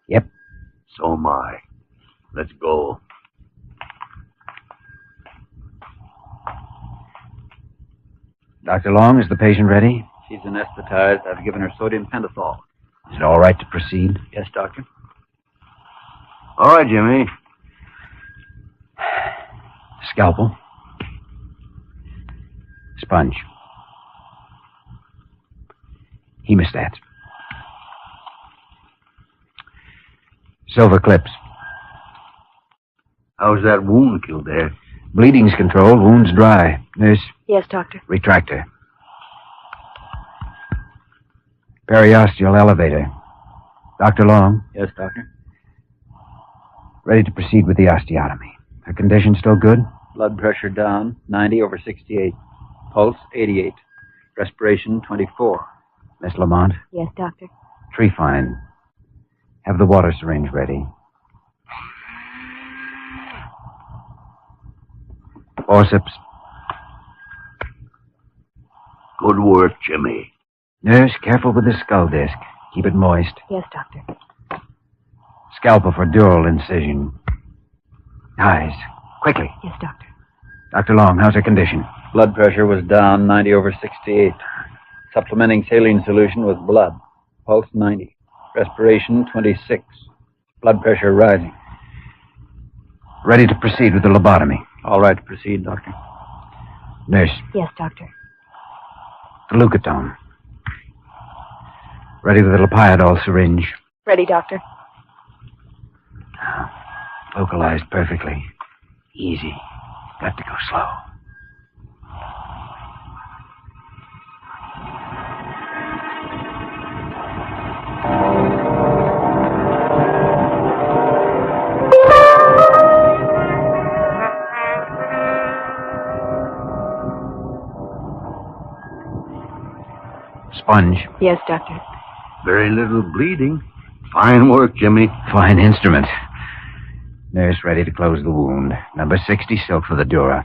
S22: Yep.
S6: So am I. Let's go.
S22: Dr. Long, is the patient ready?
S11: She's anesthetized. I've given her sodium pentothal.
S22: Is it all right to proceed?
S11: Yes, Doctor.
S6: All right, Jimmy.
S22: Scalpel. Sponge. Hemostats. Silver clips.
S6: How's that wound, Kildare?
S22: Bleeding's controlled, wound's dry. Nurse,
S3: Yes, Doctor.
S22: retractor. Periosteal elevator. Dr. Long,
S11: Yes, Doctor.
S22: ready to proceed with the osteotomy. Her condition still good?
S11: Blood pressure down, 90/68. Pulse, 88. Respiration, 24.
S22: Miss Lamont,
S3: Yes, Doctor.
S22: Trephine. Have the water syringe ready. Forceps.
S6: Good work, Jimmy.
S22: Nurse, careful with the skull disc. Keep it moist.
S3: Yes, Doctor.
S22: Scalpel for dural incision. Eyes. Quickly.
S3: Yes, Doctor.
S22: Dr. Long, how's her condition?
S11: Blood pressure was down, 90/68. Supplementing saline solution with blood. Pulse, 90. Respiration, 26. Blood pressure rising.
S22: Ready to proceed with the lobotomy.
S11: All right to proceed, Doctor.
S22: Nurse,
S3: Yes, Doctor.
S22: the leucotome. Ready with the lopiodol syringe.
S3: Ready, Doctor.
S22: Localized perfectly. Easy. Got to go slow. Sponge.
S3: Yes, Doctor.
S6: Very little bleeding. Fine work, Jimmy.
S22: Fine instrument. Nurse ready to close the wound. Number 60 silk for the dura.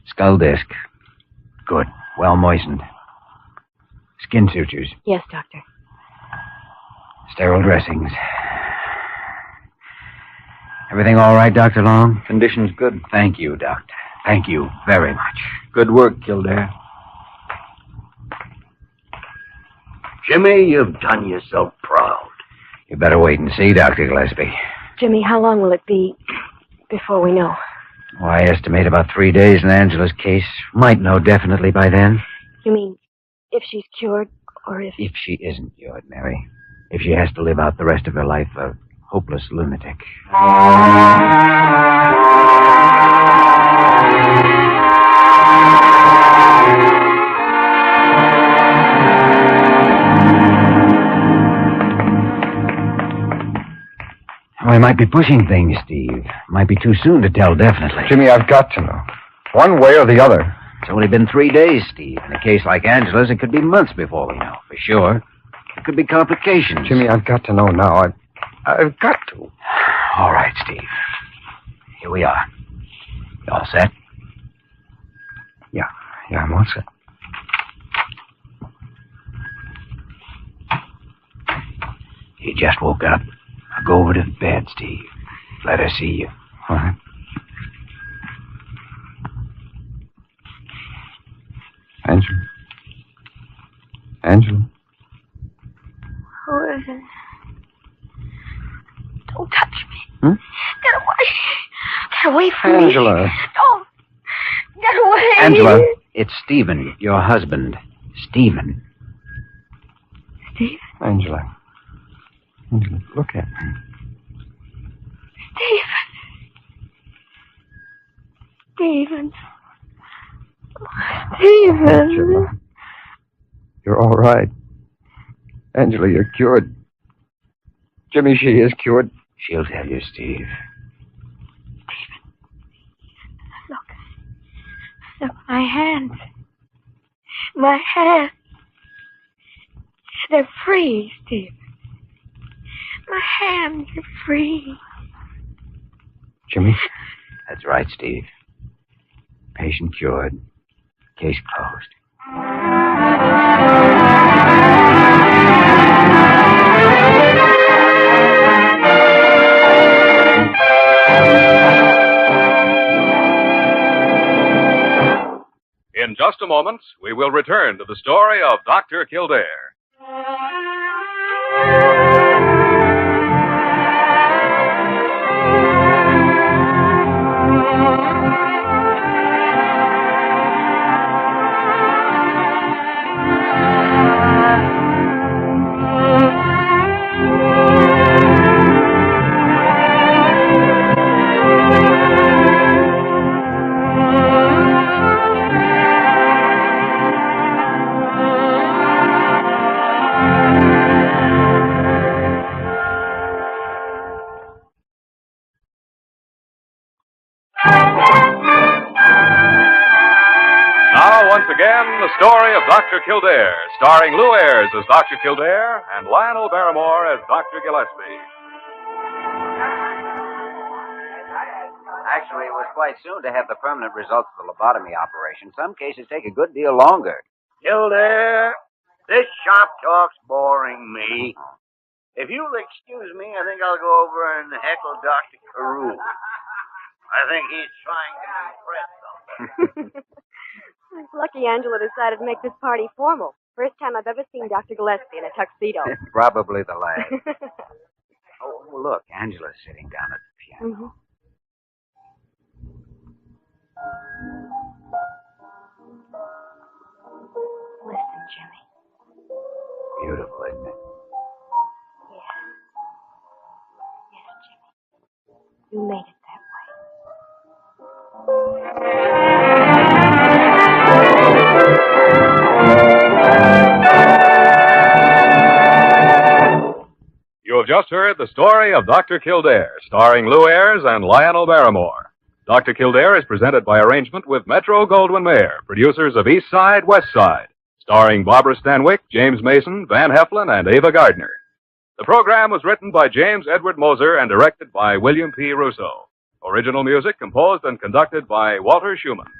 S22: Skull disc. Good. Well moistened. Skin sutures.
S3: Yes, Doctor.
S22: Sterile dressings. Everything all right, Dr. Long?
S11: Condition's good.
S22: Thank you, Doctor. Thank you very much.
S11: Good work, Kildare.
S6: Jimmy, you've done yourself proud.
S22: You better wait and see, Dr. Gillespie.
S3: Jimmy, how long will it be before we know?
S22: Well, I estimate about 3 days in Angela's case. Might know definitely by then.
S3: You mean if she's cured or if...
S22: If she isn't cured, Mary. If she has to live out the rest of her life a hopeless lunatic. he might be pushing things, Steve. Might be too soon to tell definitely.
S9: Jimmy, I've got to know. One way or the other.
S22: It's only been 3 days, Steve. In a case like Angela's, it could be months before we know, for sure. It could be complications.
S9: Jimmy, I've got to know now. I've got to.
S22: All right, Steve. Here we are. You all set?
S9: Yeah, I'm all set.
S22: You just woke up. Now go over to the bed, Steve. Let her see you.
S9: All right. Angela.
S21: Who is it? Don't touch me.
S9: Hmm?
S21: Get away. Get away from me.
S9: Angela.
S21: Don't. Get away.
S22: Angela, it's Stephen, your husband. Stephen.
S21: Steve?
S9: Angela, look at me.
S21: Stephen. Stephen.
S9: Angela. You're all right. Angela, you're cured. Jimmy, she is cured.
S22: She'll tell you, Steve.
S21: Look, my hands. My hands. They're free, Steve. My hands are free.
S9: Jimmy?
S22: That's right, Steve. Patient cured. Case closed.
S19: In just a moment, we will return to the story of Dr. Kildare. Now, once again, the story of Dr. Kildare, starring Lou Ayres as Dr. Kildare and Lionel Barrymore as Dr. Gillespie.
S22: Actually, it was quite soon to have the permanent results of the lobotomy operation. Some cases take a good deal longer.
S6: Kildare, this shop talk's boring me. If you'll excuse me, I think I'll go over and heckle Dr. Carew. I think he's trying to impress something.
S3: It's lucky Angela decided to make this party formal. First time I've ever seen Dr. Gillespie in a tuxedo.
S22: Probably the last. Oh, look, Angela's sitting down at the piano.
S3: Mm-hmm. Listen, Jimmy.
S22: Beautiful, isn't it?
S3: Yes. Yes, Jimmy. You made it that way.
S19: You have just heard the story of Dr. Kildare, starring Lou Ayres and Lionel Barrymore. Dr. Kildare is presented by arrangement with Metro-Goldwyn-Mayer, producers of East Side, West Side, starring Barbara Stanwyck, James Mason, Van Heflin, and Ava Gardner. The program was written by James Edward Moser and directed by William P. Russo. Original music composed and conducted by Walter Schumann.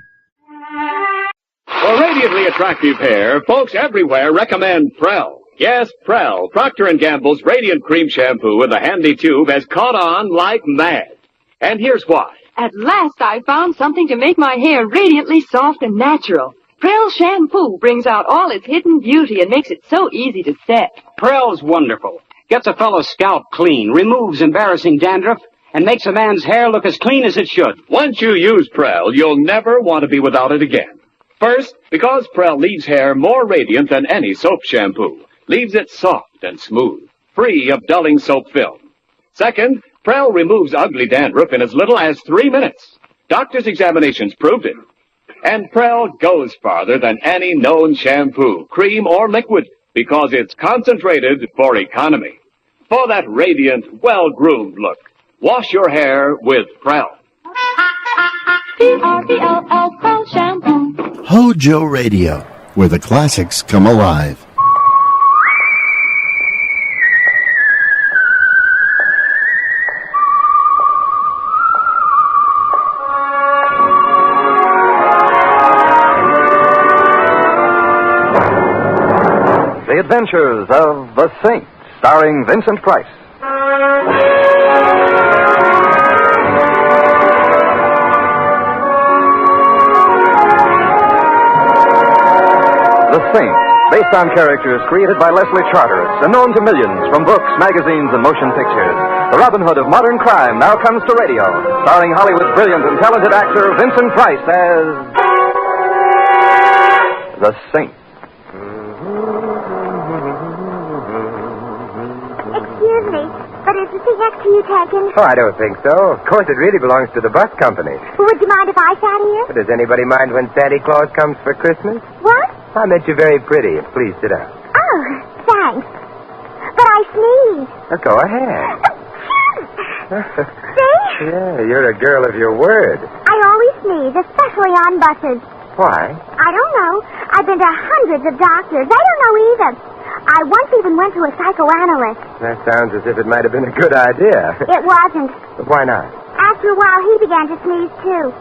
S8: For radiantly attractive hair, folks everywhere recommend Prel. Yes, Prel, Procter & Gamble's Radiant Cream Shampoo with a handy tube has caught on like mad. And here's why.
S12: At last I found something to make my hair radiantly soft and natural. Prel shampoo brings out all its hidden beauty and makes it so easy to set.
S13: Prel's wonderful. Gets a fellow's scalp clean, removes embarrassing dandruff, and makes a man's hair look as clean as it should.
S8: Once you use Prel, you'll never want to be without it again. First, because Prel leaves hair more radiant than any soap shampoo. Leaves it soft and smooth, free of dulling soap film. Second, Prel removes ugly dandruff in as little as 3 minutes. Doctors' examinations proved it. And Prel goes farther than any known shampoo, cream, or liquid, because it's concentrated for economy. For that radiant, well-groomed look. Wash your hair with Prell.
S12: P-R-E-L-L, Prell Shampoo.
S1: HOJO Radio, where the classics come alive.
S5: The Adventures of the Saint, starring Vincent Price. The Saint, based on characters created by Leslie Charteris and known to millions from books, magazines, and motion pictures. The Robin Hood of modern crime now comes to radio, starring Hollywood's brilliant and talented actor Vincent Price as the Saint.
S21: Excuse me, but is the seat next to you taken?
S14: Oh, I don't think so. Of course, it really belongs to the bus company.
S21: Would you mind if I sat here?
S14: Does anybody mind when Santa Claus comes for Christmas?
S21: What?
S14: I meant you very pretty. Please sit down.
S21: Oh, thanks. But I sneeze.
S14: Oh, go ahead.
S21: See?
S14: Yeah, you're a girl of your word.
S21: I always sneeze, especially on buses.
S14: Why?
S21: I don't know. I've been to hundreds of doctors. They don't know either. I once even went to a psychoanalyst.
S14: That sounds as if it might have been a good idea.
S21: It wasn't.
S14: But why not?
S21: After a while, he began to sneeze, too.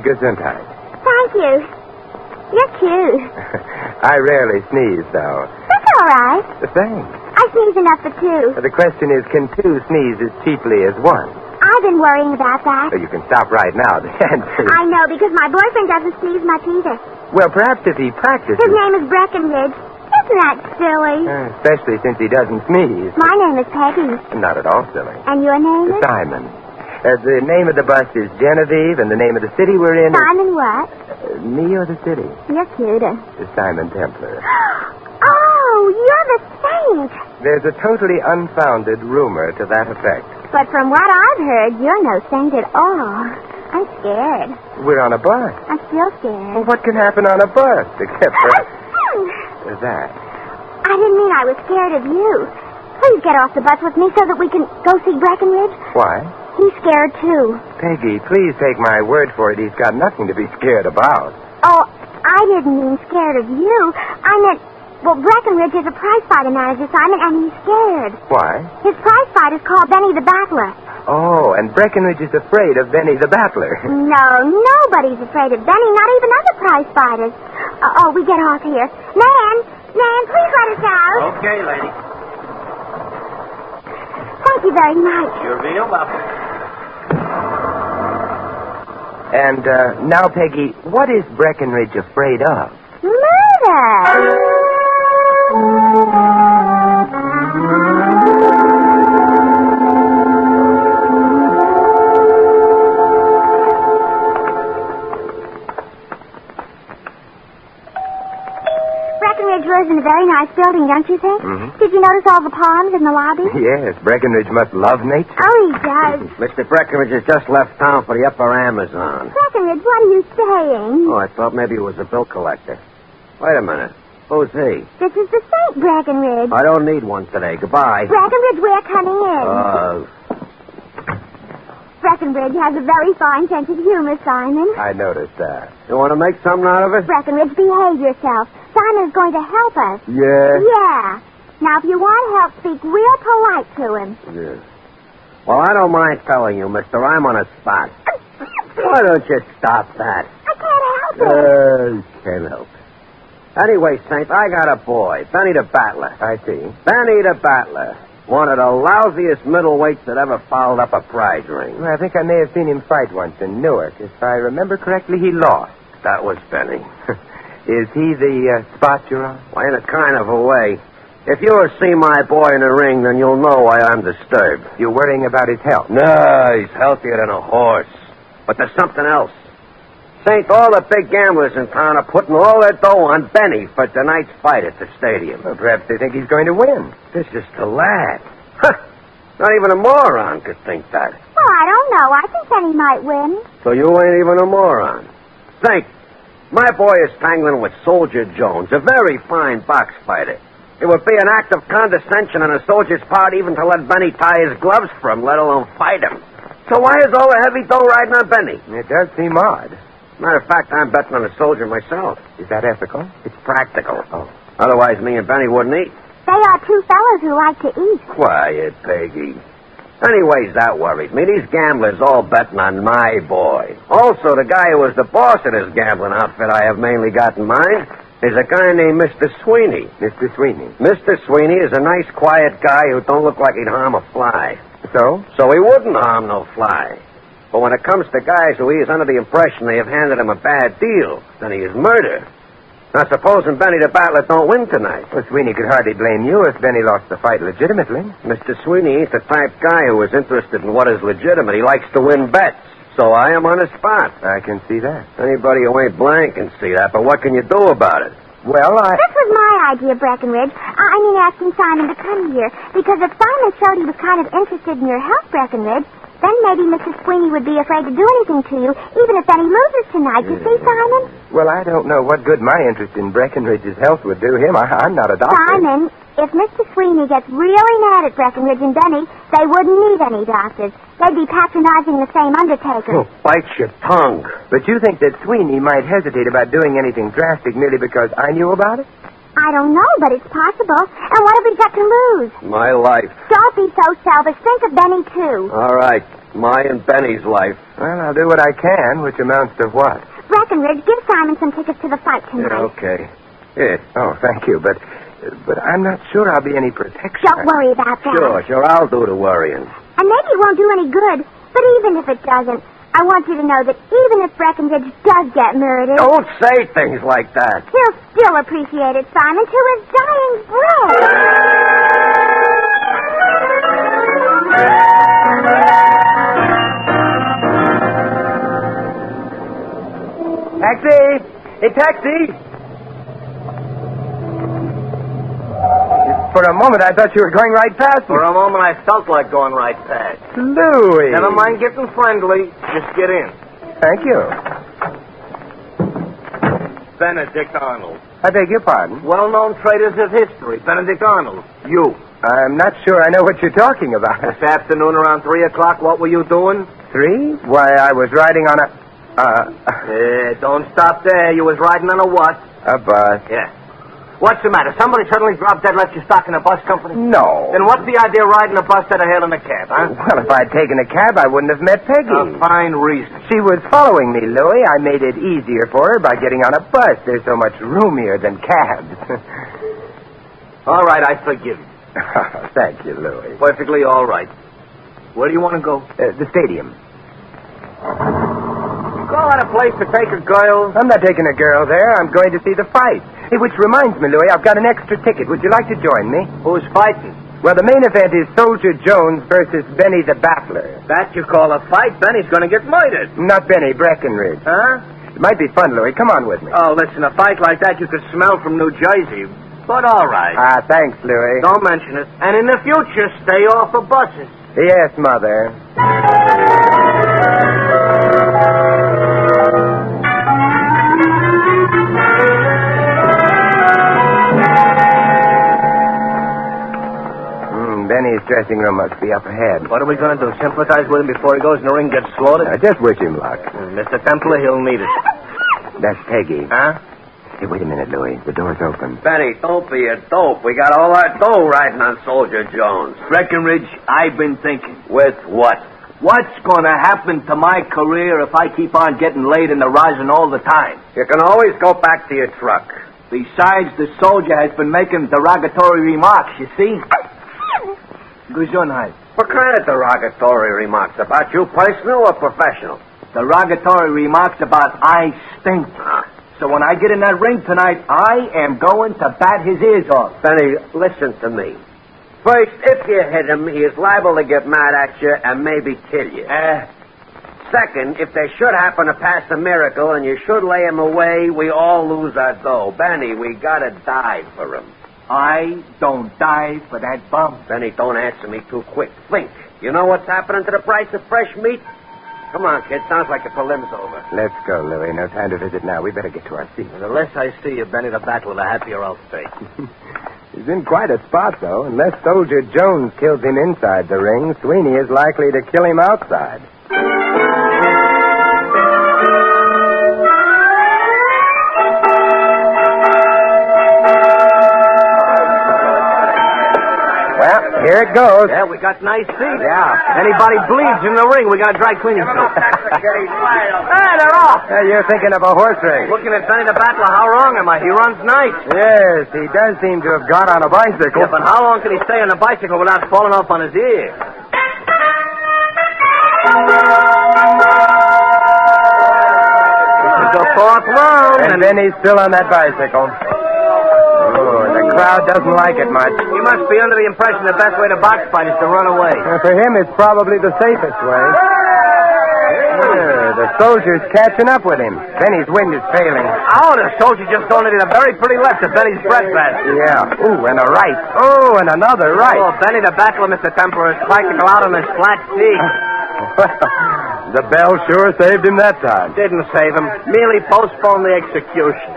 S14: Gesundheit.
S21: Thank you. You're cute.
S14: I rarely sneeze, though.
S21: That's all right.
S14: Thanks.
S21: I sneeze enough for two.
S14: The question is, can two sneeze as cheaply as one?
S21: I've been worrying about that.
S14: So you can stop right now, then.
S21: I know, because my boyfriend doesn't sneeze much either.
S14: Well, perhaps if he practices...
S21: His name is Breckenridge. Isn't that silly?
S14: Especially since he doesn't sneeze.
S21: My name is Peggy.
S14: Not at all silly.
S21: And your name is?
S14: Simon. The name of the bus is Genevieve, and the name of the city we're in
S21: Simon what?
S14: Me or the city?
S21: You're cuter.
S14: Simon Templar.
S21: Oh, you're the saint.
S14: There's a totally unfounded rumor to that effect.
S21: But from what I've heard, you're no saint at all. I'm scared.
S14: We're on a bus.
S21: I'm still scared.
S14: Well, what can happen on a bus, except for... that?
S21: I didn't mean I was scared of you. Please get off the bus with me so that we can go see Breckenridge.
S14: Why?
S21: He's scared, too.
S14: Peggy, please take my word for it. He's got nothing to be scared about.
S21: Oh, I didn't mean scared of you. I meant, well, Breckenridge is a prize fighter manager, Simon, and he's scared.
S14: Why?
S21: His prize fight is called Benny the Battler.
S14: Oh, and Breckenridge is afraid of Benny the Battler.
S21: No, nobody's afraid of Benny, not even other prize fighters. We get off here. Nan, please let us out.
S6: Okay, lady.
S21: Thank you very much.
S6: You're real welcome.
S14: And now, Peggy, what is Breckenridge afraid of?
S21: Murder! Breckenridge lives in a very nice building, don't you think?
S14: Mm-hmm.
S21: Did you notice all the palms in the lobby?
S14: Yes, Breckenridge must love nature.
S21: Oh, he does.
S6: Mr. Breckenridge has just left town for the upper Amazon.
S21: Breckenridge, what are you saying?
S6: Oh, I thought maybe it was a bill collector. Wait a minute. Who's he?
S21: This is the Saint, Breckenridge.
S6: I don't need one today. Goodbye.
S21: Breckenridge, we're coming in. Breckenridge has a very fine sense of humor, Simon.
S14: I noticed that.
S6: You want to make something out of it?
S21: Breckenridge, behave yourself. Simon is going to help us.
S6: Yeah?
S21: Yeah. Now, if you want help, speak real polite to him.
S6: Yeah. Well, I don't mind telling you, mister. I'm on a spot. Why don't you stop that?
S21: I can't help it.
S6: Can't help it. Anyway, Saint, I got a boy, Benny the Battler.
S14: I see.
S6: Benny the Battler. One of the lousiest middleweights that ever fouled up a prize ring.
S14: Well, I think I may have seen him fight once in Newark. If I remember correctly, he lost.
S6: That was Benny.
S14: Is he the spot you're on?
S6: Well, in a kind of a way. If you ever see my boy in the ring, then you'll know why I'm disturbed.
S14: You're worrying about his health?
S6: No, he's healthier than a horse. But there's something else. Saint, all the big gamblers in town are putting all their dough on Benny for tonight's fight at the stadium.
S14: Well, perhaps they think he's going to win.
S6: This is the lad. Not even a moron could think that.
S21: Well, I don't know. I think Benny might win.
S6: So you ain't even a moron. Saint, my boy is tangling with Soldier Jones, a very fine box fighter.
S15: It would be an act of condescension on a soldier's part even to let Benny tie his gloves for him, let alone fight him. So why is all the heavy dough riding on Benny?
S14: It does seem odd.
S15: Matter of fact, I'm betting on a soldier myself.
S14: Is that ethical?
S15: It's practical. Oh. Otherwise, me and Benny wouldn't eat.
S21: They are two fellows who like to eat.
S15: Quiet, Peggy. Anyways, that worries me. These gamblers all betting on my boy. Also, the guy who was the boss of this gambling outfit I have mainly got in mind is a guy named Mr. Sweeney.
S14: Mr. Sweeney?
S15: Mr. Sweeney is a nice, quiet guy who don't look like he'd harm a fly.
S14: So?
S15: So he wouldn't harm no fly. But when it comes to guys who he is under the impression they have handed him a bad deal, then he is murder. Now, supposing Benny the Battler don't win tonight.
S14: Well, Sweeney could hardly blame you if Benny lost the fight legitimately.
S15: Mr. Sweeney ain't the type guy who is interested in what is legitimate. He likes to win bets. So I am on the spot.
S14: I can see that.
S15: Anybody who ain't blind can see that, but what can you do about it?
S14: Well,
S21: This was my idea, Breckenridge. I mean, asking Simon to come here. Because if Simon showed he was kind of interested in your health, Breckenridge, then maybe Mr. Sweeney would be afraid to do anything to you, even if Benny loses tonight. You see, Simon?
S14: Well, I don't know what good my interest in Breckenridge's health would do him. I'm not a doctor.
S21: Simon, if Mr. Sweeney gets really mad at Breckenridge and Benny, they wouldn't need any doctors. They'd be patronizing the same undertaker.
S15: Oh, bite your tongue.
S14: But you think that Sweeney might hesitate about doing anything drastic merely because I knew about it?
S21: I don't know, but it's possible. And what have we got to lose?
S15: My life.
S21: Don't be so selfish. Think of Benny, too.
S15: All right. My and Benny's life.
S14: Well, I'll do what I can, which amounts to what?
S21: Breckenridge, give Simon some tickets to the fight tonight.
S15: Yeah, okay. Yeah.
S14: Oh, thank you, but I'm not sure I'll be any protection.
S21: Don't worry about that.
S15: Sure. I'll do the worrying.
S21: And maybe it won't do any good, but even if it doesn't, I want you to know that even if Breckenridge does get murdered...
S15: Don't say things like that.
S21: He'll still appreciate it, Simon, to his dying breath.
S14: Taxi! Hey, taxi! For a moment, I thought you were going right past me.
S15: For a moment, I felt like going right past.
S14: Louis!
S15: Never mind getting friendly. Just get in.
S14: Thank you.
S15: Benedict Arnold.
S14: I beg your pardon?
S15: Well-known traders of history. Benedict Arnold. You.
S14: I'm not sure I know what you're talking about.
S15: This afternoon around 3 o'clock, what were you doing?
S14: 3? Why, I was riding on a...
S15: Don't stop there. You was riding on a what?
S14: A bus.
S15: Yeah. What's the matter? Somebody suddenly dropped dead, left you stuck in a bus company?
S14: No.
S15: Then what's the idea of riding a bus instead of hailing a cab, huh?
S14: Well, if I'd taken a cab, I wouldn't have met Peggy.
S15: A fine reason.
S14: She was following me, Louis. I made it easier for her by getting on a bus. There's so much roomier than cabs.
S15: All right, I forgive you.
S14: Thank you, Louis.
S15: Perfectly all right. Where do you want to go?
S14: The stadium.
S15: You call that a place to take a girl?
S14: I'm not taking a girl there. I'm going to see the fight. Hey, which reminds me, Louis, I've got an extra ticket. Would you like to join me?
S15: Who's fighting?
S14: Well, the main event is Soldier Jones versus Benny the Battler.
S15: That you call a fight? Benny's going to get murdered.
S14: Not Benny, Breckenridge.
S15: Huh?
S14: It might be fun, Louis. Come on with me.
S15: Oh, listen, a fight like that you could smell from New Jersey. But all right.
S14: Thanks, Louis.
S15: Don't mention it. And in the future, stay off of buses.
S14: Yes, Mother. Benny's dressing room must be up ahead.
S15: What are we going to do? Sympathize with him before he goes in the ring and gets slaughtered?
S14: Just wish him luck.
S15: Mr. Templer, he'll need it.
S14: That's Peggy.
S15: Huh?
S14: Hey, wait a minute, Louis. The door's open.
S15: Benny, don't be a dope. We got all our dough riding on Soldier Jones.
S16: Breckenridge, I've been thinking.
S15: With what?
S16: What's going to happen to my career if I keep on getting laid in the rosin all the time?
S15: You can always go back to your truck.
S16: Besides, the soldier has been making derogatory remarks, you see? Gesundheit.
S15: What kind of derogatory remarks? About you personal or professional?
S16: Derogatory remarks about I stink. So when I get in that ring tonight, I am going to bat his ears off.
S15: Benny, listen to me. First, if you hit him, he is liable to get mad at you and maybe kill you. Second, if there should happen to pass a miracle and you should lay him away, we all lose our dough. Benny, we gotta die for him.
S16: I don't die for that bum.
S15: Benny, don't answer me too quick. Think. You know what's happening to the price of fresh meat? Come on, kid. Sounds like the prelim's over.
S14: Let's go, Louis. No time to visit now. We better get to our seats.
S15: The less I see you, Benny, the Battler, the happier I'll stay.
S14: He's in quite a spot, though. Unless Soldier Jones kills him inside the ring, Sweeney is likely to kill him outside. Well, here it goes.
S15: Yeah, we got nice seats.
S14: Yeah.
S15: Anybody bleeds in the ring, we got dry cleaning. Hey, they're off.
S14: You're thinking of a horse race.
S15: Looking at Benny the Battler, how wrong am I? He runs nice.
S14: Yes, he does seem to have got on a bicycle.
S15: Yeah, but how long can he stay on a bicycle without falling off on his ear? This is the fourth round.
S14: And then he's still on that bicycle. Oh, the crowd doesn't like it much.
S15: He must be under the impression the best way to box fight is to run away.
S14: For him, it's probably the safest way. The soldier's catching up with him. Benny's wind is failing.
S15: Oh, the soldier just donated a very pretty left to Benny's breadbasket.
S14: Yeah. Ooh, and a right. Oh, and another right.
S15: Oh, Benny the Battler, Mr. Templar, is bicycle out on his flat feet.
S14: The bell sure saved him that time.
S15: Didn't save him. Merely postponed the execution.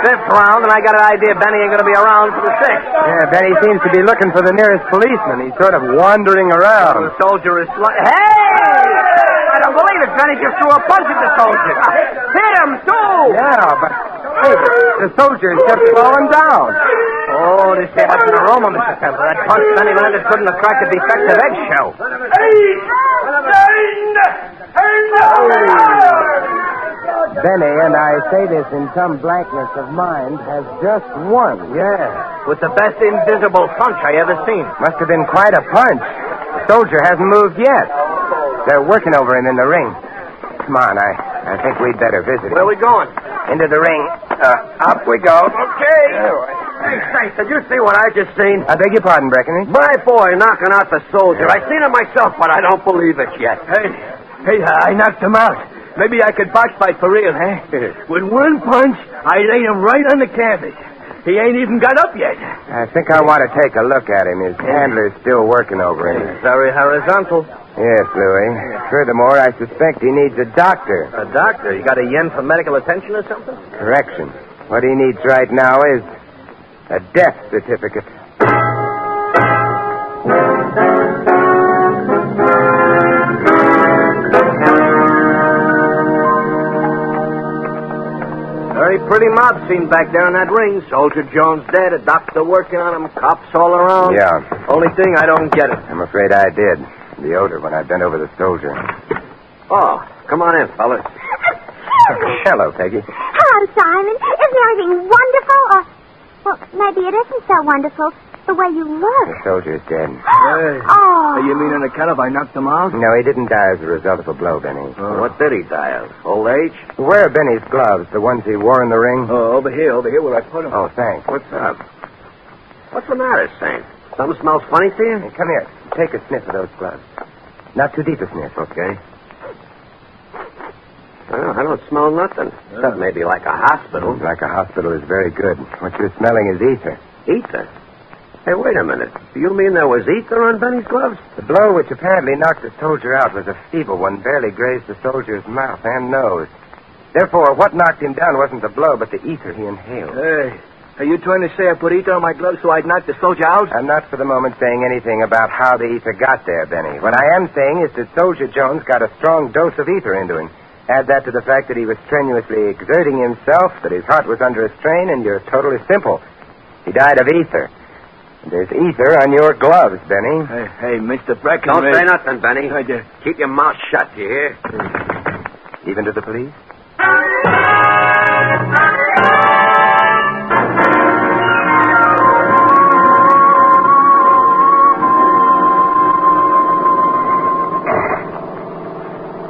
S15: Fifth round, and I got an idea Benny ain't going to be around for the sixth.
S14: Yeah, Benny seems to be looking for the nearest policeman. He's sort of wandering around.
S15: The soldier is... Hey! I don't believe it. Benny just threw a punch at the soldier. Hit him, too!
S14: Yeah, but... Hey, the soldier's just fallen down.
S15: Oh, this gave us an aroma, Mr. Temple. That punch Benny landed couldn't attract a defective eggshell.
S14: Benny, and I say this in some blankness of mind, has just won.
S15: Yeah, with the best invisible punch I ever seen.
S14: Must have been quite a punch. The soldier hasn't moved yet. They're working over him in the ring. Come on, I think we'd better visit him.
S15: Where are we going?
S14: Into the ring. Up we go.
S15: Okay. Hey, Saint, did you see what I just seen?
S14: I beg your pardon, Breckenridge.
S15: My boy knocking out the soldier. I seen it myself, but I don't believe it yet.
S16: Hey, I knocked him out. Maybe I could box fight for real, huh? With one punch, I laid him right on the canvas. He ain't even got up yet.
S14: I think I want to take a look at him. His handler's still working over him.
S15: He's very horizontal.
S14: Yes, Louis. Furthermore, I suspect he needs a doctor.
S15: A doctor? You got a yen for medical attention or something?
S14: Correction. What he needs right now is a death certificate.
S15: Very pretty mob scene back there in that ring. Soldier Jones dead, a doctor working on him, cops all around.
S14: Yeah.
S15: Only thing, I don't get it.
S14: I'm afraid I did. The odor when I bent over the soldier.
S15: Oh, come on in, fellas.
S14: Hello, Peggy.
S21: Hello, Simon. Isn't everything wonderful? Or, well, maybe it isn't so wonderful the way you look.
S14: The soldier's dead.
S21: Oh.
S16: You mean on account of I knocked him out?
S14: No, he didn't die as a result of a blow, Benny.
S15: What did he die of? Old age?
S14: Where are Benny's gloves? The ones he wore in the ring?
S16: Oh, over here where I put them.
S14: Oh, thanks.
S15: What's up? What's the matter, Saint? Something smells funny to you?
S14: Hey, come here. Take a sniff of those gloves. Not too deep a sniff.
S15: Okay. Well, I don't smell nothing. Except maybe like a hospital.
S14: Like a hospital is very good. What you're smelling is ether.
S15: Ether? Hey, wait a minute. Do you mean there was ether on Benny's gloves?
S14: The blow which apparently knocked the soldier out was a feeble one, barely grazed the soldier's mouth and nose. Therefore, what knocked him down wasn't the blow, but the ether he inhaled.
S16: Hey, are you trying to say I put ether on my gloves so I'd knock the soldier out?
S14: I'm not for the moment saying anything about how the ether got there, Benny. What I am saying is that Soldier Jones got a strong dose of ether into him. Add that to the fact that he was strenuously exerting himself, that his heart was under a strain, and you're totally simple. He died of ether. There's ether on your gloves, Benny.
S16: Hey, Mr. Breckenridge.
S15: Don't say nothing, Benny. Keep your mouth shut, you hear?
S14: Even to the police?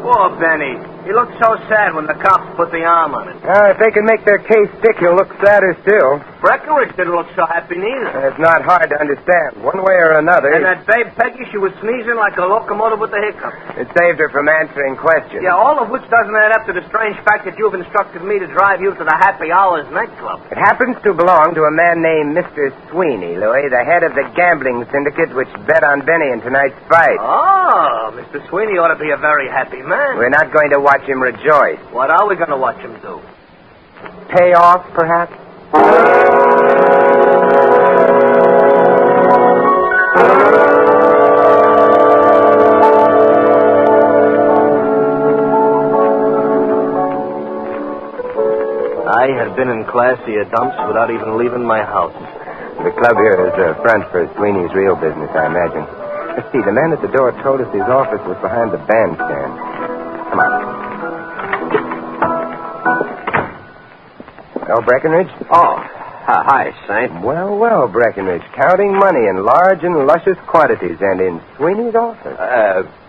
S15: Poor Benny. He looked so sad when the cops put the arm on him.
S14: If they can make their case stick, he'll look sadder still.
S15: Breckenridge didn't look so happy neither.
S14: It's not hard to understand. One way or another.
S15: And that babe Peggy, she was sneezing like a locomotive with the hiccups.
S14: It saved her from answering questions.
S15: Yeah, all of which doesn't add up to the strange fact that you've instructed me to drive you to the Happy Hours nightclub.
S14: It happens to belong to a man named Mr. Sweeney, Louis, the head of the gambling syndicate which bet on Benny in tonight's fight.
S15: Oh, Well, Mr. Sweeney ought to be a very happy man.
S14: We're not going to watch him rejoice.
S15: What are we going to watch him do?
S14: Pay off, perhaps?
S15: I have been in classier dumps without even leaving my house.
S14: The club here is a front for Sweeney's real business, I imagine. Let's see, the man at the door told us his office was behind the bandstand. Come on. Oh, Breckenridge?
S15: Oh, hi, Saint.
S14: Well, Breckenridge. Counting money in large and luscious quantities and in Sweeney's office.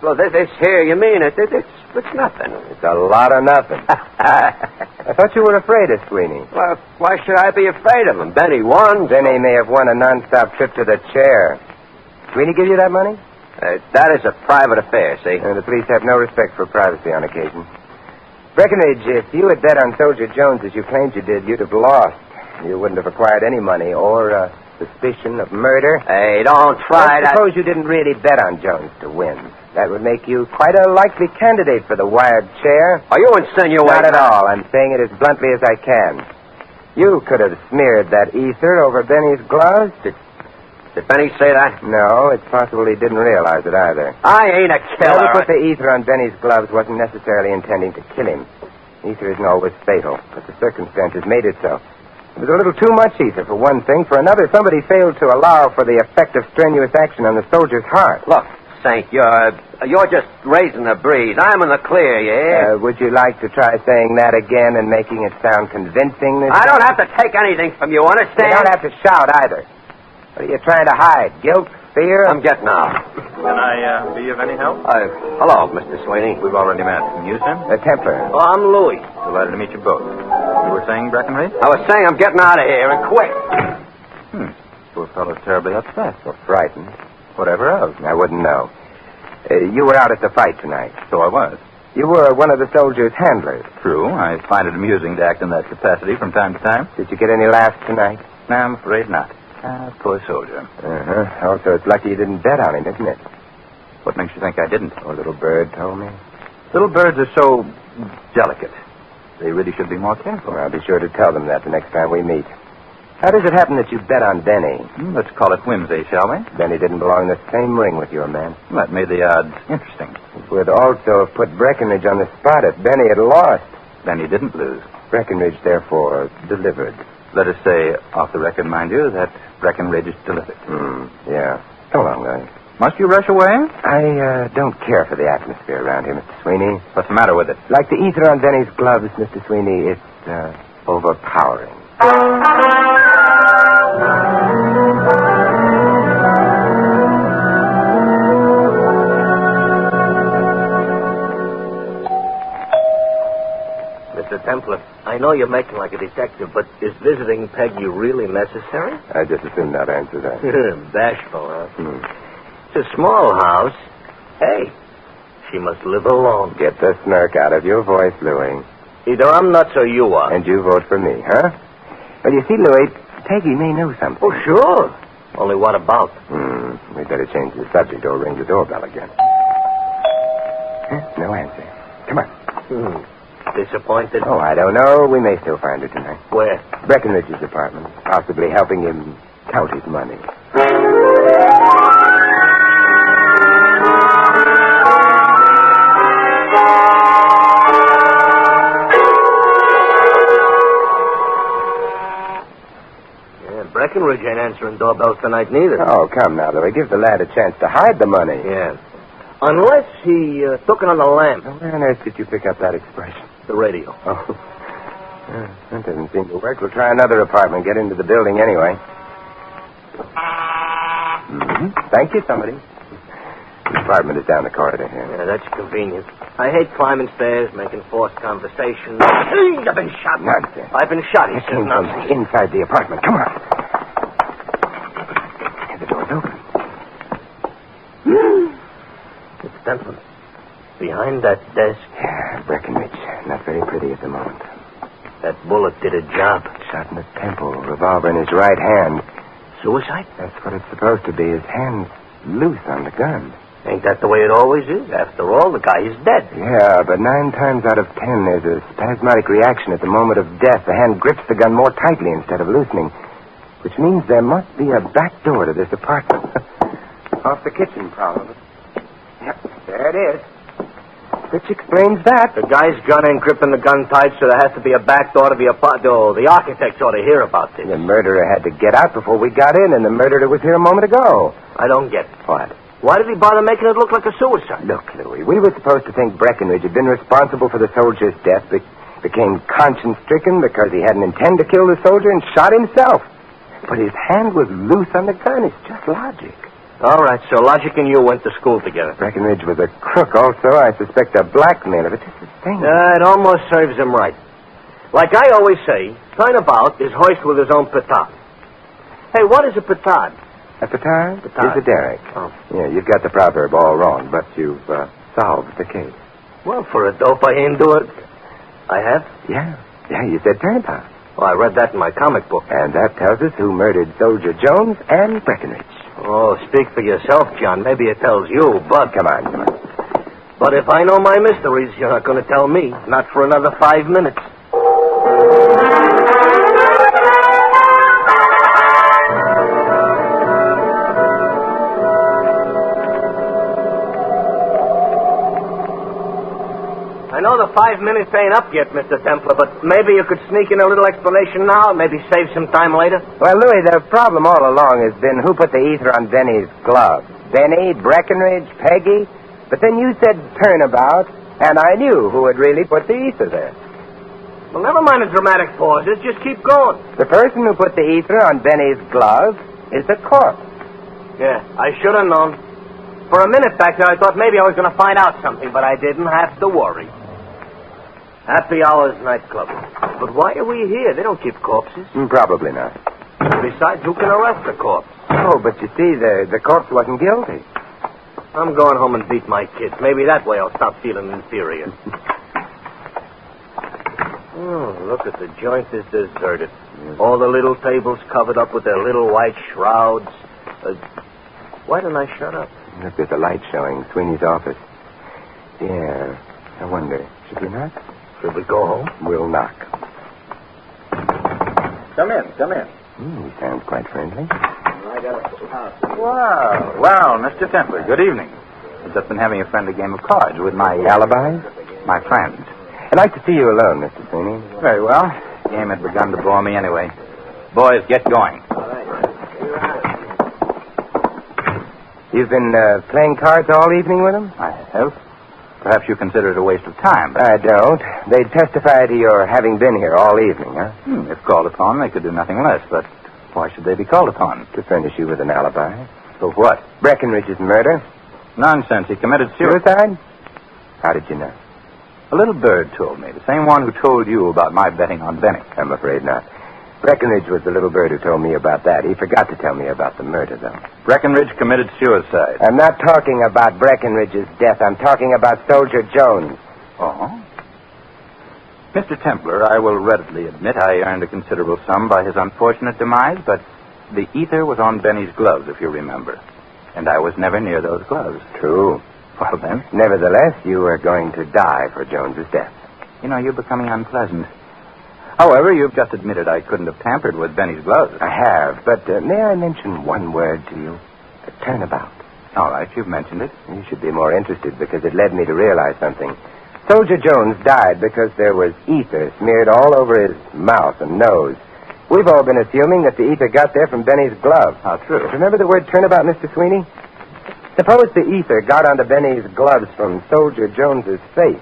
S15: Well, this here, you mean it? It's nothing.
S14: It's a lot of nothing. I thought you were afraid of Sweeney.
S15: Well, why should I be afraid of him? Benny won.
S14: Benny may have won a non-stop trip to the chair. Sweeney give you that money?
S15: That is a private affair, see?
S14: The police have no respect for privacy on occasion. Breckenridge, if you had bet on Soldier Jones as you claimed you did, you'd have lost. You wouldn't have acquired any money or suspicion of murder.
S15: Hey, don't try that.
S14: Suppose you didn't really bet on Jones to win. That would make you quite a likely candidate for the wired chair.
S15: Are you insinuating?
S14: Not at all. I'm saying it as bluntly as I can. You could have smeared that ether over Benny's gloves.
S15: Did Benny say that?
S14: No, it's possible he didn't realize it either.
S15: I ain't a killer.
S14: Whoever put the ether on Benny's gloves wasn't necessarily intending to kill him. Ether isn't always fatal, but the circumstances made it so. It was a little too much ether, for one thing. For another, somebody failed to allow for the effect of strenuous action on the soldier's heart.
S15: Look, Saint, you're just raising the breeze. I'm in the clear, yeah?
S14: Would you like to try saying that again and making it sound convincing?
S15: I don't have to take anything from you, understand?
S14: You don't have to shout either. What are you trying to hide? Guilt? Fear?
S15: I'm getting out.
S2: Can I be of any help?
S15: Hello, Mr. Sweeney.
S2: We've already met. And you, Sam?
S14: The Templar.
S15: Oh, I'm Louis.
S2: Delighted to meet you both. You were saying, Breckenridge?
S15: I was saying I'm getting out of here, and quick.
S2: Poor fellow's terribly upset.
S14: Or frightened.
S2: Whatever else.
S14: I wouldn't know. You were out at the fight tonight.
S2: So I was.
S14: You were one of the soldiers' handlers.
S2: True. I find it amusing to act in that capacity from time to time.
S14: Did you get any laughs tonight?
S2: No, I'm afraid not. Poor soldier.
S14: Uh-huh. Also, it's lucky you didn't bet on him, isn't it?
S2: What makes you think I didn't?
S14: Oh, little bird told me.
S2: Little birds are so delicate. They really should be more careful.
S14: Well, I'll be sure to tell them that the next time we meet. How does it happen that you bet on Benny?
S2: Let's call it whimsy, shall we?
S14: Benny didn't belong in the same ring with your man.
S2: That made the odds interesting.
S14: It would also have put Breckenridge on the spot if Benny had lost.
S2: Benny didn't lose.
S14: Breckenridge, therefore, delivered.
S2: Let us say, off the record, mind you, that Breckenridge is delivered.
S14: Yeah. Come along, Louis.
S2: Must you rush away?
S14: I don't care for the atmosphere around here, Mr. Sweeney.
S2: What's the matter with it?
S14: Like the ether on Benny's gloves, Mr. Sweeney, it's overpowering.
S15: Mr. Templar, I know you're making like a detective, but is visiting Peggy really necessary?
S14: I just assumed not answer that.
S15: Bashful, huh? It's a small house. Hey, she must live alone.
S14: Get the smirk out of your voice, Louis.
S15: Either I'm nuts or you are.
S14: And you vote for me, huh? Well, you see, Louis, Peggy may know something.
S15: Oh, sure. Only what about?
S14: We'd better change the subject or ring the doorbell again. No answer. Come on.
S15: Disappointed?
S14: Oh, I don't know. We may still find her tonight.
S15: Where?
S14: Breckenridge's apartment. Possibly helping him count his money.
S15: Breckenridge ain't answering doorbells tonight neither.
S14: Oh, come now, Louis. Give the lad a chance to hide the money.
S15: Yeah. Unless he took it on the lamp.
S14: Where on earth did you pick up that expression?
S15: The radio.
S14: Oh. That doesn't seem to work. We'll try another apartment. Get into the building anyway. Thank you, somebody. The apartment is down the corridor here.
S15: Yeah, that's convenient. I hate climbing stairs, making forced conversation. I've been shot.
S14: Nonsense.
S15: I've been shot. He
S14: It
S15: says
S14: came from
S15: nothing.
S14: inside the apartment. Come on. The door's open.
S15: It's Templar. Behind that desk.
S14: Yeah, Breckenridge. Not very pretty at the moment.
S15: That bullet did a job.
S14: Shot in the temple, revolver in his right hand.
S15: Suicide?
S14: That's what it's supposed to be. His hand's loose on the gun.
S4: Ain't that the way it always is? After all, the guy is dead.
S14: Yeah, but 9 times out of 10, there's a spasmodic reaction at the moment of death. The hand grips the gun more tightly instead of loosening, which means there must be a back door to this apartment. Off the kitchen, probably. Yep, there it is. Which explains that.
S4: The guy's gun ain't gripping the gun tight, so there has to be a back door to the apartment. Oh, the architects ought to hear about this.
S14: The murderer had to get out before we got in, and the murderer was here a moment ago.
S4: I don't get it.
S14: What?
S4: Why did he bother making it look like a suicide?
S14: Look, Louis, we were supposed to think Breckenridge had been responsible for the soldier's death, but became conscience-stricken because he hadn't intended to kill the soldier and shot himself. But his hand was loose on the gun. It's just logic.
S4: All right, so Logic and you went to school together.
S14: Breckenridge was a crook also. I suspect a blackmailer, but this is the thing.
S4: It almost serves him right. Like I always say, turnabout is hoist with his own petard. Hey, what is a petard?
S14: A petard?
S4: Petard.
S14: Is a derrick.
S4: Oh.
S14: Yeah, you've got the proverb all wrong, but you've solved the case.
S4: Well, for a dope I ain't do it. I have?
S14: Yeah, you said turnabout.
S4: Well, I read that in my comic book.
S14: And that tells us who murdered Soldier Jones and Breckenridge.
S4: Oh, speak for yourself, John. Maybe it tells you, but...
S14: Come on.
S4: But if I know my mysteries, you're not going to tell me. Not for another 5 minutes. I know the 5 minutes ain't up yet, Mr. Templar, but maybe you could sneak in a little explanation now and maybe save some time later.
S14: Well, Louis, the problem all along has been who put the ether on Benny's glove. Benny, Breckenridge, Peggy. But then you said turnabout, and I knew who had really put the ether there.
S4: Well, never mind the dramatic pauses. Just keep going.
S14: The person who put the ether on Benny's glove is the corpse.
S4: Yeah, I should have known. For a minute back there, I thought maybe I was going to find out something, but I didn't have to worry. Happy Hours nightclub. But why are we here? They don't keep corpses.
S14: Probably not.
S4: Besides, who can arrest a corpse?
S14: Oh, but you see, the corpse wasn't guilty.
S4: I'm going home and beat my kids. Maybe that way I'll stop feeling inferior. Oh, look at the joint is deserted. All the little tables covered up with their little white shrouds. Why didn't I shut up?
S14: Look, there's a light showing. Sweeney's office. Yeah, I wonder. Should we knock?
S4: Should we go home?
S14: We'll knock.
S17: Come in.
S14: He sounds quite friendly.
S17: Well, Mr. Templar, good evening. I've just been having a friendly game of cards with my...
S14: Alibi?
S17: My friends.
S14: I'd like to see you alone, Mr. Sweeney.
S17: Very well. The game had begun to bore me anyway. Boys, get going.
S14: You've been playing cards all evening with them?
S17: I have. Perhaps you consider it a waste of time.
S14: I don't. They testify to your having been here all evening, huh?
S17: If called upon, they could do nothing less, but why should they be called upon?
S14: To furnish you with an alibi.
S17: For what?
S14: Breckenridge's murder.
S17: Nonsense. He committed
S14: Suicide? How did you know?
S17: A little bird told me. The same one who told you about my betting on Benny.
S14: I'm afraid not. Breckenridge was the little bird who told me about that. He forgot to tell me about the murder, though.
S17: Breckenridge committed suicide.
S14: I'm not talking about Breckenridge's death. I'm talking about Soldier Jones.
S17: Oh? Mr. Templar, I will readily admit I earned a considerable sum by his unfortunate demise, but the ether was on Benny's gloves, if you remember. And I was never near those gloves.
S14: True.
S17: Well, then.
S14: Nevertheless, you are going to die for Jones's death.
S17: You know, you're becoming unpleasant. However, you've just admitted I couldn't have tampered with Benny's gloves.
S14: I have, but may I mention one word to you? A turnabout.
S17: All right, you've mentioned it.
S14: You should be more interested because it led me to realize something. Soldier Jones died because there was ether smeared all over his mouth and nose. We've all been assuming that the ether got there from Benny's glove.
S17: How true.
S14: Remember the word turnabout, Mr. Sweeney? Suppose the ether got onto Benny's gloves from Soldier Jones's face.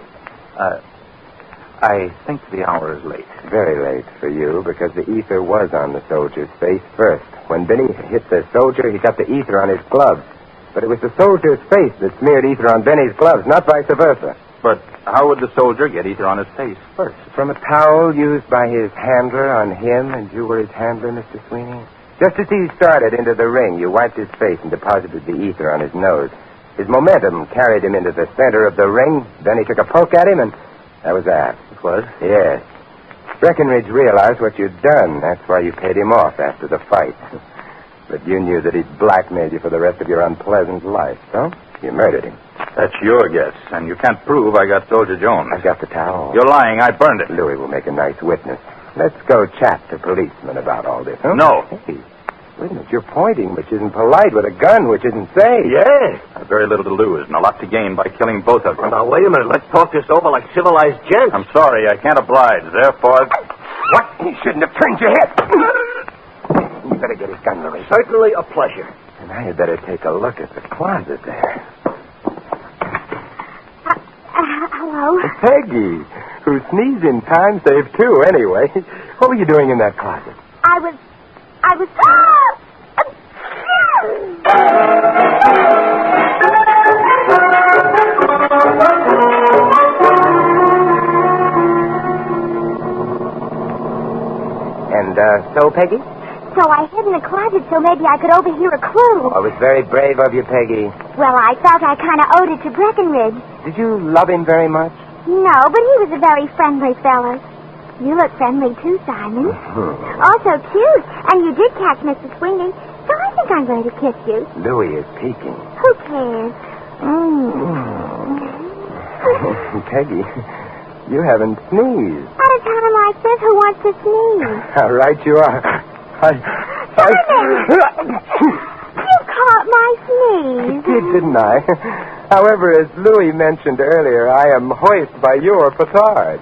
S17: I think the hour is late.
S14: Very late for you, because the ether was on the soldier's face first. When Benny hit the soldier, he got the ether on his gloves. But it was the soldier's face that smeared ether on Benny's gloves, not vice versa.
S17: But how would the soldier get ether on his face first?
S14: From a towel used by his handler on him, and you were his handler, Mr. Sweeney? Just as he started into the ring, you wiped his face and deposited the ether on his nose. His momentum carried him into the center of the ring. Then he took a poke at him, and that was that.
S17: It was?
S14: Yes. Breckenridge realized what you'd done. That's why you paid him off after the fight. But you knew that he'd blackmailed you for the rest of your unpleasant life, so You murdered him.
S17: That's your guess, and you can't prove I got Soldier Jones.
S14: I got the towel.
S17: You're lying. I burned it.
S14: Louis will make a nice witness. Let's go chat to policemen about all this, huh?
S17: No.
S14: Hey, wait a minute. You're pointing, which isn't polite, with a gun, which isn't safe.
S4: Yes.
S17: I've very little to lose and a lot to gain by killing both of them.
S4: Now, wait a minute. Let's talk this over like civilized gents.
S17: I'm sorry. I can't oblige. Therefore...
S14: What? You shouldn't have turned your head. You better get his gun, Louis.
S4: Certainly a pleasure.
S14: And I had better take a look at the closet there.
S21: Hello?
S14: Peggy, who sneezed in time saved two anyway. What were you doing in that closet?
S21: I was...
S14: And, so, Peggy?
S21: So I hid in the closet so maybe I could overhear a clue.
S14: Oh, it was very brave of you, Peggy.
S21: Well, I felt I kind of owed it to Breckenridge.
S14: Did you love him very much?
S21: No, but he was a very friendly fellow. You look friendly, too, Simon. Also cute. And you did catch Mr. Sweeney, so I think I'm going to kiss you.
S14: Louis is peeking.
S21: Who cares?
S14: Peggy, you haven't sneezed.
S21: At a time like this, who wants to sneeze?
S14: How right you are.
S21: Simon! You caught my sneeze.
S14: I did, didn't I? However, as Louis mentioned earlier, I am hoist by your petard.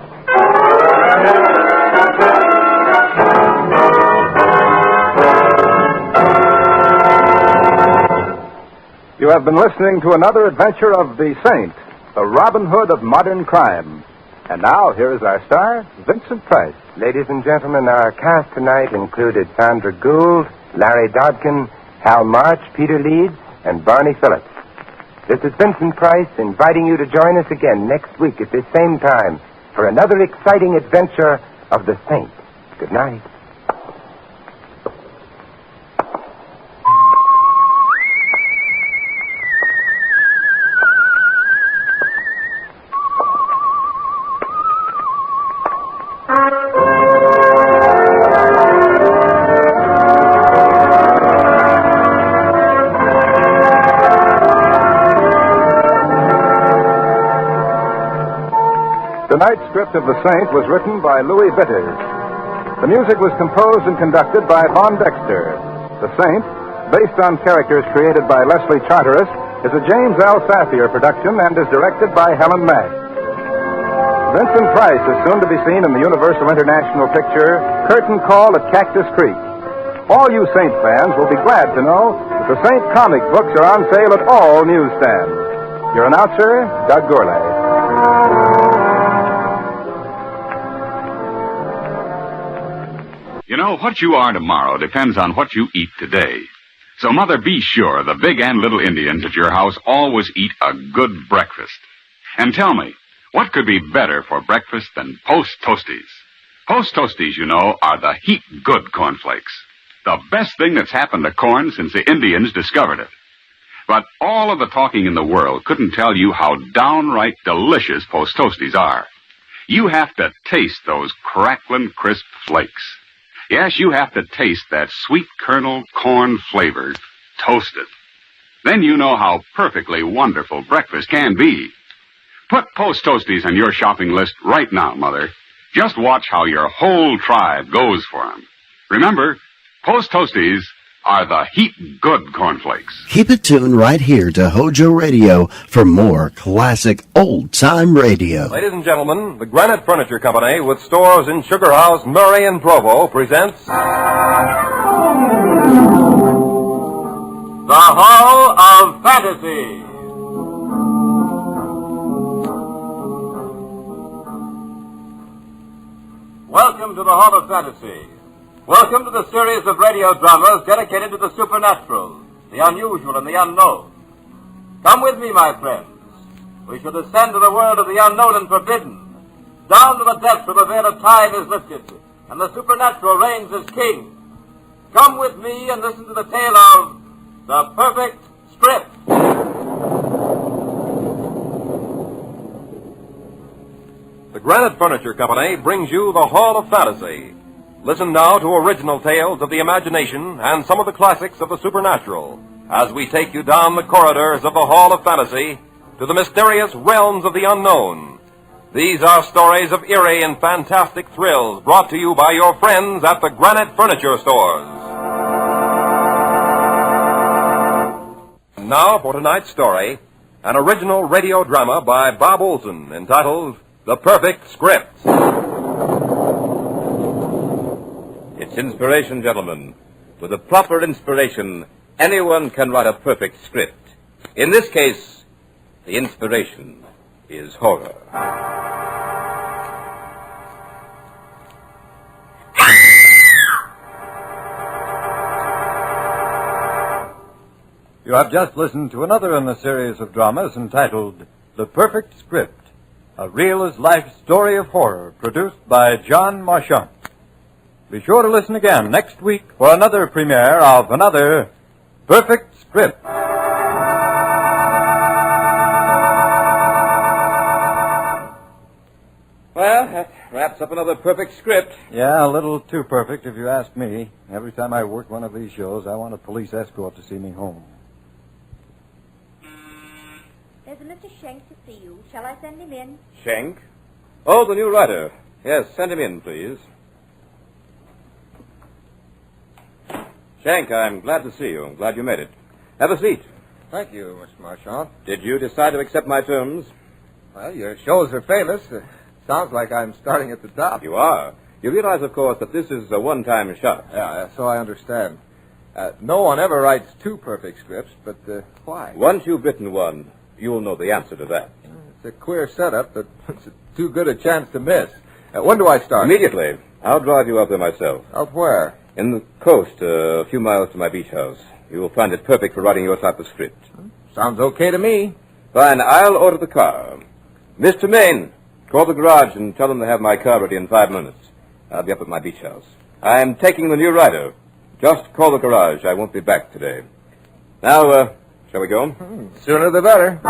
S5: You have been listening to another adventure of the Saint, the Robin Hood of modern crime. And now, here is our star, Vincent Price.
S14: Ladies and gentlemen, our cast tonight included Sandra Gould, Larry Dodkin, Hal March, Peter Leeds, and Barney Phillips. This is Vincent Price inviting you to join us again next week at this same time for another exciting adventure of the Saint. Good night.
S5: Tonight's script of The Saint was written by Louis Bitters. The music was composed and conducted by Von Dexter. The Saint, based on characters created by Leslie Charteris, is a James L. Safier production and is directed by Helen Mack. Vincent Price is soon to be seen in the Universal International picture Curtain Call at Cactus Creek. All you Saint fans will be glad to know that the Saint comic books are on sale at all newsstands. Your announcer, Doug Gourlay.
S7: You know, what you are tomorrow depends on what you eat today. So, Mother, be sure the big and little Indians at your house always eat a good breakfast. And tell me, what could be better for breakfast than Post Toasties? Post Toasties, you know, are the heat-good cornflakes. The best thing that's happened to corn since the Indians discovered it. But all of the talking in the world couldn't tell you how downright delicious Post Toasties are. You have to taste those crackling, crisp flakes. Yes, you have to taste that sweet kernel corn flavor toasted. Then you know how perfectly wonderful breakfast can be. Put Post Toasties on your shopping list right now, Mother. Just watch how your whole tribe goes for them. Remember, Post Toasties are the heat-good cornflakes.
S1: Keep it tuned right here to HOJO Radio for more classic old-time radio.
S10: Ladies and gentlemen, the Granite Furniture Company, with stores in Sugar House, Murray, and Provo, presents The Hall of Fantasy. Welcome to the Hall of Fantasy. Welcome to the series of radio dramas dedicated to the supernatural, the unusual, and the unknown. Come with me, my friends. We shall descend to the world of the unknown and forbidden. Down to the depths where the veil of time is lifted, and the supernatural reigns as king. Come with me and listen to the tale of The Perfect Script. The Granite Furniture Company brings you the Hall of Fantasy. Listen now to original tales of the imagination and some of the classics of the supernatural. as we take you down the corridors of the Hall of Fantasy to the mysterious realms of the unknown. These are stories of eerie and fantastic thrills brought to you by your friends at the Granite Furniture Stores. Now for tonight's story, an original radio drama by Bob Olson entitled The Perfect Script.
S18: It's inspiration, gentlemen. With a proper inspiration, anyone can write a perfect script. In this case, the inspiration is horror.
S20: You have just listened to another in the series of dramas entitled The Perfect Script, a real-as-life story of horror produced by John Marchant. Be sure to listen again next week for another premiere of another Perfect Script.
S18: Well, that wraps up another perfect script.
S20: Yeah, a little too perfect if you ask me. Every time I work one of these shows, I want a police escort to see me home.
S21: There's a Mr. Schenk to see you. Shall I send him in?
S18: Schenk? Oh, the new writer. Yes, send him in, please. Schenk, I'm glad to see you. I'm glad you made it. Have a seat.
S23: Thank you, Mr. Marchant.
S18: Did you decide to accept my terms?
S23: Well, your shows are famous. Sounds like I'm starting at the top.
S18: You are. You realize, of course, that this is a one-time shot.
S23: Yeah, so I understand. No one ever writes two perfect scripts, but why?
S18: Once you've written one, you'll know the answer to that.
S23: It's a queer setup, but it's too good a chance to miss. When do I start?
S18: Immediately. I'll drive you up there myself.
S23: Up where?
S18: In the coast, a few miles to my beach house. You will find it perfect for writing your type of script.
S23: Sounds okay to me.
S18: Fine. I'll order the car. Mr. Maine, call the garage and tell them to have my car ready in 5 minutes. I'll be up at my beach house. I'm taking the new writer. Just call the garage. I won't be back today. Now, shall we go?
S23: Sooner the better.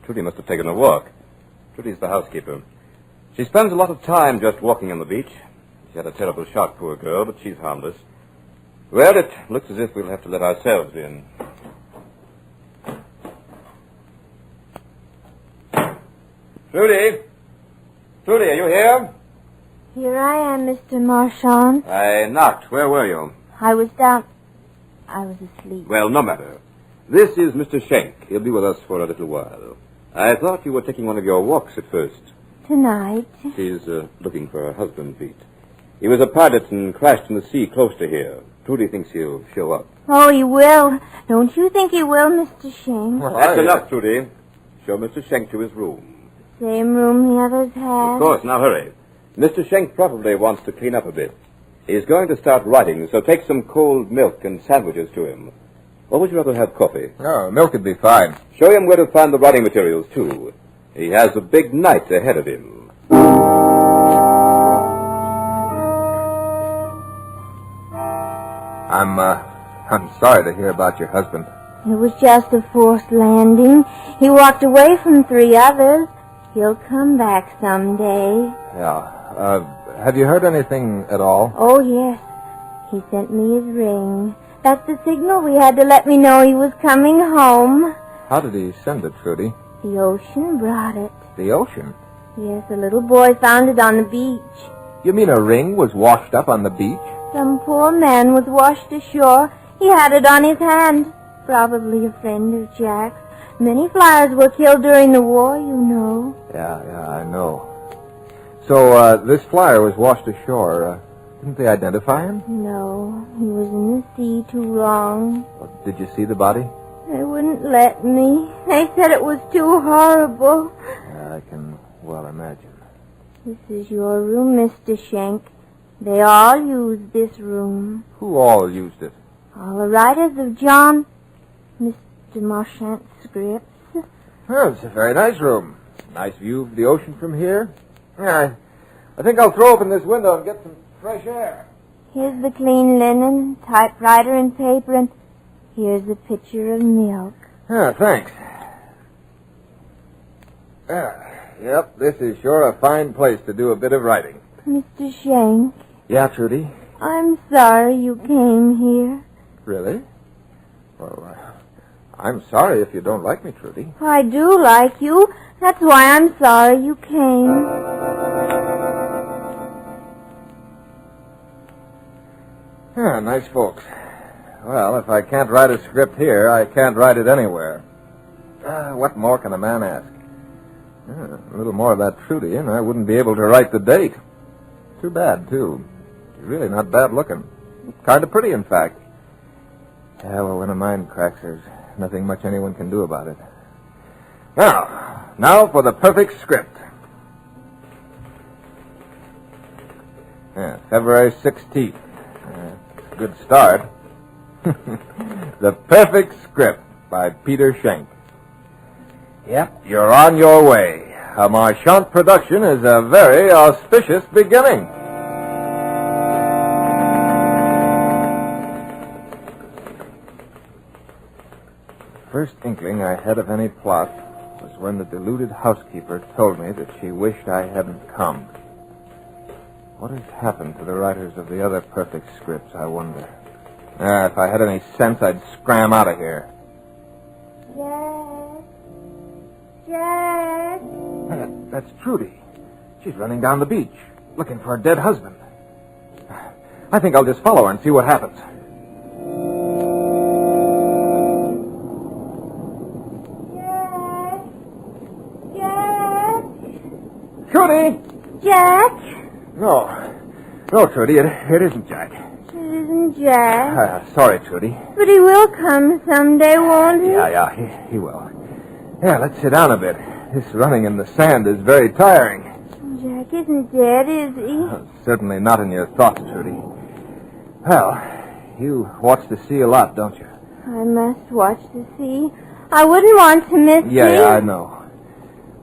S18: Trudy must have taken a walk. Trudy's the housekeeper. She spends a lot of time just walking on the beach. She had a terrible shock, poor girl, but she's harmless. Well, it looks as if we'll have to let ourselves in. Trudy? Trudy, are you here?
S21: Here I am, Mr. Marchant.
S18: I knocked. Where were you?
S21: I was down. I was asleep.
S18: Well, no matter. This is Mr. Schenk. He'll be with us for a little while. I thought you were taking one of your walks at first.
S21: Tonight.
S18: She's looking for her husband, Pete. He was a pilot and crashed in the sea close to here. Trudy thinks he'll show up.
S21: Oh, he will. Don't you think he will, Mr. Schenk?
S18: That's enough, Trudy. Show Mr. Schenk to his room.
S21: Same room the others had.
S18: Of course, now hurry. Mr. Schenk probably wants to clean up a bit. He's going to start writing, so take some cold milk and sandwiches to him. Or would you rather have coffee?
S23: Oh, milk would be fine.
S18: Show him where to find the writing materials, too. He has a big night ahead of him.
S23: I'm sorry to hear about your husband.
S21: It was just a forced landing. He walked away from 3 others. He'll come back someday.
S23: Yeah. Have you heard anything at all?
S21: Oh, yes. He sent me his ring. That's the signal we had to let me know he was coming home.
S23: How did he send it, Trudy?
S21: The ocean brought it.
S23: The ocean?
S21: Yes, a little boy found it on the beach.
S23: You mean a ring was washed up on the beach?
S21: Some poor man was washed ashore. He had it on his hand. Probably a friend of Jack's. Many flyers were killed during the war, you know.
S23: Yeah, I know. So, this flyer was washed ashore. Didn't they identify him?
S21: No, he was in the sea too long.
S23: Did you see the body?
S21: They wouldn't let me. They said it was too horrible.
S23: Yeah, I can well imagine.
S21: This is your room, Mr. Schenk. They all used this room.
S23: Who all used it?
S21: All the writers of John, Mr. Marchant's scripts.
S23: Well, it's a very nice room. Nice view of the ocean from here. Yeah, I think I'll throw open this window and get some fresh air.
S21: Here's the clean linen, typewriter and paper, and here's a pitcher of milk.
S23: Yeah, thanks. Yeah. Yep, this is sure a fine place to do a bit of writing.
S21: Mr. Shank,
S23: Yeah, Trudy?
S21: I'm sorry you came here.
S23: Really? Well, I'm sorry if you don't like me, Trudy.
S21: I do like you. That's why I'm sorry you came.
S23: Yeah, nice folks. Well, if I can't write a script here, I can't write it anywhere. What more can a man ask? A little more of that Trudy, and I wouldn't be able to write the date. Too bad, too. She's really not bad looking. Kind of pretty, in fact. Yeah, well, when a mind cracks, there's nothing much anyone can do about it. Now for the perfect script. Yeah, February 16th. Good start. The Perfect Script by Peter Schenck. Yep, you're on your way. A Marchant production is a very auspicious beginning. First inkling I had of any plot was when the deluded housekeeper told me that she wished I hadn't come. What has happened to the writers of the other perfect scripts, I wonder? If I had any sense, I'd scram out of here.
S21: Jack!
S23: That's Trudy. She's running down the beach, looking for her dead husband. I think I'll just follow her and see what happens.
S21: Jack!
S23: Trudy!
S21: Jack!
S23: No, Trudy, it isn't Jack.
S21: It isn't Jack.
S23: Sorry, Trudy.
S21: But he will come someday, won't he?
S23: Yeah, he will. Yeah, let's sit down a bit. This running in the sand is very tiring.
S21: Jack isn't dead, is he?
S23: Certainly not in your thoughts, Trudy. Well, you watch the sea a lot, don't you?
S21: I must watch the sea. I wouldn't want to miss
S23: Yeah,
S21: it.
S23: I know.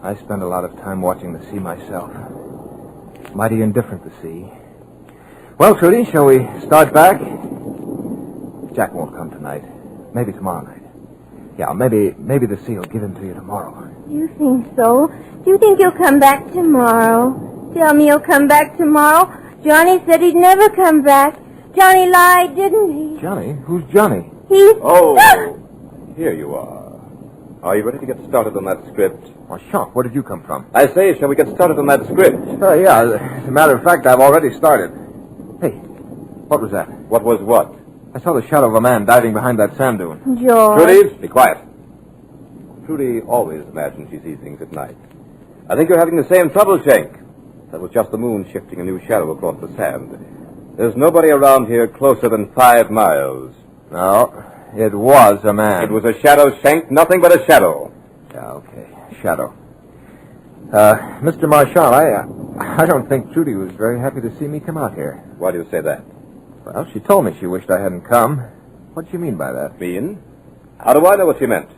S23: I spend a lot of time watching the sea myself. Mighty indifferent, the sea. Well, Trudy, shall we start back? Jack won't come tonight. Maybe tomorrow night. Yeah, maybe the sea will give him to you tomorrow.
S21: You think so? Do you think he'll come back tomorrow? Tell me he'll come back tomorrow. Johnny said he'd never come back. Johnny lied, didn't he?
S23: Johnny? Who's Johnny?
S21: He's...
S18: Oh, here you are. Are you ready to get started on that script?
S23: Oh, Sean, where did you come from?
S18: I say, shall we get started on that script?
S23: Yeah, as a matter of fact, I've already started. Hey, what was that?
S18: What was what?
S23: I saw the shadow of a man diving behind that sand dune.
S21: George.
S18: Trudy, be quiet. Trudy always imagines she sees things at night. I think you're having the same trouble, Shank. That was just the moon shifting a new shadow across the sand. There's nobody around here closer than 5 miles.
S23: No, it was a man.
S18: It was a shadow, Shank, nothing but a shadow.
S23: Yeah, okay, shadow. Mr. Marchand, I don't think Trudy was very happy to see me come out here.
S18: Why do you say that?
S23: Well, she told me she wished I hadn't come. What do you mean by that?
S18: Mean? How do I know what she meant?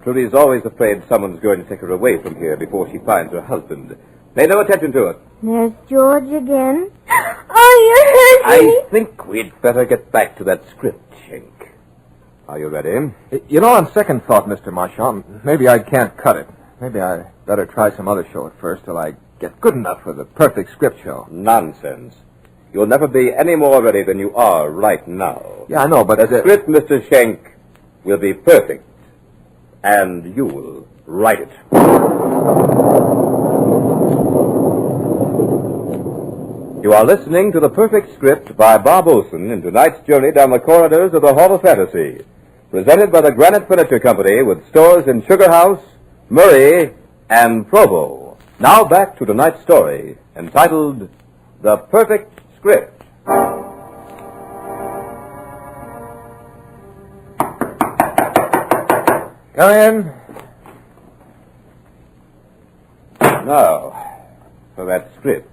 S18: Trudy's always afraid someone's going to take her away from here before she finds her husband. Pay no attention to it.
S21: There's George again. Oh, you hurt me.
S18: I think we'd better get back to that script, Shank. Are you ready?
S23: You know, on second thought, Mr. Marchand, maybe I can't cut it. Maybe I better try some other show at first till I get good enough for the perfect script show.
S18: Nonsense. You'll never be any more ready than you are right now.
S23: Yeah, I know, but...
S18: The script, Mr. Shank, will be perfect. And you will write it. You are listening to The Perfect Script by Bob Olson in tonight's journey down the corridors of the Hall of Fantasy. Presented by the Granite Furniture Company with stores in Sugar House, Murray, and Provo. Now back to tonight's story, entitled The Perfect Script.
S23: Come in.
S18: Now, for that script.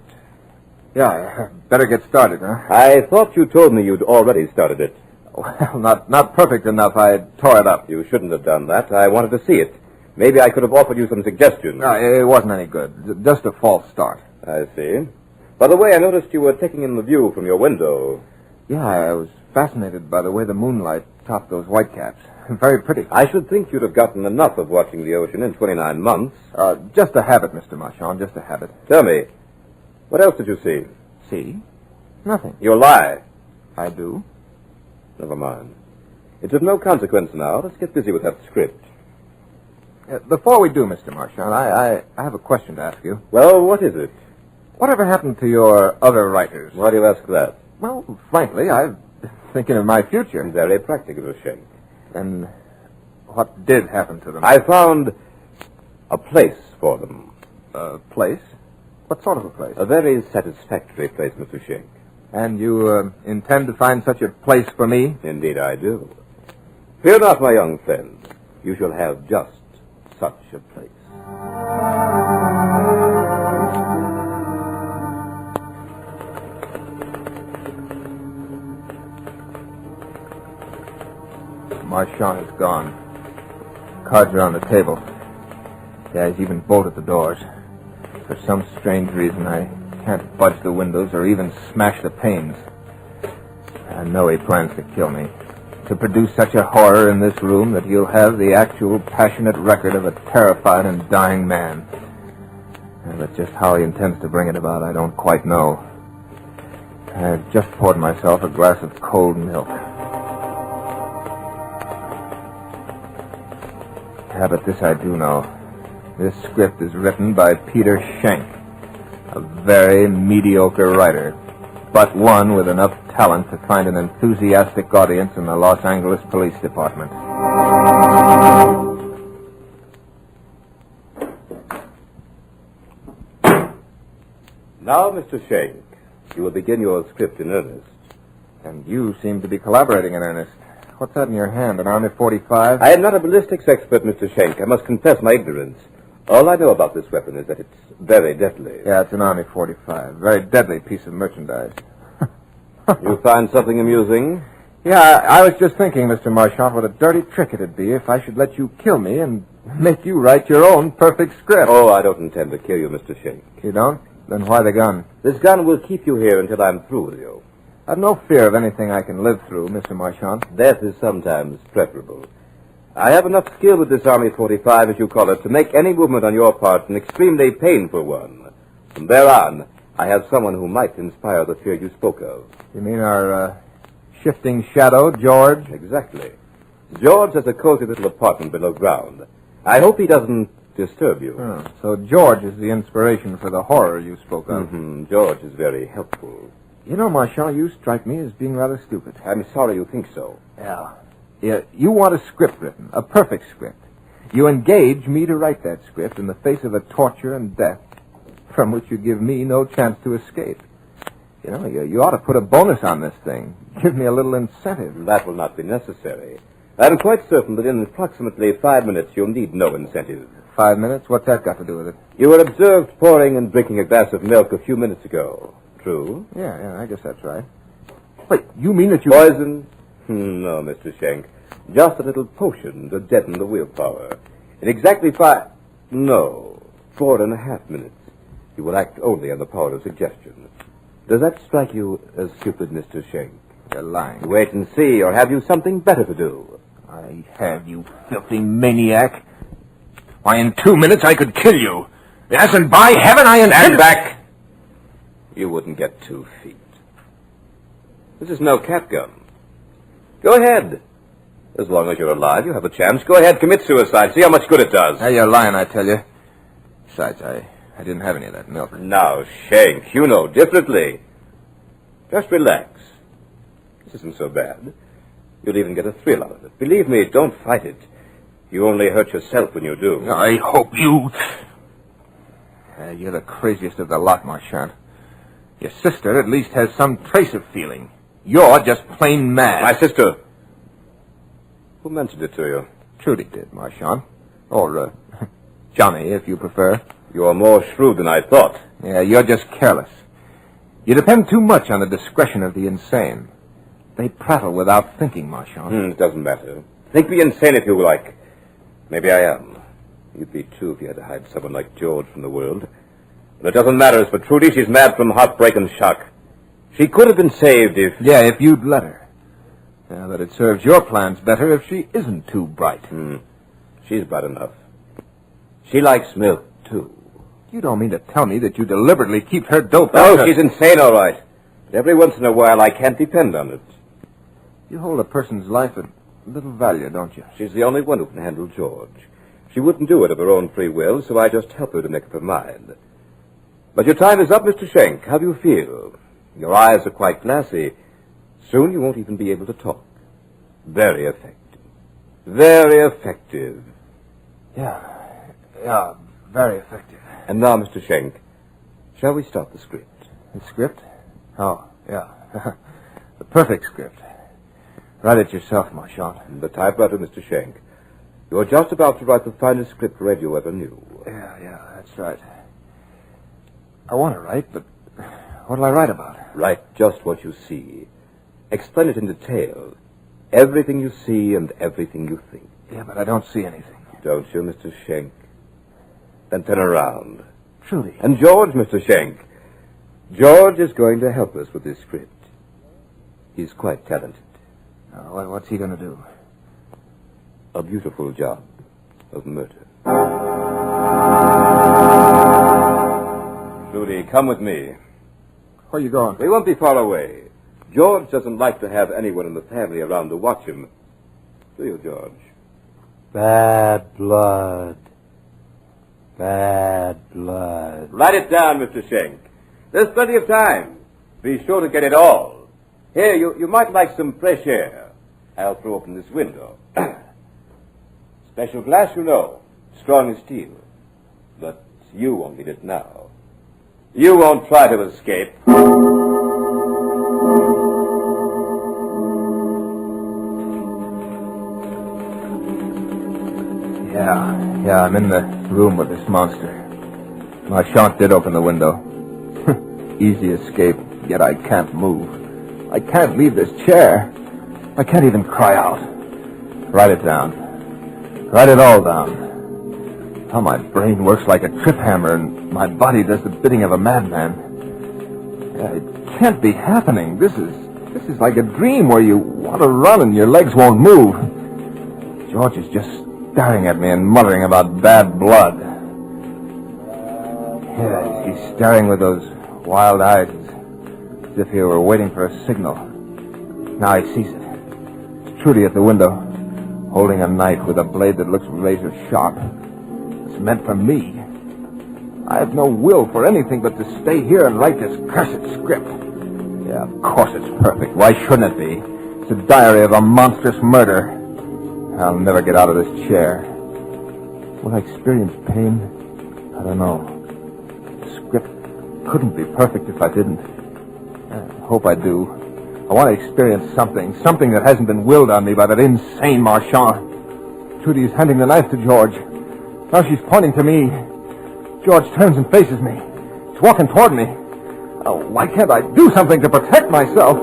S23: Yeah, better get started, huh?
S18: I thought you told me you'd already started it.
S23: Well, not perfect enough. I tore it up.
S18: You shouldn't have done that. I wanted to see it. Maybe I could have offered you some suggestions.
S23: No, it wasn't any good. Just a false start.
S18: I see. By the way, I noticed you were taking in the view from your window.
S23: Yeah, I was fascinated by the way the moonlight atop those whitecaps. Very pretty.
S18: I should think you'd have gotten enough of watching the ocean in 29 months.
S23: Just a habit, Mr. Marchand, just a habit.
S18: Tell me, what else did you see?
S23: See? Nothing.
S18: You lie.
S23: I do.
S18: Never mind. It's of no consequence now. Let's get busy with that script.
S23: Before we do, Mr. Marchand, I have a question to ask you.
S18: Well, what is it?
S23: Whatever happened to your other writers?
S18: Why do you ask that?
S23: Well, frankly, I've been thinking of my future.
S18: Very practical, Shank.
S23: And what did happen to them?
S18: I found a place for them.
S23: A place? What sort of a place?
S18: A very satisfactory place, Mr. Shank.
S23: And you intend to find such a place for me?
S18: Indeed I do. Fear not, my young friend. You shall have just such a place.
S23: Marchand is gone. Cards are on the table. Yeah, he's even bolted the doors. For some strange reason, I can't budge the windows or even smash the panes. I know he plans to kill me. To produce such a horror in this room that he'll have the actual passionate record of a terrified and dying man. But just how he intends to bring it about, I don't quite know. I've just poured myself a glass of cold milk. Yeah, but this I do know. This script is written by Peter Schenck, a very mediocre writer, but one with enough talent to find an enthusiastic audience in the Los Angeles Police Department.
S18: Now, Mr. Schenck, you will begin your script in earnest.
S23: And you seem to be collaborating in earnest. What's that in your hand, an Army 45?
S18: I am not a ballistics expert, Mr. Schenck. I must confess my ignorance. All I know about this weapon is that it's very deadly.
S23: Yeah, it's an Army 45. Very deadly piece of merchandise.
S18: You find something amusing?
S23: Yeah, I was just thinking, Mr. Marchand, what a dirty trick it'd be if I should let you kill me and make you write your own perfect script.
S18: Oh, I don't intend to kill you, Mr. Schenck.
S23: You don't? Then why the gun?
S18: This gun will keep you here until I'm through with you.
S23: I've no fear of anything I can live through, Mr. Marchand.
S18: Death is sometimes preferable. I have enough skill with this Army 45, as you call it, to make any movement on your part an extremely painful one. From there on, I have someone who might inspire the fear you spoke of.
S23: You mean our shifting shadow, George?
S18: Exactly. George has a cozy little apartment below ground. I hope he doesn't disturb you.
S23: Oh, so George is the inspiration for the horror you spoke of.
S18: Mm-hmm. George is very helpful.
S23: You know, Marchand, you strike me as being rather stupid.
S18: I'm sorry you think so.
S23: Yeah. You want a script written, a perfect script. You engage me to write that script in the face of a torture and death from which you give me no chance to escape. You know, you ought to put a bonus on this thing. Give me a little incentive.
S18: That will not be necessary. I'm quite certain that in approximately 5 minutes you'll need no incentive.
S23: 5 minutes? What's that got to do with it?
S18: You were observed pouring and drinking a glass of milk a few minutes ago. True?
S23: Yeah, I guess that's right. Wait, you mean that you...
S18: Poison? No, Mr. Schenck. Just a little potion to deaden the willpower. In exactly 4.5 minutes, you will act only on the power of suggestion. Does that strike you as stupid, Mr. Schenck?
S23: You're lying.
S18: Wait and see, or have you something better to do?
S23: I have, you filthy maniac. Why, in 2 minutes I could kill you. Yes, and by heaven I intend...
S18: Stand back! You wouldn't get 2 feet. This is no cat gun. Go ahead. As long as you're alive, you have a chance. Go ahead, commit suicide. See how much good it does.
S23: Hey, you're lying, I tell you. Besides, I didn't have any of that milk.
S18: Now, Schenck, you know differently. Just relax. This isn't so bad. You'll even get a thrill out of it. Believe me, don't fight it. You only hurt yourself when you do.
S23: I hope you... You're the craziest of the lot, Marchand. Your sister at least has some trace of feeling. You're just plain mad.
S18: My sister? Who mentioned it to you?
S23: Trudy did, Marchand. Or, Johnny, if you prefer.
S18: You're more shrewd than I thought.
S23: Yeah, you're just careless. You depend too much on the discretion of the insane. They prattle without thinking, Marchand.
S18: It doesn't matter. Think me insane if you like. Maybe I am. You'd be too if you had to hide someone like George from the world. But it doesn't matter. As for Trudy, she's mad from heartbreak and shock. She could have been saved if...
S23: Yeah, if you'd let her. Yeah, that it serves your plans better if she isn't too bright.
S18: She's bright enough. She likes milk, too.
S23: You don't mean to tell me that you deliberately keep her doped
S18: Oh,
S23: out?
S18: she's insane, all right. But every once in a while, I can't depend on it.
S23: You hold a person's life at little value, don't you?
S18: She's the only one who can handle George. She wouldn't do it of her own free will, so I just help her to make up her mind. But your time is up, Mr. Schenk. How do you feel? Your eyes are quite glassy. Soon you won't even be able to talk. Very effective. Very effective.
S23: Yeah, very effective.
S18: And now, Mr. Schenk, shall we start the script?
S23: The script? Oh, yeah. The perfect script. Write it yourself, Marchand.
S18: The typewriter, Mr. Schenk. You're just about to write the finest script radio ever knew.
S23: Yeah, that's right. I want to write, but what'll I write about?
S18: Write just what you see. Explain it in detail. Everything you see and everything you think.
S23: Yeah, but I don't see anything.
S18: Don't you, Mr. Schenk? Then turn around.
S23: Trudy.
S18: And George, Mr. Schenk. George is going to help us with this script. He's quite talented.
S23: What's he going to do?
S18: A beautiful job of murder. Trudy, come with me.
S23: Where are you going?
S18: We won't be far away. George doesn't like to have anyone in the family around to watch him. Do you, George?
S9: Bad blood. Bad blood.
S18: Write it down, Mr. Schenk. There's plenty of time. Be sure to get it all. Here, you might like some fresh air. I'll throw open this window. Special glass, you know. Strong as steel. But you won't need it now. You won't try to escape.
S23: Yeah, I'm in the room with this monster. Marchand did open the window. Easy escape, yet I can't move. I can't leave this chair. I can't even cry out. Write it down. Write it all down. How my brain works like a trip hammer and my body does the bidding of a madman. It can't be happening. This is like a dream where you want to run and your legs won't move. George is just staring at me and muttering about bad blood. Yeah, he's staring with those wild eyes as if he were waiting for a signal. Now he sees it. It's Trudy at the window, holding a knife with a blade that looks razor sharp. It's meant for me. I have no will for anything but to stay here and write this cursed script. Yeah, of course it's perfect. Why shouldn't it be? It's a diary of a monstrous murder. I'll never get out of this chair. Will I experience pain? I don't know. The script couldn't be perfect if I didn't. I hope I do. I want to experience something that hasn't been willed on me by that insane Marchand. Trudy is handing the knife to George. Now she's pointing to me. George turns and faces me. He's walking toward me. Oh, why can't I do something to protect myself?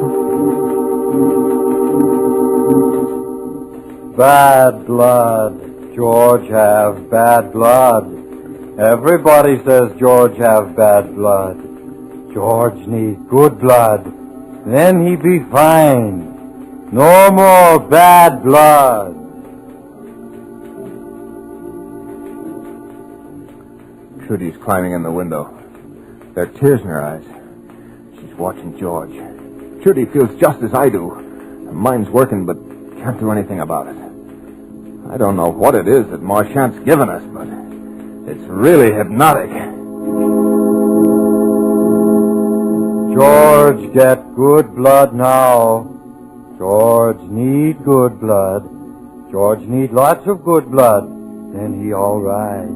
S9: Bad blood. George have bad blood. Everybody says George have bad blood. George needs good blood. Then he be fine. No more bad blood.
S23: Trudy's climbing in the window. There are tears in her eyes. She's watching George. Trudy feels just as I do. Her mind's working, but can't do anything about it. I don't know what it is that Marchand's given us, but it's really hypnotic.
S9: George get good blood now. George need good blood. George need lots of good blood. Then he all right.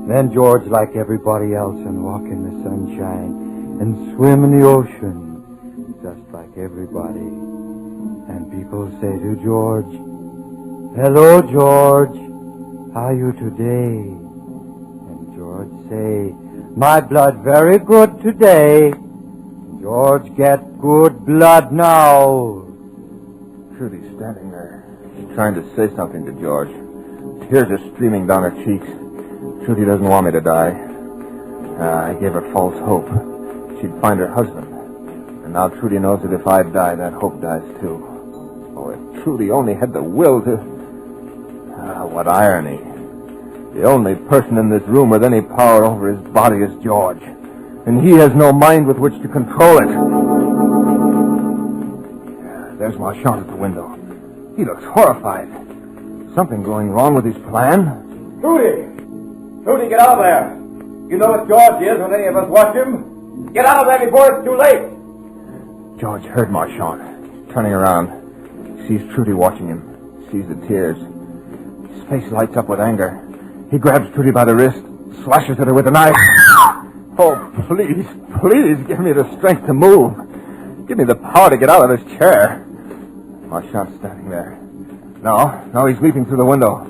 S9: Then George like everybody else and walk in the sunshine and swim in the ocean just like everybody. And people say to George, "Hello, George. How you today?" And George say, "My blood very good today." George get good blood now.
S23: Trudy's standing there. She's trying to say something to George. Tears are streaming down her cheeks. Trudy doesn't want me to die. I gave her false hope. She'd find her husband. And now Trudy knows that if I die, that hope dies too. Oh, if Trudy only had the will to... Ah, what irony. The only person in this room with any power over his body is George. And he has no mind with which to control it. There's Marchand at the window. He looks horrified. Something going wrong with his plan?
S18: Trudy! Trudy, get out of there! You know what George is when any of us watch him. Get out of there before it's too late!
S23: George heard Marchand. Turning around, sees Trudy watching him. Sees the tears. His face lights up with anger. He grabs Trudy by the wrist, slashes at her with a knife. Oh, please, please, give me the strength to move. Give me the power to get out of this chair. Marchand's standing there. No, he's leaping through the window.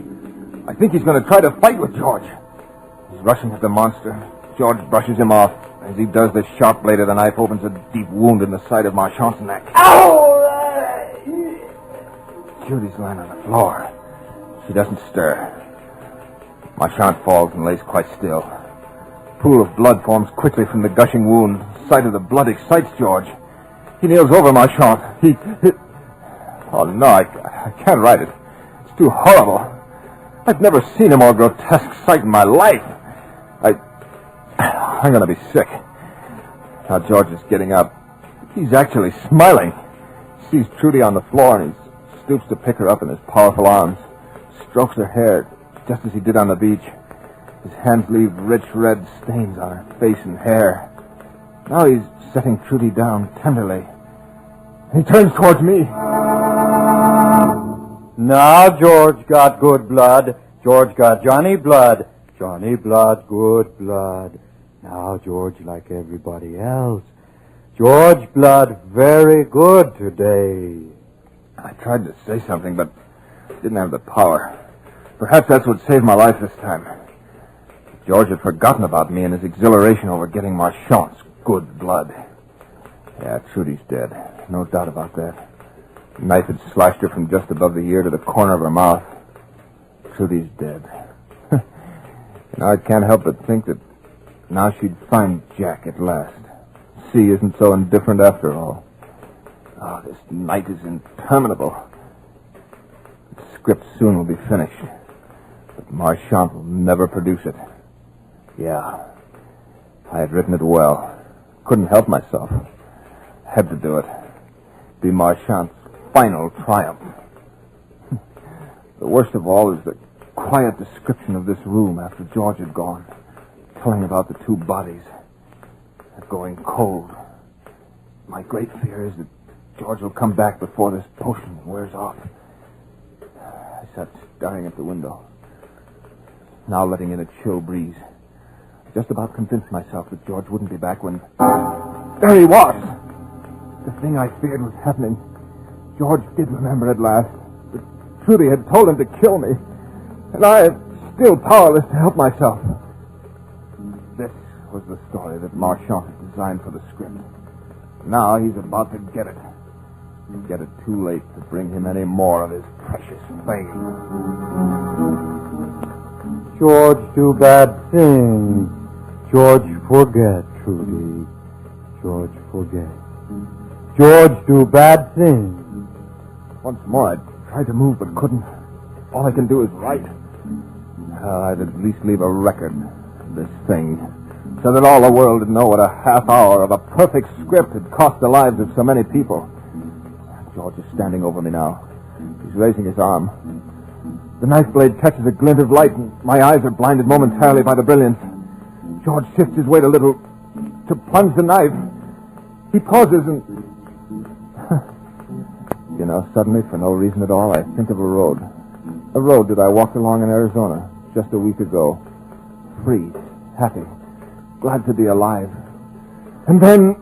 S23: I think he's going to try to fight with George. He's rushing at the monster. George brushes him off. As he does, the sharp blade of the knife opens a deep wound in the side of Marchand's neck.
S18: Ow!
S23: Judy's lying on the floor. She doesn't stir. Marchand falls and lays quite still. A pool of blood forms quickly from the gushing wound. The sight of the blood excites George. He kneels over Marchand. He... Oh, no, I can't write it. It's too horrible. I've never seen a more grotesque sight in my life. I'm going to be sick. Now George is getting up. He's actually smiling. He sees Trudy on the floor, and he stoops to pick her up in his powerful arms. Strokes her hair, just as he did on the beach. His hands leave rich red stains on her face and hair. Now he's setting Trudy down tenderly. He turns towards me.
S9: Now George got good blood. George got Johnny blood. Johnny blood, good blood. Now George like everybody else. George blood very good today.
S23: I tried to say something, but didn't have the power. Perhaps that's what saved my life this time. George had forgotten about me in his exhilaration over getting Marchand's good blood. Yeah, Trudy's dead. No doubt about that. The knife had slashed her from just above the ear to the corner of her mouth. Trudy's dead. Now I can't help but think that now she'd find Jack at last. C isn't so indifferent after all. Oh, this night is interminable. The script soon will be finished. But Marchand will never produce it. Yeah. I had written it well. Couldn't help myself. Had to do it. Be Marchand's final triumph. The worst of all is the quiet description of this room after George had gone, telling about the two bodies. They're going cold. My great fear is that George will come back before this potion wears off. I sat staring at the window, now letting in a chill breeze. I just about convinced myself that George wouldn't be back when... There he was! The thing I feared was happening. George did remember at last. But Trudy had told him to kill me. And I am still powerless to help myself. This was the story that Marchand had designed for the script. Now he's about to get it. Get it too late to bring him any more of his precious fame.
S9: George do bad things. George forget, Trudy. George forget. George do bad things.
S23: Once more I tried to move but couldn't. All I can do is write. I'd at least leave a record of this thing, so that all the world would know what a half hour of a perfect script had cost the lives of so many people. George is standing over me now. He's raising his arm. The knife blade catches a glint of light, and my eyes are blinded momentarily by the brilliance. George shifts his weight a little to plunge the knife. He pauses and... You know, suddenly, for no reason at all, I think of a road. A road that I walked along in Arizona just a week ago. Free, happy, glad to be alive. And then...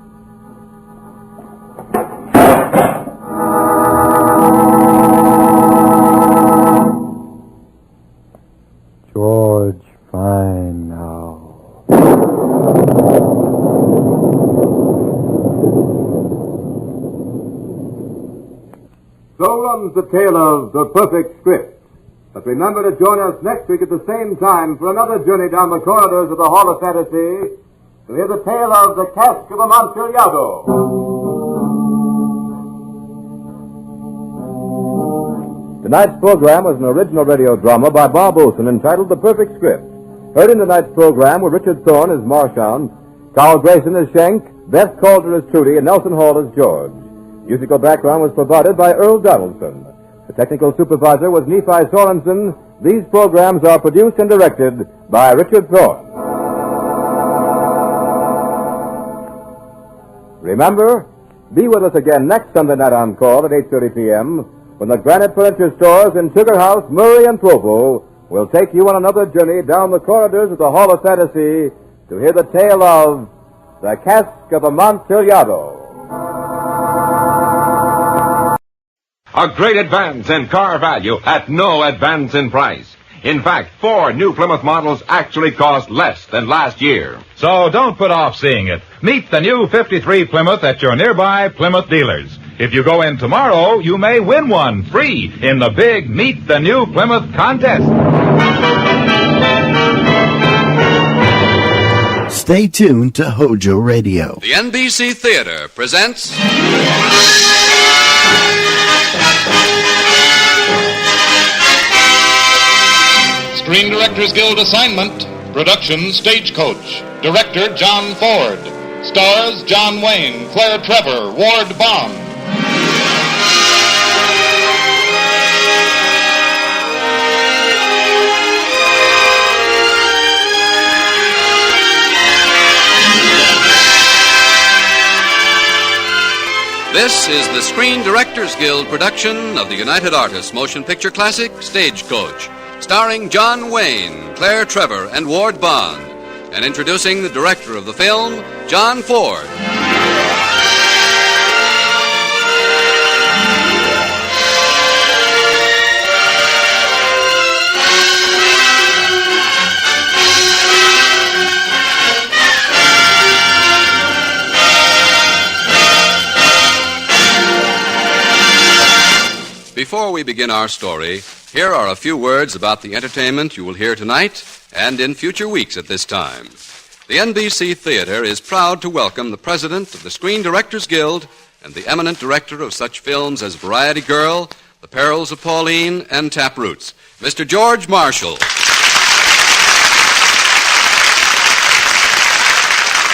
S9: George, fine now.
S10: So runs the tale of The Perfect Script. But remember to join us next week at the same time for another journey down the corridors of the Hall of Fantasy to hear the tale of The Cask of Amontillado.
S3: Tonight's program was an original radio drama by Bob Olson entitled The Perfect Script. Heard in tonight's program were Richard Thorne as Marchand, Carl Grayson as Schenk, Beth Calder as Trudy, and Nelson Hall as George. Musical background was provided by Earl Donaldson. The technical supervisor was Nephi Sorensen. These programs are produced and directed by Richard Thorne. Remember, be with us again next Sunday night on call at 8:30 p.m. when the Granite Furniture Stores in Sugar House, Murray, and Provo will take you on another journey down the corridors of the Hall of Fantasy to hear the tale of The Cask of Amontillado.
S11: A great advance in car value at no advance in price. In fact, 4 new Plymouth models actually cost less than last year.
S22: So don't put off seeing it. Meet the new 53 Plymouth at your nearby Plymouth dealers. If you go in tomorrow, you may win one free in the big Meet the New Plymouth contest.
S1: Stay tuned to HOJO Radio.
S24: The NBC Theater presents...
S25: Screen Directors Guild assignment, production Stagecoach, director John Ford, stars John Wayne, Claire Trevor, Ward Bond.
S24: This is the Screen Directors Guild production of the United Artists motion picture classic Stagecoach, starring John Wayne, Claire Trevor, and Ward Bond, and introducing the director of the film, John Ford. Before we begin our story, here are a few words about the entertainment you will hear tonight and in future weeks at this time. The NBC Theater is proud to welcome the president of the Screen Directors Guild and the eminent director of such films as Variety Girl, The Perils of Pauline, and Taproots, Mr. George Marshall.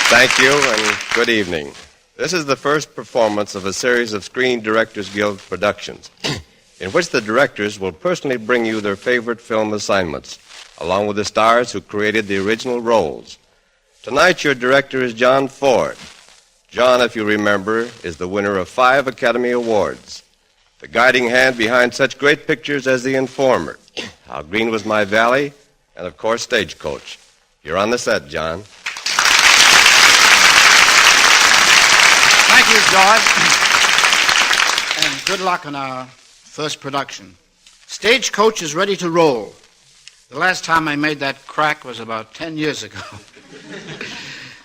S26: Thank you, and good evening. This is the first performance of a series of Screen Directors Guild productions, in which the directors will personally bring you their favorite film assignments, along with the stars who created the original roles. Tonight, your director is John Ford. John, if you remember, is the winner of 5 Academy Awards, the guiding hand behind such great pictures as The Informer, How Green Was My Valley, and, of course, Stagecoach. You're on the set, John.
S27: Thank you, George. And good luck on our first production. Stagecoach is ready to roll. The last time I made that crack was about 10 years ago.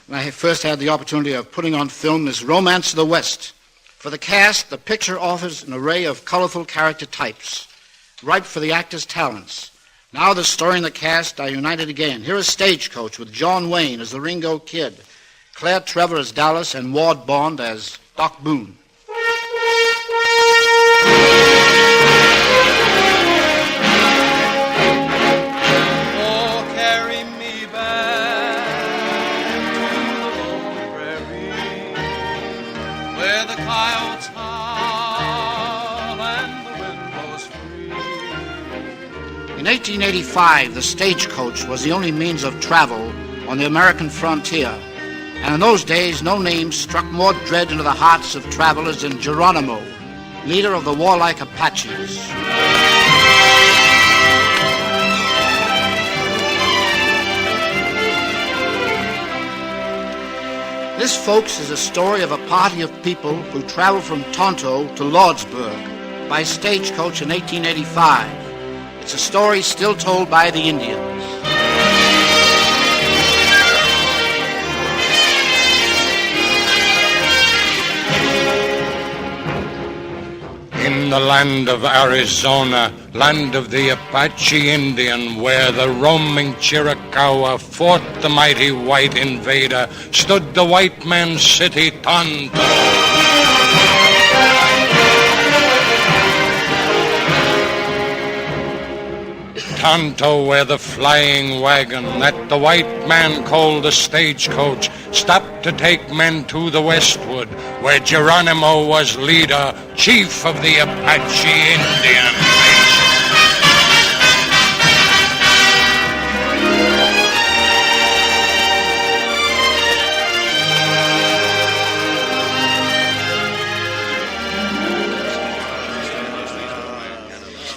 S27: When I first had the opportunity of putting on film this Romance of the West. For the cast, the picture offers an array of colorful character types, ripe for the actor's talents. Now the story and the cast are united again. Here is Stagecoach with John Wayne as the Ringo Kid, Claire Trevor as Dallas, and Ward Bond as Doc Boone. In 1885, the stagecoach was the only means of travel on the American frontier. And in those days, no name struck more dread into the hearts of travelers than Geronimo, leader of the warlike Apaches. This, folks, is a story of a party of people who traveled from Tonto to Lordsburg by stagecoach in 1885. It's a story still told by the Indians.
S28: In the land of Arizona, land of the Apache Indian, where the roaming Chiricahua fought the mighty white invader, stood the white man's city, Tonto. Tonto, where the flying wagon that the white man called the stagecoach stopped to take men to the westward, where Geronimo was leader, chief of the Apache Indian nation.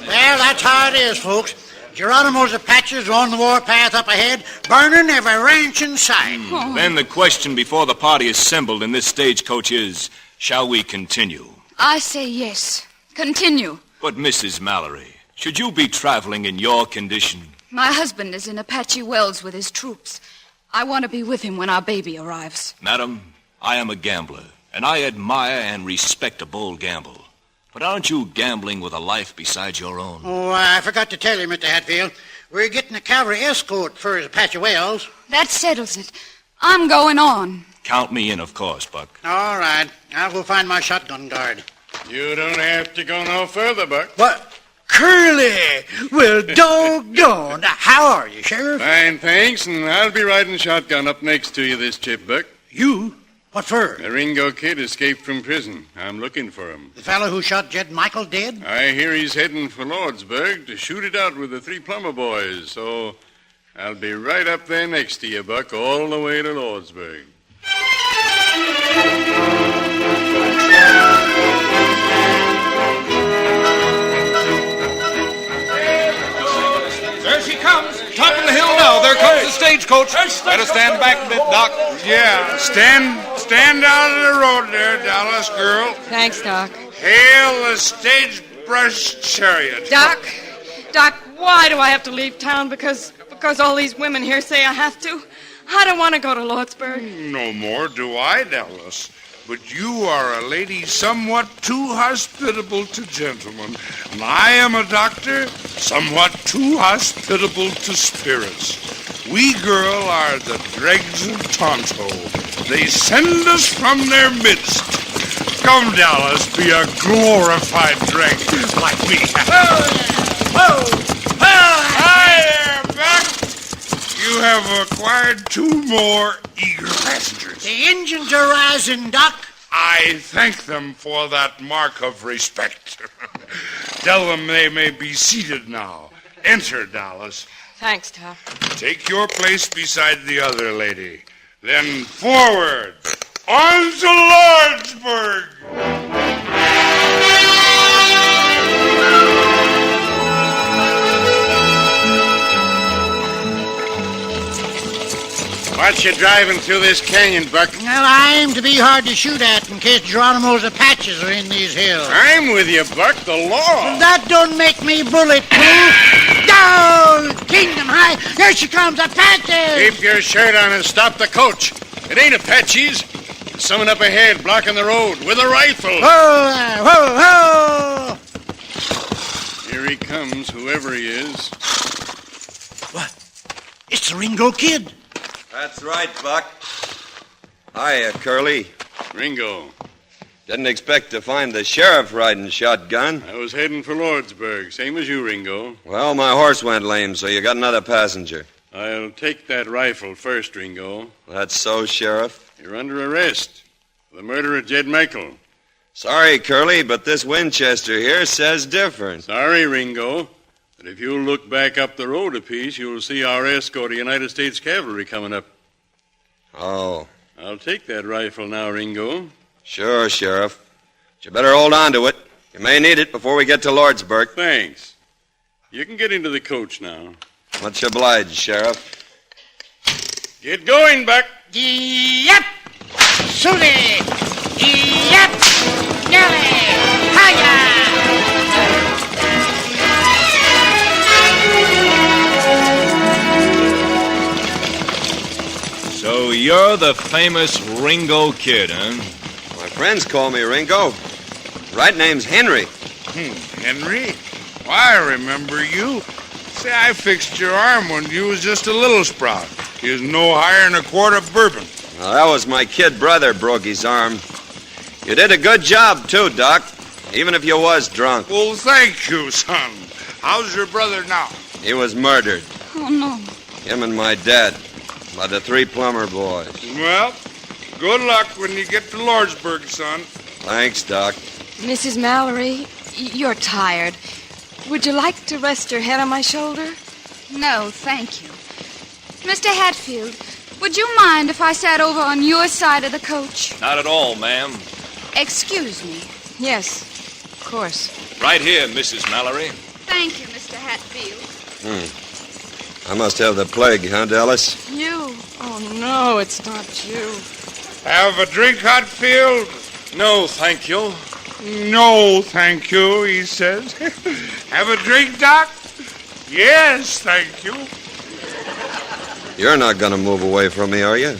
S27: Well, that's how it is, folks. Geronimo's Apaches are on the warpath up ahead, burning every ranch in sight.
S2: Then the question before the party assembled in this stagecoach is, shall we continue?
S6: I say yes. Continue.
S2: But, Mrs. Mallory, should you be traveling in your condition?
S6: My husband is in Apache Wells with his troops. I want to be with him when our baby arrives.
S2: Madam, I am a gambler, and I admire and respect a bold gamble. But aren't you gambling with a life besides your own?
S27: Oh, I forgot to tell you, Mr. Hatfield. We're getting a cavalry escort for Apache Wells.
S6: That settles it. I'm going on.
S2: Count me in, of course, Buck.
S27: All right. I'll go find my shotgun guard.
S8: You don't have to go no further, Buck.
S27: What? Curly! Well, doggone. How are you, Sheriff?
S8: Fine, thanks, and I'll be riding shotgun up next to you this trip, Buck.
S27: You? What for?
S8: The Ringo kid escaped from prison. I'm looking for him.
S27: The fellow who shot Jed Michael dead?
S8: I hear he's heading for Lordsburg to shoot it out with the 3 Plummer boys, so I'll be right up there next to you, Buck, all the way to Lordsburg.
S12: There she comes. Top of the hill now. There comes the stagecoach. Better stand back a bit, Doc.
S8: Yeah, stand out of the road there, Dallas girl.
S13: Thanks, Doc.
S8: Hail the sagebrush chariot.
S13: Doc, why do I have to leave town? Because all these women here say I have to? I don't want to go to Lordsburg.
S8: No more do I, Dallas. But you are a lady somewhat too hospitable to gentlemen, and I am a doctor somewhat too hospitable to spirits. We, girl, are the dregs of Tonto. They send us from their midst. Come, Dallas, be a glorified dreg like me. Hi there, Buck. You have acquired 2 more eager passengers.
S27: The engines are rising, Doc.
S8: I thank them for that mark of respect. Tell them they may be seated now. Enter, Dallas.
S13: Thanks, Doc.
S8: Take your place beside the other lady. Then forward. On to Lordsburg. What you driving through this canyon, Buck?
S27: Well, I aim to be hard to shoot at in case Geronimo's Apaches are in these hills.
S8: I'm with you, Buck. The law.
S27: That don't make me bulletproof. Down! Kingdom High! Here she comes, Apache!
S8: Keep your shirt on and stop the coach. It ain't Apaches. There's someone up ahead blocking the road with a rifle.
S27: Whoa!
S8: Here he comes, whoever he is.
S27: What? It's the Ringo Kid.
S26: That's right, Buck. Hiya, Curly.
S8: Ringo.
S26: Didn't expect to find the sheriff riding shotgun.
S8: I was heading for Lordsburg, same as you, Ringo.
S26: Well, my horse went lame, so you got another passenger.
S8: I'll take that rifle first, Ringo.
S26: That's so, Sheriff.
S8: You're under arrest for the murder of Jed Michael.
S26: Sorry, Curly, but this Winchester here says different.
S8: Sorry, Ringo. But if you'll look back up the road a piece, you'll see our escort of United States Cavalry coming up.
S26: Oh.
S8: I'll take that rifle now, Ringo.
S26: Sure, Sheriff. But you better hold on to it. You may need it before we get to Lordsburg.
S8: Thanks. You can get into the coach now.
S26: Much obliged, Sheriff.
S8: Get going, Buck.
S27: Yep! Sooty! Yep! Nelly! Hiya!
S2: So you're the famous Ringo Kid, huh?
S26: My friends call me Ringo. Right name's Henry.
S8: Henry? Why, I remember you. Say, I fixed your arm when you was just a little sprout. You was no higher than a quart of bourbon.
S26: Well, that was my kid brother broke his arm. You did a good job, too, Doc, even if you was drunk.
S8: Well, thank you, son. How's your brother now?
S26: He was murdered.
S6: Oh, no.
S26: Him and my dad. By the 3 Plummer boys.
S8: Well, good luck when you get to Lordsburg, son.
S26: Thanks, Doc.
S13: Mrs. Mallory, you're tired. Would you like to rest your head on my shoulder?
S6: No, thank you. Mr. Hatfield, would you mind if I sat over on your side of the coach?
S2: Not at all, ma'am.
S6: Excuse me.
S13: Yes, of course.
S2: Right here, Mrs. Mallory.
S6: Thank you, Mr. Hatfield.
S26: I must have the plague, huh, Dallas?
S13: You? Oh, no, it's not you.
S8: Have a drink, Hatfield?
S2: No, thank you.
S8: No, thank you, he says. Have a drink, Doc? Yes, thank you.
S26: You're not going to move away from me, are you?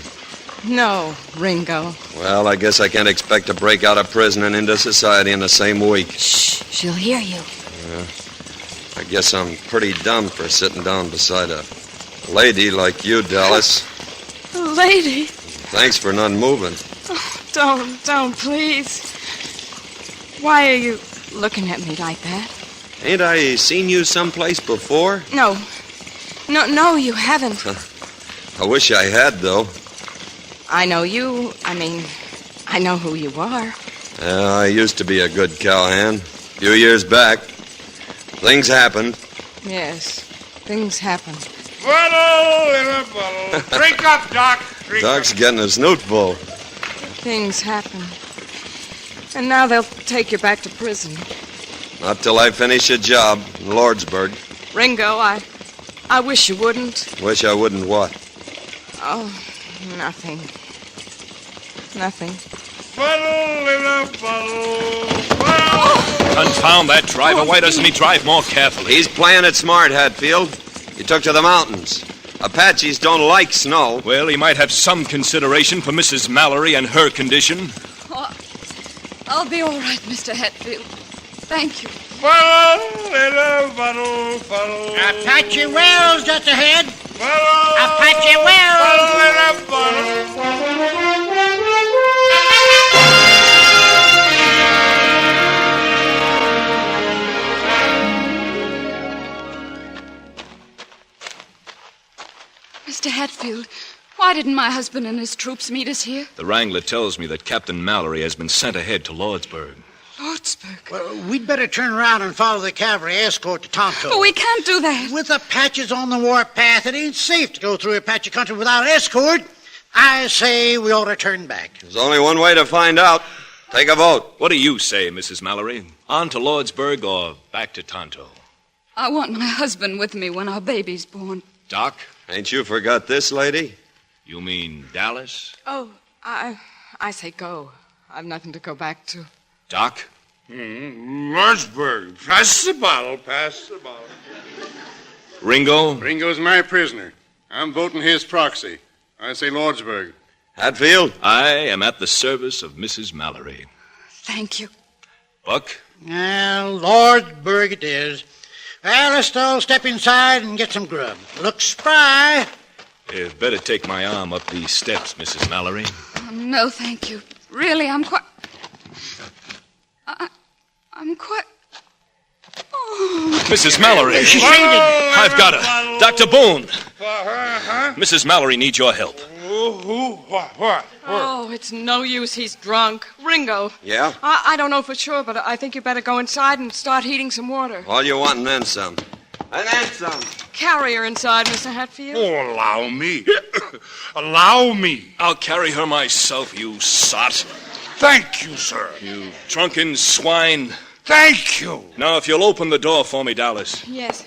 S13: No, Ringo.
S26: Well, I guess I can't expect to break out of prison and into society in the same week.
S13: Shh, she'll hear you.
S26: I guess I'm pretty dumb for sitting down beside a lady like you, Dallas.
S13: A lady?
S26: Thanks for not moving.
S13: Oh, don't, please. Why are you looking at me like that?
S26: Ain't I seen you someplace before?
S13: No, you haven't.
S26: I wish I had, though.
S13: I know you. I know who you are.
S26: I used to be a good cowhand. A few years back. Things happened.
S13: Yes, things happen.
S8: Bottle in a bottle. Drink up, Doc. Drink
S26: Doc's
S8: up.
S26: getting a snoot full.
S13: Things happen. And now they'll take you back to prison.
S26: Not till I finish a job in Lordsburg.
S13: Ringo, I wish you wouldn't.
S26: Wish I wouldn't what?
S13: Oh, nothing. Nothing.
S8: Bottle in a bottle. Bottle.
S2: Confound that driver. Why doesn't he drive more carefully?
S26: He's playing it smart, Hatfield. He took to the mountains. Apaches don't like snow.
S2: Well, he might have some consideration for Mrs. Mallory and her condition.
S6: Oh, I'll be all right, Mr. Hatfield. Thank you.
S8: Bottle in a bottle. Bottle.
S4: Apache Wells just ahead.
S8: Bottle.
S4: Apache Wells.
S8: Bottle in a bottle.
S6: Mr. Hatfield, why didn't my husband and his troops meet us here?
S2: The Wrangler tells me that Captain Mallory has been sent ahead to Lordsburg.
S6: Lordsburg?
S4: Well, we'd better turn around and follow the cavalry escort to Tonto.
S6: But we can't do that.
S4: With Apaches on the warpath, it ain't safe to go through Apache country without escort. I say we ought to turn back.
S26: There's only one way to find out. Take a vote.
S2: What do you say, Mrs. Mallory? On to Lordsburg or back to Tonto?
S6: I want my husband with me when our baby's born.
S2: Doc?
S26: Ain't you forgot this lady?
S2: You mean Dallas?
S13: Oh, I say go. I've nothing to go back to.
S2: Doc?
S8: Lordsburg. Pass the bottle. Pass the bottle.
S2: Ringo?
S5: Ringo's my prisoner. I'm voting his proxy. I say Lordsburg.
S26: Hatfield?
S2: I am at the service of Mrs. Mallory.
S6: Thank you.
S2: Buck?
S4: Well, Lordsburg it is. Well, let's all step inside and get some grub. Looks spry.
S2: You'd better take my arm up these steps, Mrs. Mallory.
S6: Oh, no, thank you. Really, I'm quite... I'm quite... Oh.
S2: Mrs. Mallory!
S4: She's fainted.
S2: I've got her. Dr. Boone!
S8: Huh?
S2: Mrs. Mallory needs your help.
S8: Who? What?
S13: Oh, it's no use. He's drunk. Ringo.
S26: Yeah?
S13: I don't know for sure, but I think you better go inside and start heating some water.
S26: All you want and then some. And then some.
S13: Carry her inside, Mr. Hatfield.
S8: Oh, allow me. Allow me.
S2: I'll carry her myself, you sot.
S8: Thank you, sir.
S2: You drunken swine.
S8: Thank you.
S2: Now, if you'll open the door for me, Dallas.
S13: Yes.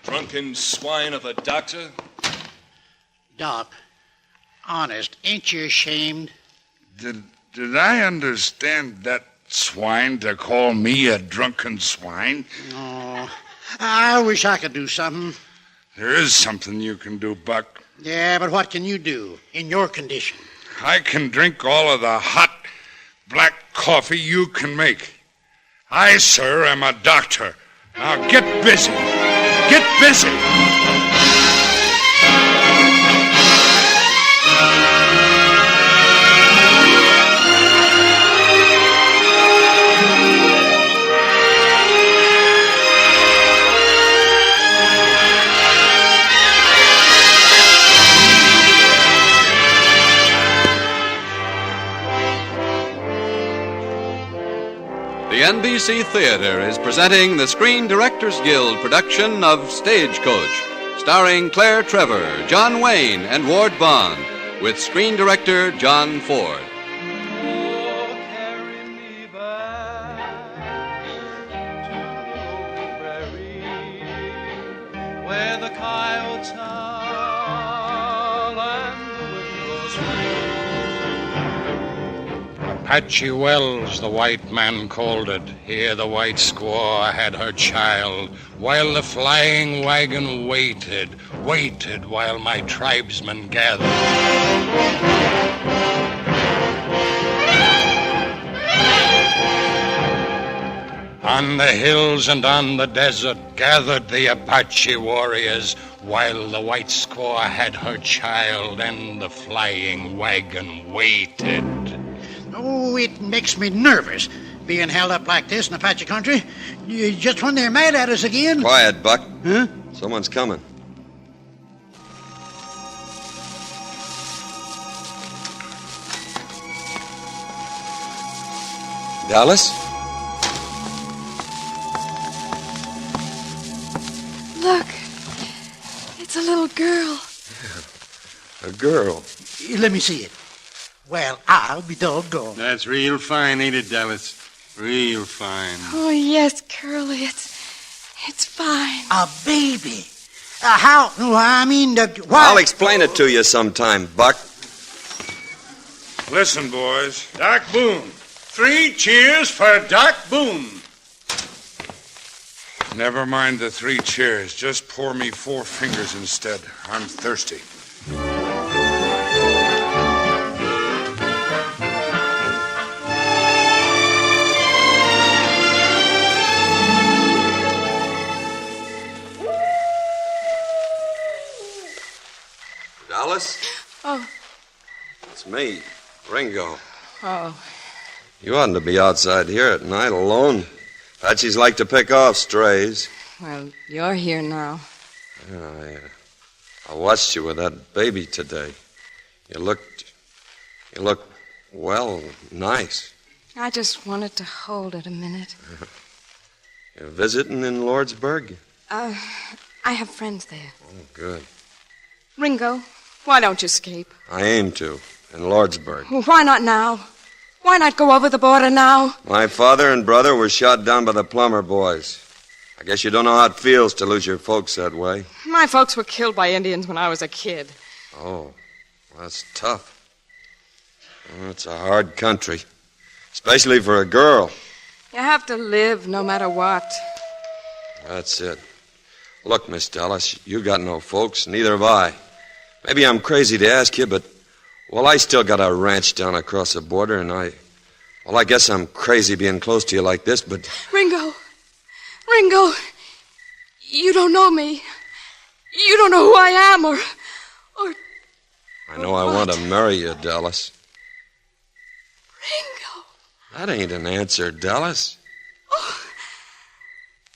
S2: Drunken swine of a doctor.
S4: Doc, honest, ain't you ashamed?
S8: Did I understand that swine to call me a drunken swine?
S4: Oh, I wish I could do something.
S8: There is something you can do, Buck.
S4: Yeah, but what can you do in your condition?
S8: I can drink all of the hot black coffee you can make. I, sir, am a doctor. Now get busy. Get busy.
S24: The NBC Theater is presenting the Screen Directors Guild production of Stagecoach, starring Claire Trevor, John Wayne, and Ward Bond, with screen director John Ford.
S7: Where the coyotes howl and the wind blows free.
S28: Apache Wells, the white man called it. Here the white squaw had her child, while the flying wagon waited while my tribesmen gathered. On the hills and on the desert gathered the Apache warriors, while the white squaw had her child and the flying wagon waited.
S4: Oh, it makes me nervous, being held up like this in Apache country. Just when they're mad at us again.
S26: Quiet, Buck.
S4: Huh?
S26: Someone's coming. Dallas?
S13: Look, it's a little girl.
S26: A girl.
S4: Let me see it. Well, I'll be doggone.
S5: That's real fine, ain't it, Dallas? Real fine.
S13: Oh, yes, Curly, it's fine.
S4: A baby. How? I mean, what?
S26: I'll explain it to you sometime, Buck.
S5: Listen, boys. Doc Boone. 3 cheers for Doc Boone.
S8: Never mind the 3 cheers. Just pour me 4 fingers instead. I'm thirsty.
S26: Dallas?
S13: Oh.
S26: It's me, Ringo.
S13: Oh.
S26: You oughtn't to be outside here at night alone. Apaches like to pick off strays.
S13: Well, you're here now.
S26: Yeah, I watched you with that baby today. You looked, well, nice.
S13: I just wanted to hold it a minute.
S26: You're visiting in Lordsburg?
S13: I have friends there.
S26: Oh, good.
S13: Ringo, why don't you escape?
S26: I aim to, in Lordsburg.
S13: Well, why not now? Why not go over the border now?
S26: My father and brother were shot down by the Plummer boys. I guess you don't know how it feels to lose your folks that way.
S13: My folks were killed by Indians when I was a kid.
S26: Oh, that's tough. Well, it's a hard country, especially for a girl.
S13: You have to live no matter what.
S26: That's it. Look, Miss Dallas, you got no folks, neither have I. Maybe I'm crazy to ask you, but, well, I still got a ranch down across the border, and I guess I'm crazy being close to you like this, but...
S13: Ringo, you don't know me. You don't know who I am, or...
S26: I know I want to marry you, Dallas.
S13: Ringo.
S26: That ain't an answer, Dallas.
S13: Oh.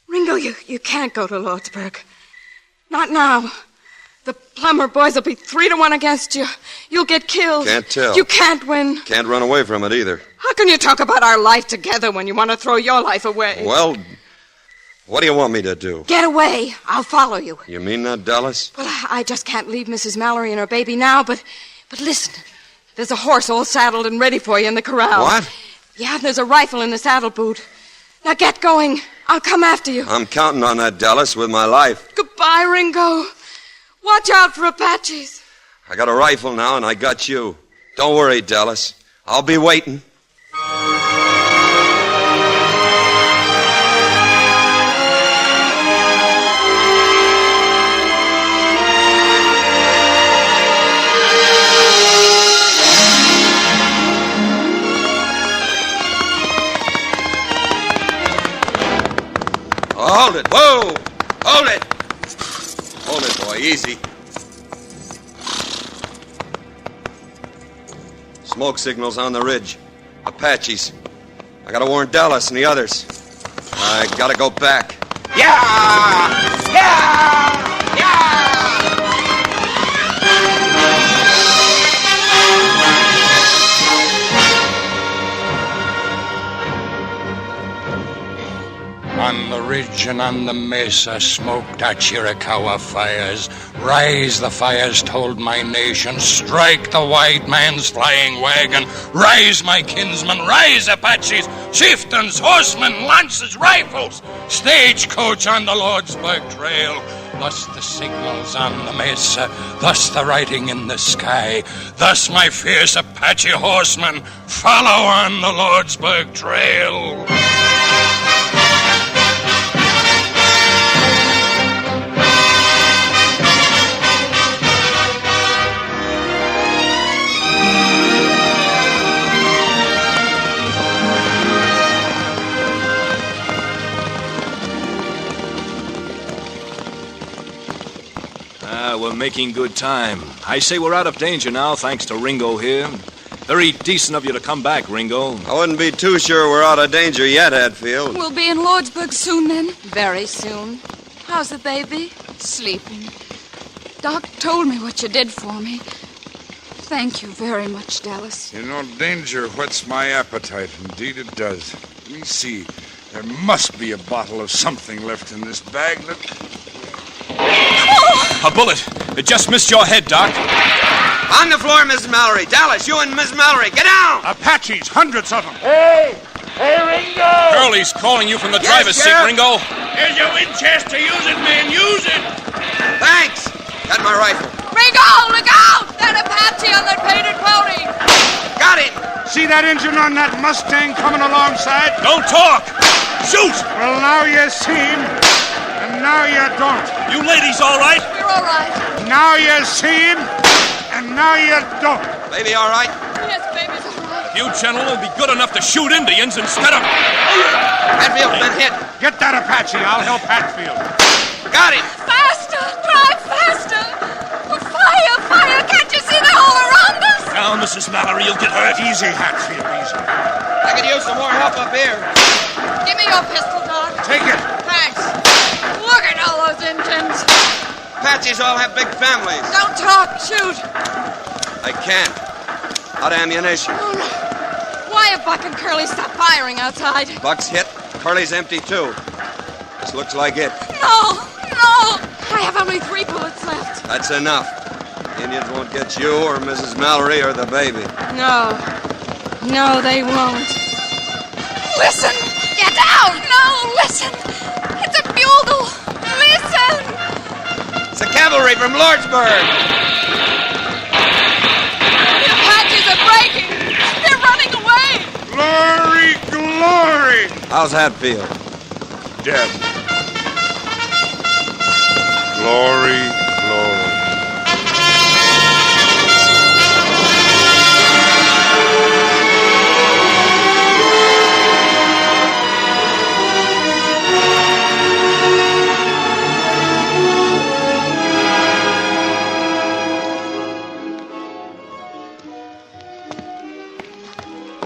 S13: Ringo, you can't go to Lordsburg. Not now. The Plummer boys will be 3-1 against you. You'll get killed.
S26: Can't tell.
S13: You can't win.
S26: Can't run away from it either.
S13: How can you talk about our life together when you want to throw your life away?
S26: Well, what do you want me to do?
S13: Get away. I'll follow you.
S26: You mean that, Dallas?
S13: Well, I just can't leave Mrs. Mallory and her baby now, but listen. There's a horse all saddled and ready for you in the corral.
S26: What?
S13: Yeah, there's a rifle in the saddle boot. Now get going. I'll come after you.
S26: I'm counting on that, Dallas, with my life.
S13: Goodbye, Ringo. Watch out for Apaches.
S26: I got a rifle now, and I got you. Don't worry, Dallas. I'll be waiting. Hold it. Whoa! Hold it! Hold it, boy. Easy. Smoke signals on the ridge. Apaches. I gotta warn Dallas and the others. I gotta go back.
S7: Yeah! Yeah! Yeah!
S28: On the ridge and on the mesa smoked our Chiricahua fires. Rise, the fires told my nation. Strike the white man's flying wagon. Rise, my kinsmen, rise, Apaches, chieftains, horsemen, lances, rifles. Stagecoach on the Lordsburg Trail. Thus the signals on the mesa, thus the writing in the sky. Thus my fierce Apache horsemen follow on the Lordsburg Trail.
S2: We're making good time. I say we're out of danger now, thanks to Ringo here. Very decent of you to come back, Ringo.
S26: I wouldn't be too sure we're out of danger yet, Hatfield.
S6: We'll be in Lordsburg soon, then. Very soon. How's the baby? Sleeping. Doc told me what you did for me. Thank you very much, Dallas.
S8: You know, danger whets my appetite. Indeed it does. Let me see. There must be a bottle of something left in this bag.
S2: A bullet. It just missed your head, Doc.
S14: On the floor, Mrs. Mallory. Dallas, you and Miss Mallory, get down!
S8: Apaches, hundreds of them.
S14: Hey, Ringo!
S2: Curly's calling you from the driver's seat, Ringo.
S14: Here's your Winchester. Use it, man, use it! Thanks. Got my rifle.
S6: Ringo, look out! That Apache on that painted pony!
S14: Got it!
S8: See that engine on that Mustang coming alongside?
S2: Don't talk! Shoot!
S8: Well, now you see him, and now you don't.
S2: You ladies all right?
S6: We're all right.
S8: Now you see him, and now you don't.
S14: Baby, all right?
S6: Yes, baby's all right.
S2: You gentlemen will be good enough to shoot Indians instead of...
S14: Hatfield's been hit.
S8: Get that Apache. I'll help Hatfield.
S14: Got it.
S6: Faster! Drive faster! Fire! Fire! Can't you see they're all around us?
S2: Now, Mrs. Mallory, you'll get hurt.
S8: Easy, Hatfield, easy.
S14: I could use some more help up here.
S6: Give me your pistol, Doc.
S8: Take it.
S6: Thanks. Look at all those Indians.
S14: Apaches all have big families.
S6: Don't talk. Shoot.
S14: I can't. Out of ammunition.
S6: Oh, no. Why have Buck and Curly stopped firing outside?
S14: Buck's hit. Curly's empty, too. This looks like it.
S6: No. No. I have only 3 bullets left.
S14: That's enough. Indians won't get you or Mrs. Mallory or the baby.
S6: No. No, they won't. Listen! Get down! No, listen! It's a bugle! Listen!
S14: It's the cavalry from Lordsburg!
S6: The Apaches are breaking! They're running away!
S8: Glory, glory!
S14: How's Hatfield?
S8: Dead. Glory, glory.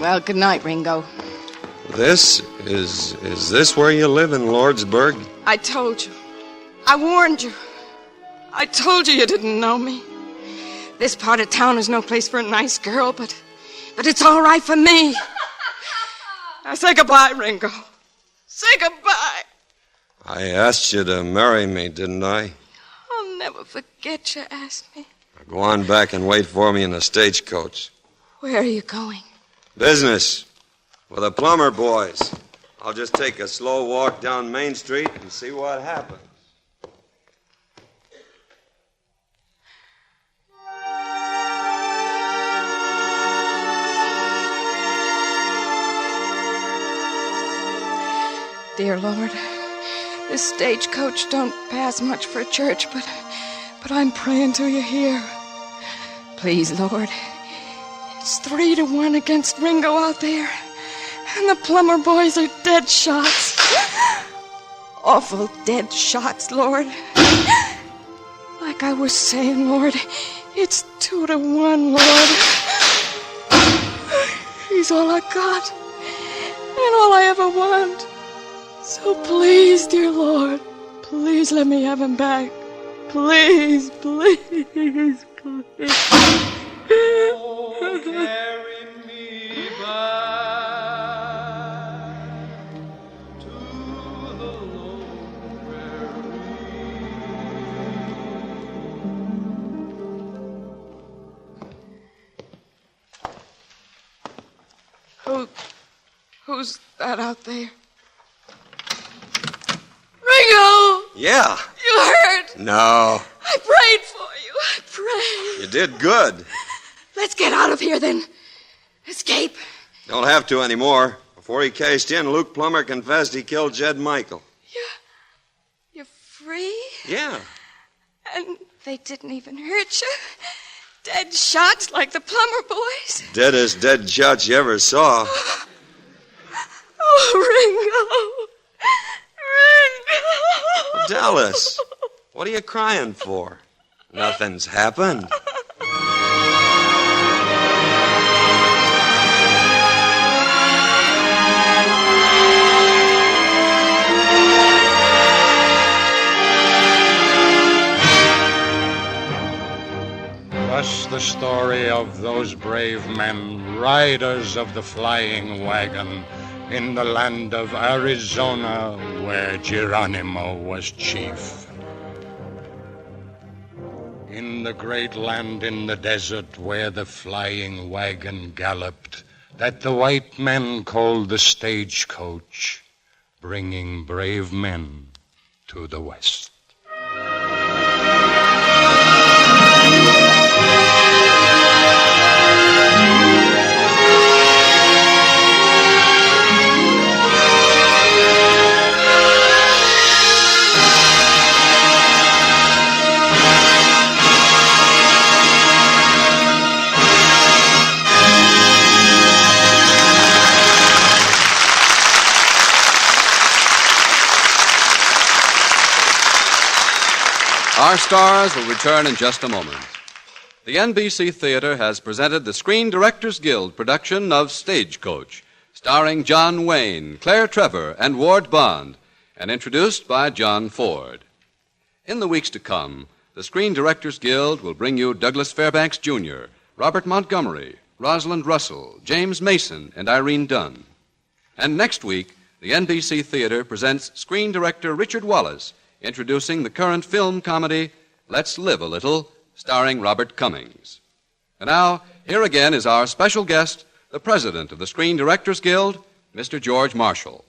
S13: Well, good night, Ringo.
S26: Is this where you live in Lordsburg?
S13: I told you. I warned you. I told you didn't know me. This part of town is no place for a nice girl, but it's all right for me. Now say goodbye, Ringo. Say goodbye.
S26: I asked you to marry me, didn't I?
S13: I'll never forget you asked me.
S26: Go on back and wait for me in the stagecoach.
S13: Where are you going?
S26: Business. With the plumber boys. I'll just take a slow walk down Main Street and see what happens.
S13: Dear Lord, this stagecoach don't pass much for a church, but I'm praying to you here. Please, Lord, it's 3-1 against Ringo out there, and the plumber boys are dead shots. Awful dead shots, Lord. Like I was saying, Lord, it's 2-1, Lord. He's all I got, and all I ever want. So please, dear Lord, please let me have him back. Please, please, please.
S7: Oh, carry me back to the
S13: Who's that out there? Ringo!
S26: Yeah.
S13: You hurt?
S26: No.
S13: I prayed for you. I prayed.
S26: You did good.
S13: Let's get out of here, then. Escape.
S26: Don't have to anymore. Before he cased in, Luke Plummer confessed he killed Jed Michael.
S13: You're free?
S26: Yeah.
S13: And they didn't even hurt you? Dead shots like the Plummer boys?
S26: Deadest dead shots you ever saw.
S13: Oh, Ringo!
S26: Dallas, what are you crying for? Nothing's happened.
S28: Thus the story of those brave men, riders of the flying wagon, in the land of Arizona, where Geronimo was chief. In the great land in the desert where the flying wagon galloped, that the white men called the stagecoach, bringing brave men to the west.
S24: Our stars will return in just a moment. The NBC Theater has presented the Screen Directors Guild production of Stagecoach, starring John Wayne, Claire Trevor, and Ward Bond, and introduced by John Ford. In the weeks to come, the Screen Directors Guild will bring you Douglas Fairbanks Jr., Robert Montgomery, Rosalind Russell, James Mason, and Irene Dunn. And next week, the NBC Theater presents screen director Richard Wallace, introducing the current film comedy, Let's Live a Little, starring Robert Cummings. And now, here again is our special guest, the president of the Screen Directors Guild, Mr. George Marshall.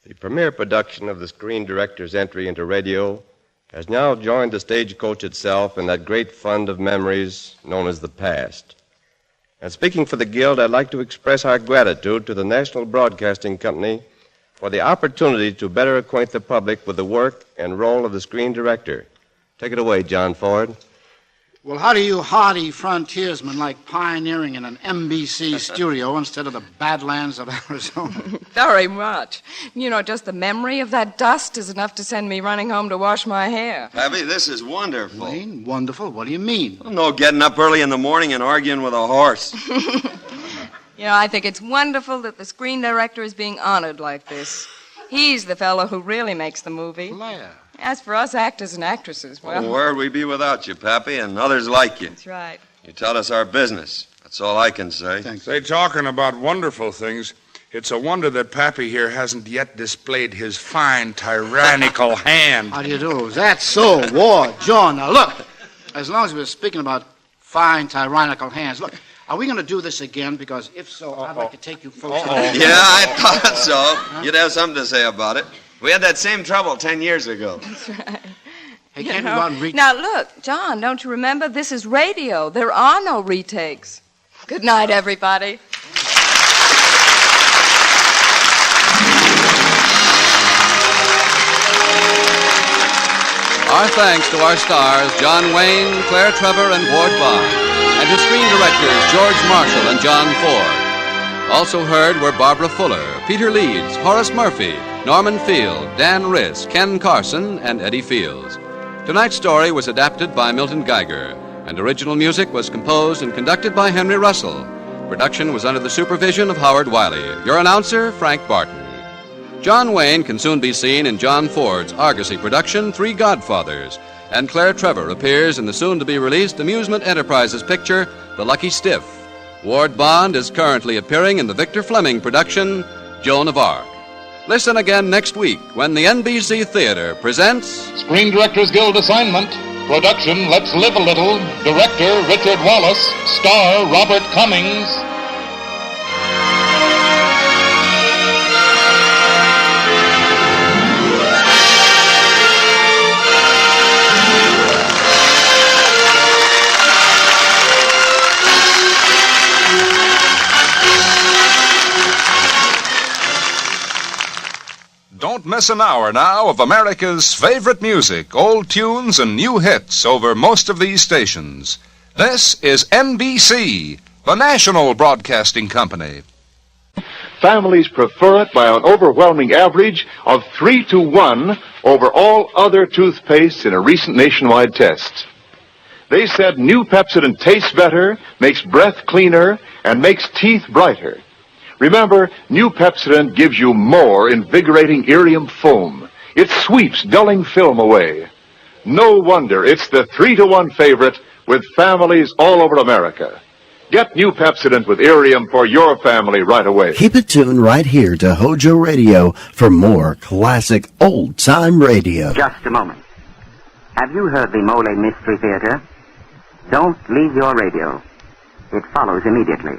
S26: The premiere production of the Screen Director's entry into radio has now joined the Stagecoach itself in that great fund of memories known as the past. And speaking for the Guild, I'd like to express our gratitude to the National Broadcasting Company for the opportunity to better acquaint the public with the work and role of the screen director. Take it away, John Ford.
S27: Well, how do you hardy frontiersmen like pioneering in an NBC studio instead of the badlands of Arizona?
S13: Very much. You know, just the memory of that dust is enough to send me running home to wash my hair.
S26: Pappy, this is wonderful.
S27: Wayne, wonderful? What do you mean?
S26: Well, no getting up early in the morning and arguing with a horse.
S13: You know, I think it's wonderful that the screen director is being honored like this. He's the fellow who really makes the movie.
S27: Claire.
S13: As for us actors and actresses, well...
S26: Where'd we be without you, Pappy, and others like you?
S13: That's right.
S26: You taught us our business. That's all I can say.
S27: Thanks.
S8: Say, talking about wonderful things, it's a wonder that Pappy here hasn't yet displayed his fine, tyrannical hand.
S27: How do you do? Is that so, Ward? John, now look, as long as we're speaking about fine, tyrannical hands, look, are we going to do this again? Because if so, I'd like to take you folks...
S26: Yeah, I thought so. You'd have something to say about it. We had that same trouble 10 years ago.
S13: That's right.
S27: Hey, can't we go out and reach...
S13: Now, look, John, don't you remember? This is radio. There are no retakes. Good night, everybody.
S24: Our thanks to our stars, John Wayne, Claire Trevor, and Ward Bond, and to screen directors George Marshall and John Ford. Also heard were Barbara Fuller, Peter Leeds, Horace Murphy, Norman Field, Dan Riss, Ken Carson, and Eddie Fields. Tonight's story was adapted by Milton Geiger, and original music was composed and conducted by Henry Russell. Production was under the supervision of Howard Wiley. Your announcer, Frank Barton. John Wayne can soon be seen in John Ford's Argosy production, Three Godfathers, and Claire Trevor appears in the soon-to-be-released Amusement Enterprises picture, The Lucky Stiff. Ward Bond is currently appearing in the Victor Fleming production, Joan of Arc. Listen again next week when the NBC Theater presents...
S25: Screen Directors Guild assignment. Production, Let's Live a Little. Director, Richard Wallace. Star, Robert Cummings.
S12: Don't miss an hour now of America's favorite music, old tunes and new hits over most of these stations. This is NBC, the national broadcasting company.
S15: Families prefer it by an overwhelming average of 3-1 over all other toothpastes in a recent nationwide test. They said new Pepsodent tastes better, makes breath cleaner, and makes teeth brighter. Remember, new Pepsodent gives you more invigorating irium foam. It sweeps dulling film away. No wonder it's the 3-1 favorite with families all over America. Get new Pepsodent with irium for your family right away.
S1: Keep it tuned right here to HOJO Radio for more classic old-time radio.
S16: Just a moment. Have you heard the Mole Mystery Theater? Don't leave your radio. It follows immediately.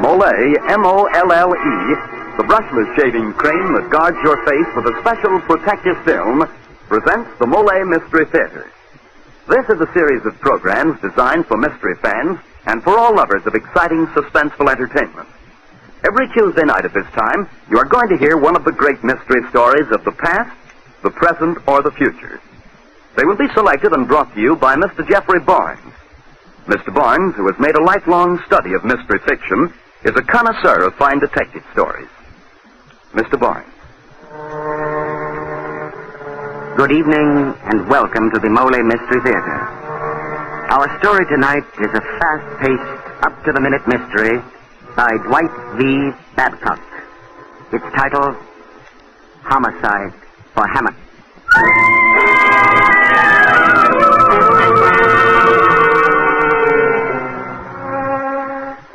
S17: Mole, M-O-L-L-E, the brushless shaving cream that guards your face with a special protective film, presents the Mole Mystery Theater. This is a series of programs designed for mystery fans and for all lovers of exciting, suspenseful entertainment. Every Tuesday night at this time, you are going to hear one of the great mystery stories of the past, the present, or the future. They will be selected and brought to you by Mr. Jeffrey Barnes. Mr. Barnes, who has made a lifelong study of mystery fiction, is a connoisseur of fine detective stories. Mr. Barnes.
S16: Good evening and welcome to the Mole Mystery Theater. Our story tonight is a fast-paced, up-to-the-minute mystery by Dwight V. Babcock. It's titled Homicide for Hammock.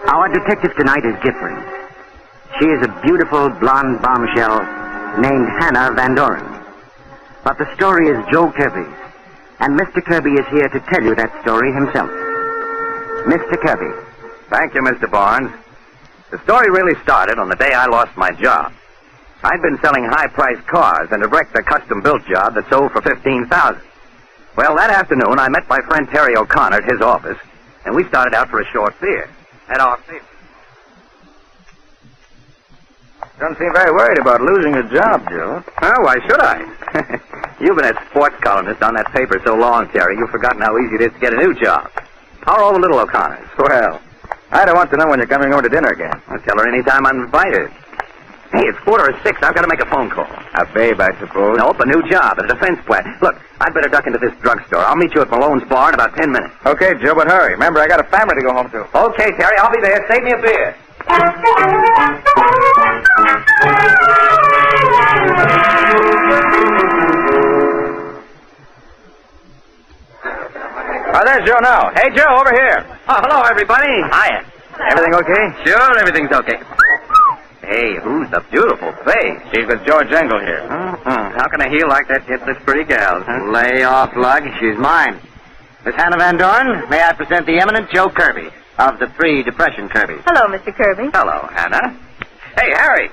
S16: Our detective tonight is different. She is a beautiful blonde bombshell named Hannah Van Doren. But the story is Joe Kirby's, and Mr. Kirby is here to tell you that story himself. Mr. Kirby.
S17: Thank you, Mr. Barnes. The story really started on the day I lost my job. I'd been selling high-priced cars and had wrecked a custom-built job that sold for $15,000. Well, that afternoon, I met my friend Terry O'Connor at his office, and we started out for a short beer. At our theater. Don't seem very worried about losing your job, Joe. Oh, why should I? You've been a sports columnist on that paper so long, Terry, you've forgotten how easy it is to get a new job. How are all the little O'Connors? Well, I don't want to know when you're coming over to dinner again. I'll tell her any time I'm invited. Hey, it's 5:45. I've got to make a phone call. A babe, I suppose. Nope, a new job at a defense plant. Look, I'd better duck into this drugstore. I'll meet you at Malone's bar in about 10 minutes. Okay, Joe, but hurry. Remember, I got a family to go home to. Okay, Terry, I'll be there. Save me a beer. Oh, there's Joe now. Hey, Joe, over here. Oh, hello, everybody. Hiya. Everything okay? Sure, everything's okay. Hey, who's the beautiful face? She's with George Engel here. How can a heel like that hit this pretty gal, huh? Lay off, Lug. She's mine. Miss Hannah Van Doren, may I present the eminent Joe Kirby of the Pre-Depression Kirby.
S18: Hello, Mr. Kirby.
S17: Hello, Hannah. Hey, Harry,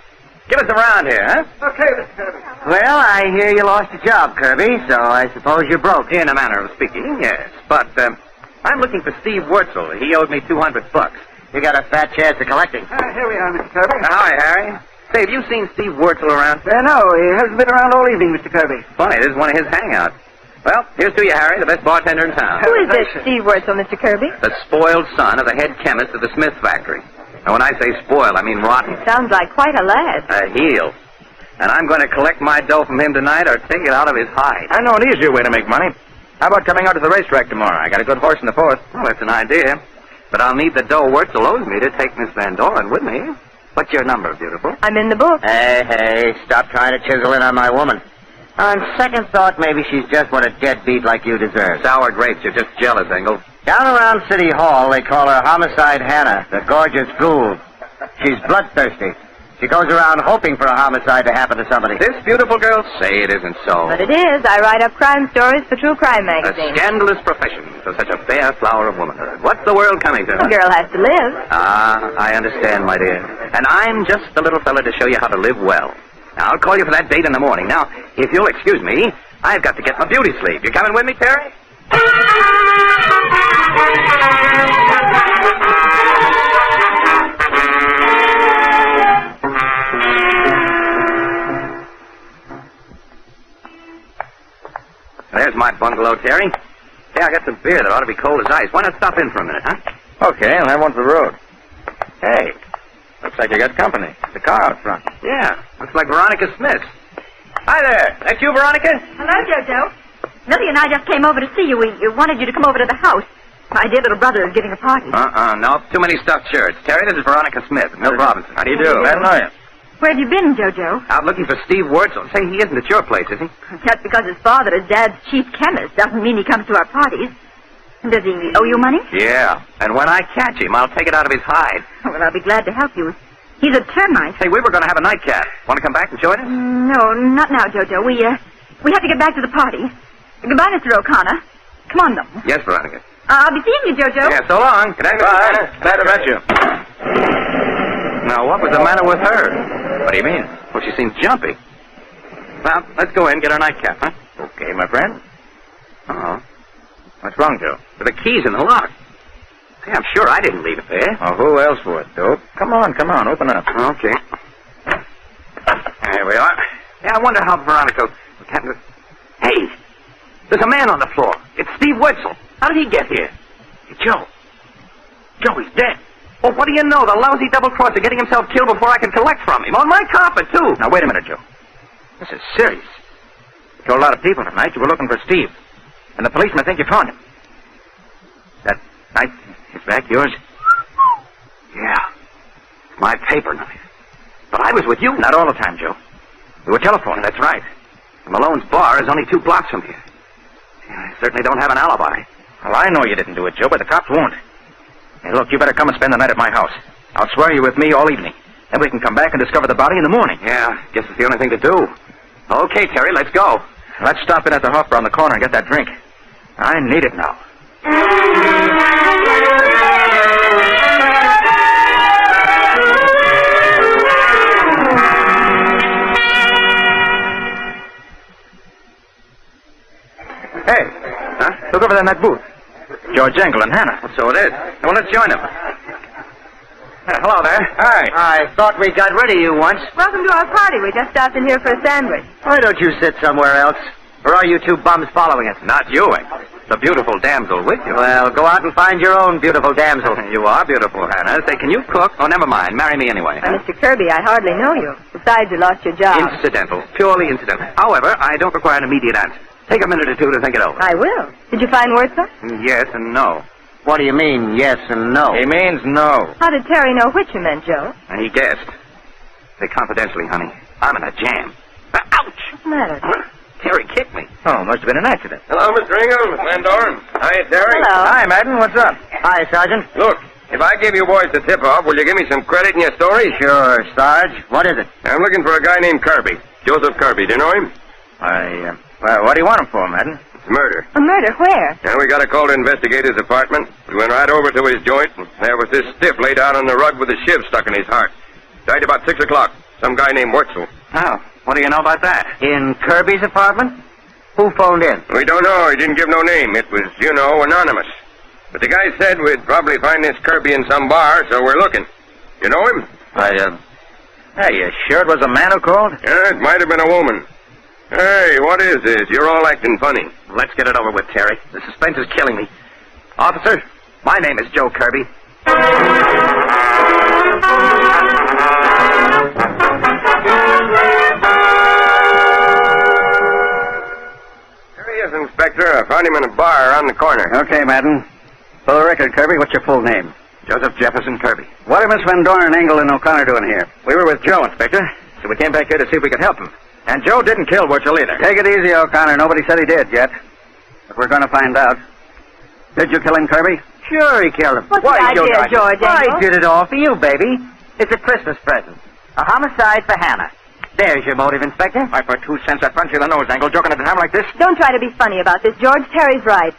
S17: give us a round here, huh? Okay, Mr. Kirby.
S16: Well, I hear you lost your job, Kirby, so I suppose you're broke.
S17: In a manner of speaking, yes. But, I'm looking for Steve Wurzel. He owed me $200.
S16: You got a fat chance of collecting.
S17: Here we are, Mr. Kirby. Hi, Harry. Say, have you seen Steve Wurzel around?
S18: No, he hasn't been around all evening, Mr. Kirby.
S17: Funny, this is one of his hangouts. Well, here's to you, Harry, the best bartender in town.
S18: Who is this Steve Wurzel, Mr. Kirby?
S17: The spoiled son of the head chemist of the Smith factory. And when I say spoiled, I mean rotten.
S18: Sounds like quite a lad.
S17: A heel. And I'm going to collect my dough from him tonight or take it out of his hide.
S16: I know an easier way to make money. How about coming out to the racetrack tomorrow? I got a good horse in the fourth.
S17: Well, that's an idea. But I'll need the dough Wurzel owes me to take Miss Van Doren with me. What's your number, beautiful?
S18: I'm in the book.
S16: Hey, stop trying to chisel in on my woman. On second thought, maybe she's just what a deadbeat like you deserves.
S17: Sour grapes, you're just jealous, Engel.
S16: Down around City Hall, they call her Homicide Hannah, the gorgeous ghoul. She's bloodthirsty. She goes around hoping for a homicide to happen to somebody.
S17: This beautiful girl? Say it isn't so.
S18: But it is. I write up crime stories for True Crime magazine.
S17: A scandalous profession for such a fair flower of womanhood. What's the world coming to?
S18: A girl has to live.
S17: Ah, I understand, my dear. And I'm just the little fella to show you how to live well. Now, I'll call you for that date in the morning. Now, if you'll excuse me,
S3: I've got to get my beauty sleep. You coming with me, Terry? There's my bungalow, Terry. Hey, I got some beer that ought to be cold as ice. Why not stop in for a minute, huh?
S9: Okay, I'll have one for the road. Hey, looks like you got company. The car out front.
S3: Yeah, looks like Veronica Smith. Hi there. That's you, Veronica?
S18: Hello, Jojo. Millie and I just came over to see you. We wanted you to come over to the house. My dear little brother is giving a party.
S3: No. Too many stuffed shirts. Terry, this is Veronica Smith, Milt Robinson. How do you do?
S18: Glad to know
S3: you.
S18: Where have you been, Jojo?
S3: Out looking for Steve Wurzel. Say, he isn't at your place, is he?
S18: Just because his father is Dad's chief chemist doesn't mean he comes to our parties. Does he owe you money?
S3: Yeah, and when I catch him, I'll take it out of his hide.
S18: Well, I'll be glad to help you. He's a termite.
S3: Hey, we were going to have a nightcap. Want to come back and join us?
S18: No, not now, Jojo. We have to get back to the party. Goodbye, Mr. O'Connor. Come on, though.
S3: Yes, Veronica.
S18: I'll be seeing you, Jojo.
S3: Yeah, so long. Good night, Mr. Glad to meet you. Now, what was the matter with her? What do you mean? Well, she seemed jumpy. Well, let's go in and get our nightcap, huh? Okay, my friend. Uh-oh. What's wrong, Joe? With the keys in the lock. Hey, I'm sure I didn't leave it there.
S9: Oh, who else would, Dope? Come on, open up.
S3: Okay. There we are. Yeah, I wonder how Veronica... Hey! There's a man on the floor. It's Steve Wetzel. How did he get here? Hey, Joe. Joe, he's dead. Well, what do you know? The lousy double-crosser getting himself killed before I can collect from him. On my carpet, too.
S9: Now, wait a minute, Joe. This is serious. You told a lot of people tonight you were looking for Steve. And the policemen think you found him. That knife, his back, yours?
S3: Yeah. My paper knife. But I was with you.
S9: Not all the time, Joe. You were telephoning.
S3: That's right. The Malone's bar is only 2 blocks from here. I certainly don't have an alibi.
S9: Well, I know you didn't do it, Joe, but the cops won't. Hey, look, you better come and spend the night at my house. I'll swear you with me all evening. Then we can come back and discover the body in the morning.
S3: Yeah, guess it's the only thing to do. Okay, Terry, let's go.
S9: Let's stop in at the Hofbräu on the corner and get that drink. I need it now. Hey, look over there in that booth. George Engel and Hannah.
S3: So it is. Well, let's join them. Hello there.
S9: Hi.
S10: I thought we got rid of you once.
S18: Welcome to our party. We just stopped in here for a sandwich.
S10: Why don't you sit somewhere else? Or are you 2 bums following us?
S3: Not you, Engel. The beautiful damsel with you.
S10: Well, go out and find your own beautiful damsel.
S3: You are beautiful, Hannah. Say, can you cook? Oh, never mind. Marry me anyway.
S18: Mr. Kirby, I hardly know you. Besides, you lost your job.
S3: Incidental. Purely incidental. However, I don't require an immediate answer. Take a minute or 2 to think it over.
S18: I will. Did you find Wurzel?
S3: Yes and no.
S10: What do you mean, yes and no?
S9: He means no.
S18: How did Terry know which you meant, Joe?
S3: And he guessed. Say confidentially, honey. I'm in a jam. Ouch!
S18: What's the matter?
S3: Terry kicked me.
S9: Oh, must have been an accident.
S26: Hello, Mr. Engel, Miss Landor. Hi, Terry.
S18: Hello.
S9: Hi, Madden. What's up?
S10: Hi, Sergeant.
S26: Look, if I give you boys the tip-off, will you give me some credit in your story?
S10: Sure, Sarge. What is it?
S26: I'm looking for a guy named Kirby. Joseph Kirby. Do you know him?
S9: Well, what do you want him for, Madden?
S26: It's murder.
S18: A murder? Where?
S26: And we got a call to investigate his apartment. We went right over to his joint, and there was this stiff laid out on the rug with a shiv stuck in his heart. Died about 6 o'clock. Some guy named Wurzel.
S3: Oh, what do you know about that?
S10: In Kirby's apartment? Who phoned in?
S26: We don't know. He didn't give no name. It was, anonymous. But the guy said we'd probably find this Kirby in some bar, so we're looking. You know him?
S9: Hey, you sure it was a man who called?
S26: Yeah, it might have been a woman. Hey, what is this? You're all acting funny.
S3: Let's get it over with, Terry. The suspense is killing me. Officer, my name is Joe Kirby.
S26: There he is, Inspector. I found him in a bar around the corner.
S9: Okay, Madden. For the record, Kirby, what's your full name?
S3: Joseph Jefferson Kirby.
S9: What are Miss Van Dorn, Engel, and O'Connor doing here? We were with Joe, Inspector, so we came back here to see if we could help him. And Joe didn't kill Wurzel either. Take it easy, O'Connor. Nobody said he did yet. But we're going to find out. Did you kill him, Kirby?
S10: Sure he killed him.
S18: What's the idea, George Engel?
S10: I did it all for you, baby. It's a Christmas present. A homicide for Hannah. There's your motive, Inspector.
S9: Why, for 2 cents, I'd punch you in the nose, Engel, joking at a time like this.
S18: Don't try to be funny about this, George. Terry's right.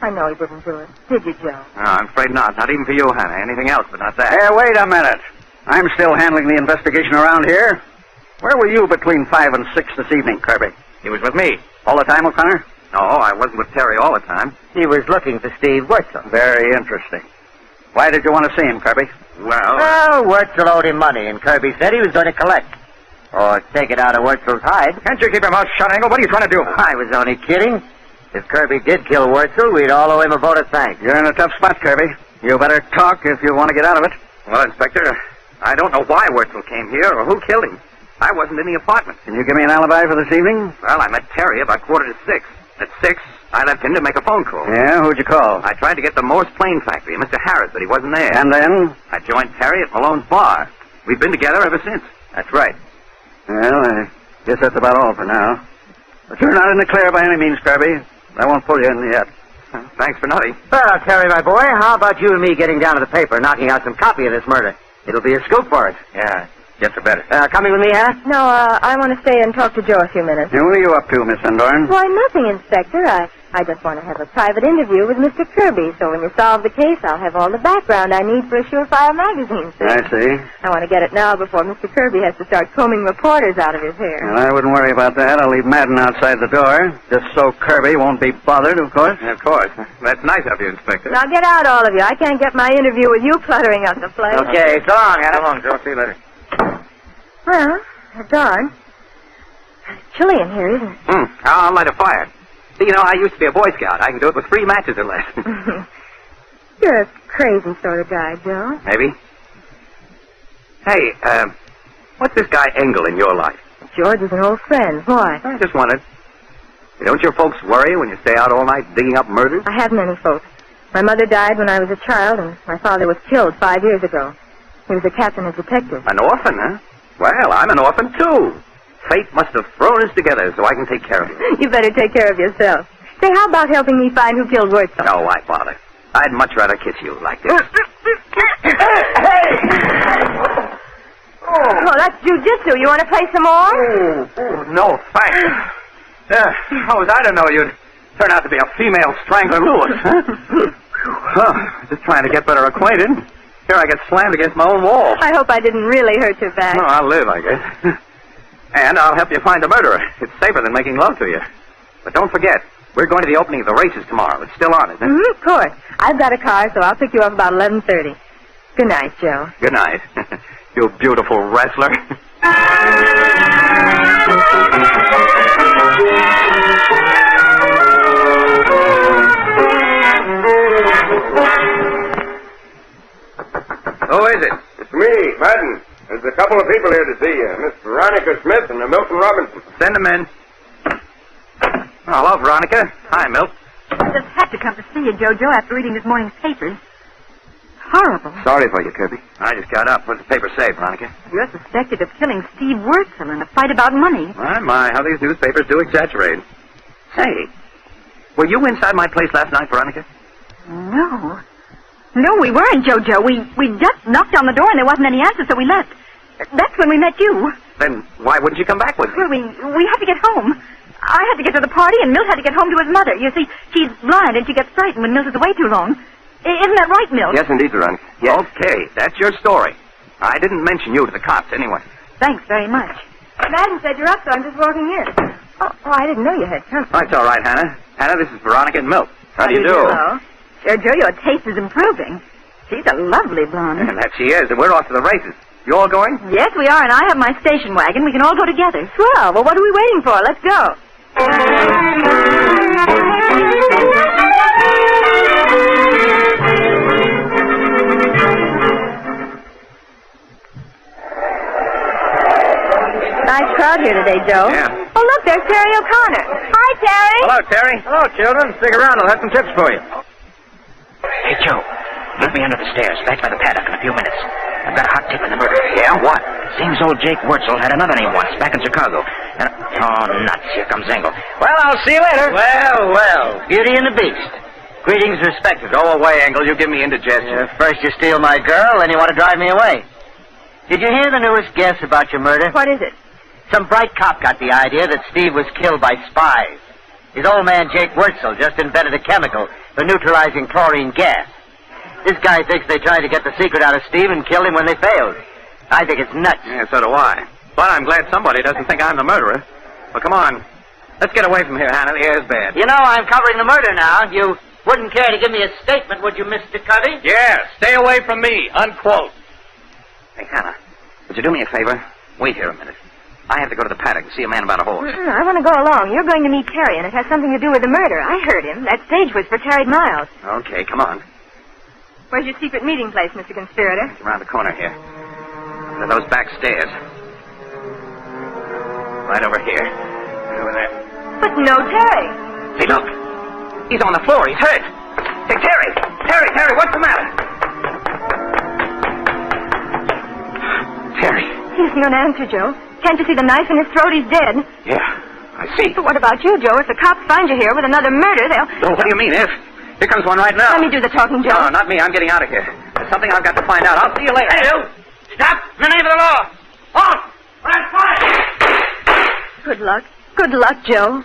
S18: I know he wouldn't do it. Did you, Joe?
S3: No, I'm afraid not. Not even for you, Hannah. Anything else, but not that.
S9: Hey, wait a minute. I'm still handling the investigation around here. Where were you between 5 and 6 this evening, Kirby?
S3: He was with me.
S9: All the time, O'Connor?
S3: No, I wasn't with Terry all the time.
S10: He was looking for Steve Wurzel.
S9: Very interesting. Why did you want to see him, Kirby?
S10: Well, Wurzel owed him money, and Kirby said he was going to collect. Or take it out of Wurzel's hide.
S9: Can't you keep your mouth shut, Engel? What are you trying to do?
S10: I was only kidding. If Kirby did kill Wurzel, we'd all owe him a vote of thanks.
S9: You're in a tough spot, Kirby. You better talk if you want to get out of it.
S3: Well, Inspector, I don't know why Wurzel came here or who killed him. I wasn't in the apartment.
S9: Can you give me an alibi for this evening?
S3: Well, I met Terry about 5:45. At 6, I left him to make a phone call.
S9: Yeah, who'd you call?
S3: I tried to get the Morse Plane Factory, Mr. Harris, but he wasn't there.
S9: And then?
S3: I joined Terry at Malone's bar. We've been together ever since.
S9: That's right. Well, I guess that's about all for now. But you're not in the clear by any means, Kirby. I won't pull you in yet.
S3: Thanks for nothing.
S10: Well, Terry, my boy, how about you and me getting down to the paper, knocking out some copy of this murder? It'll be a scoop for us.
S3: Yeah, just for better.
S10: Coming with me, Hannah?
S4: No, I want to stay and talk to Joe a few minutes.
S9: What are you up to, Miss Endorn?
S4: Why, nothing, Inspector. I just want to have a private interview with Mr. Kirby, so when you solve the case, I'll have all the background I need for a surefire magazine. See?
S9: I see.
S4: I want to get it now before Mr. Kirby has to start combing reporters out of his hair.
S9: Well, I wouldn't worry about that. I'll leave Madden outside the door, just so Kirby won't be bothered, of course.
S3: Of course. That's nice of you, Inspector.
S4: Now get out, all of you. I can't get my interview with you cluttering up the place.
S10: Okay, so long, Hannah.
S3: So long, Joe. See you later.
S4: Well, it's dark. It's chilly in here, isn't it?
S3: I'll light a fire. See, you know, I used to be a Boy Scout. I can do it with 3 matches or less.
S4: You're a crazy sort of guy, Joe.
S3: Maybe. Hey, what's this guy Engel in your life?
S4: George is an old friend. Why?
S3: I just wondered. Don't your folks worry when you stay out all night digging up murders?
S4: I have many folks. My mother died when I was a child, and my father was killed 5 years ago. He was a captain of detectives.
S3: An orphan, huh? Well, I'm an orphan, too. Fate must have thrown us together so I can take care of you.
S4: You better take care of yourself. Say, how about helping me find who killed Wurzel?
S3: No, why bother? I'd much rather kiss you like this.
S4: Oh, that's jujitsu. You want to play some more?
S3: No, thanks. How was I to know you'd turn out to be a female strangler Lewis, huh? Just trying to get better acquainted. Here I get slammed against my own wall.
S4: I hope I didn't really hurt your back.
S3: Oh, I'll live, I guess. And I'll help you find the murderer. It's safer than making love to you. But don't forget, we're going to the opening of the races tomorrow. It's still on, isn't it?
S4: Of course. I've got a car, so I'll pick you up about 11:30. Good night, Joe.
S3: Good night. You beautiful wrestler.
S26: Who is it? It's me, Madden. There's a couple of people here to see you. Miss Veronica Smith and Milton Robinson.
S3: Send them in. Oh, hello, Veronica. Hi, Milt.
S18: I just had to come to see you, JoJo, after reading this morning's papers. Horrible.
S3: Sorry for you, Kirby. I just got up. What's the paper say, Veronica?
S18: You're suspected of killing Steve Wurzel in a fight about money.
S3: My, how these newspapers do exaggerate. Say, were you inside my place last night, Veronica?
S18: No. No, we weren't, JoJo. We just knocked on the door and there wasn't any answer, so we left. That's when we met you.
S3: Then why wouldn't you come back with me?
S18: Well, we had to get home. I had to get to the party, and Milt had to get home to his mother. You see, she's blind, and she gets frightened when Milt is away too long. Isn't that right, Milt?
S26: Yes, indeed, Veronica. Yes.
S3: Okay, that's your story. I didn't mention you to the cops anyway.
S18: Thanks very much.
S4: Madden said you're up, so I'm just walking in. Oh, I didn't know you had company.
S3: Oh, it's all right, Hannah. Hannah, this is Veronica and Milt.
S26: How do you do?
S18: Hello. JoJo, your taste is improving. She's a lovely blonde.
S3: And that she is, and we're off to the races. You all going?
S18: Yes, we are, and I have my station wagon. We can all go together.
S4: Swell. Well, what are we waiting for? Let's go. Nice crowd here today, Joe.
S3: Yeah.
S4: Oh, look, there's Terry O'Connor. Hi, Terry.
S3: Hello, Terry.
S9: Hello, children. Stick around. I'll have some tips for you.
S10: Hey, Joe. Meet me under the stairs, back by the paddock in a few minutes. I've got a hot tip in the murder.
S3: Yeah? What?
S10: Seems old Jake Wurzel had another name once, back in Chicago. And, oh, nuts. Here comes Engel. Well, I'll see you later.
S9: Well.
S10: Beauty and the Beast. Greetings respected.
S3: Go away, Engel. You give me indigestion.
S10: First you steal my girl, then you want to drive me away. Did you hear the newest guess about your murder?
S4: What is it?
S10: Some bright cop got the idea that Steve was killed by spies. His old man, Jake Wurzel, just invented a chemical for neutralizing chlorine gas. This guy thinks they tried to get the secret out of Steve and killed him when they failed. I think it's nuts.
S3: Yeah, so do I. But I'm glad somebody doesn't think I'm the murderer. Well, come on. Let's get away from here, Hannah. The air's bad.
S10: You know I'm covering the murder now. You wouldn't care to give me a statement, would you, Mr. Covey?
S3: Yeah, stay away from me. Unquote. Hey, Hannah, would you do me a favor? Wait here a minute. I have to go to the paddock and see a man about a horse.
S4: I want to go along. You're going to meet Terry, and it has something to do with the murder. I heard him. That stage whisper carried miles.
S3: Okay, come on.
S4: Where's your secret meeting place, Mr. Conspirator?
S3: It's around the corner here. Under those back stairs. Right over here. Right over there.
S4: But no Terry.
S3: Hey, look. He's on the floor. He's hurt. Hey, Terry! Terry, what's the matter? Terry.
S4: He isn't going to answer, Joe. Can't you see the knife in his throat? He's dead.
S3: Yeah, I see.
S4: But what about you, Joe? If the cops find you here with another murder, they'll...
S3: Oh, what do you mean, if? Here comes one right now.
S4: Let me do the talking, Joe.
S3: No, not me. I'm getting out of here. There's something I've got to find out. I'll see you later.
S10: Hey, you! Stop! In the name of the law! Off! That's fine!
S4: Good luck. Good luck, Joe.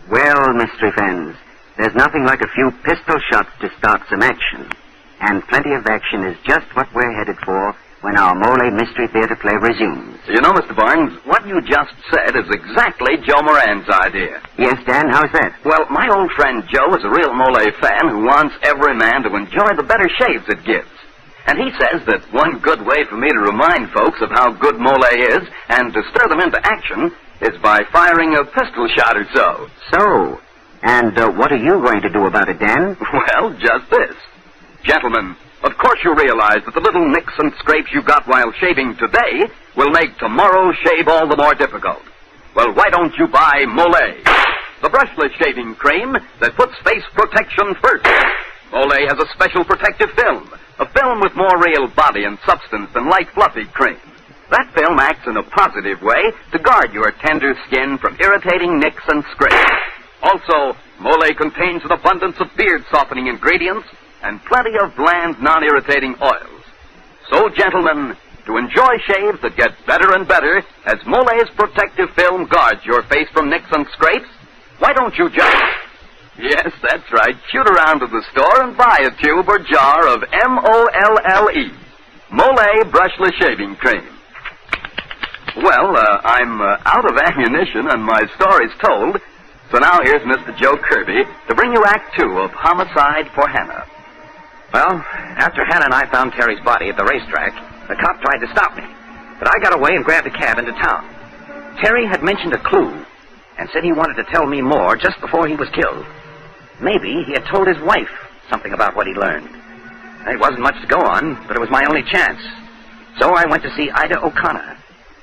S16: Well, mystery fans, there's nothing like a few pistol shots to start some action. And plenty of action is just what we're headed for when our Mole Mystery Theater play resumes.
S24: You know, Mr. Barnes, what you just said is exactly Joe Moran's idea.
S16: Yes, Dan, how's that?
S24: Well, my old friend Joe is a real Mole fan who wants every man to enjoy the better shaves it gives. And he says that one good way for me to remind folks of how good Mole is and to stir them into action is by firing a pistol shot or so.
S16: So, and what are you going to do about it, Dan?
S24: Well, just this. Gentlemen, of course you realize that the little nicks and scrapes you got while shaving today will make tomorrow's shave all the more difficult. Well, why don't you buy Mole, the brushless shaving cream that puts face protection first. Mole has a special protective film, a film with more real body and substance than light fluffy cream. That film acts in a positive way to guard your tender skin from irritating nicks and scrapes. Also, Mole contains an abundance of beard-softening ingredients and plenty of bland, non-irritating oils. So, gentlemen, to enjoy shaves that get better and better as Mole's protective film guards your face from nicks and scrapes, why don't you just... Yes, that's right. Shoot around to the store and buy a tube or jar of MOLLE, Mole Brushless Shaving Cream. Well, I'm out of ammunition and my story's told, so now here's Mr. Joe Kirby to bring you Act 2 of Homicide for Hannah.
S3: Well, after Hannah and I found Terry's body at the racetrack, the cop tried to stop me. But I got away and grabbed a cab into town. Terry had mentioned a clue and said he wanted to tell me more just before he was killed. Maybe he had told his wife something about what he learned. It wasn't much to go on, but it was my only chance. So I went to see Ida O'Connor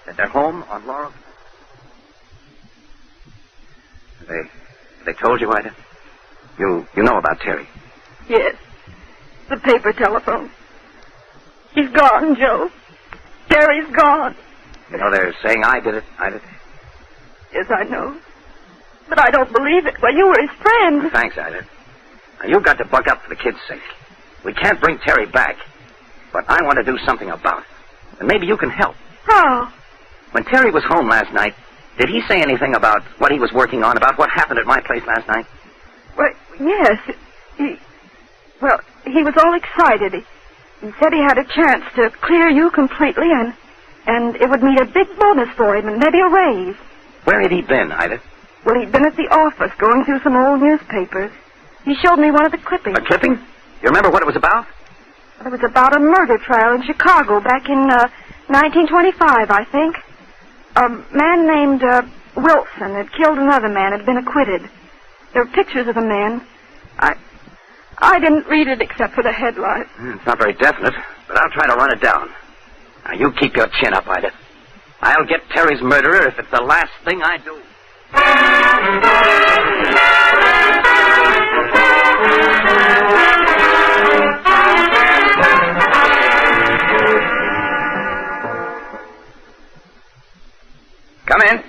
S3: at their home on Laurel. Have they told you, Ida? You know about Terry?
S13: Yes. The paper telephone. He's gone, Joe. Terry's gone.
S3: You know, they're saying I did it, Ida.
S13: Yes, I know. But I don't believe it. Well, you were his friend.
S3: Thanks, Ida. Now, you've got to buck up for the kid's sake. We can't bring Terry back, but I want to do something about it. And maybe you can help.
S13: How?
S3: When Terry was home last night, did he say anything about what he was working on, about what happened at my place last night?
S13: Well, yes. He was all excited. He said he had a chance to clear you completely, and it would mean a big bonus for him, and maybe a raise.
S3: Where had he been, Ida?
S13: Well, he'd been at the office going through some old newspapers. He showed me one of the clippings.
S3: A clipping? You remember what it was about?
S13: Well, it was about a murder trial in Chicago back in 1925, I think. A man named Wilson had killed another man, had been acquitted. There were pictures of the man. I didn't read it except for the headline.
S3: It's not very definite, but I'll try to run it down. Now, you keep your chin up, Ida. I'll get Terry's murderer if it's the last thing I do. Come in.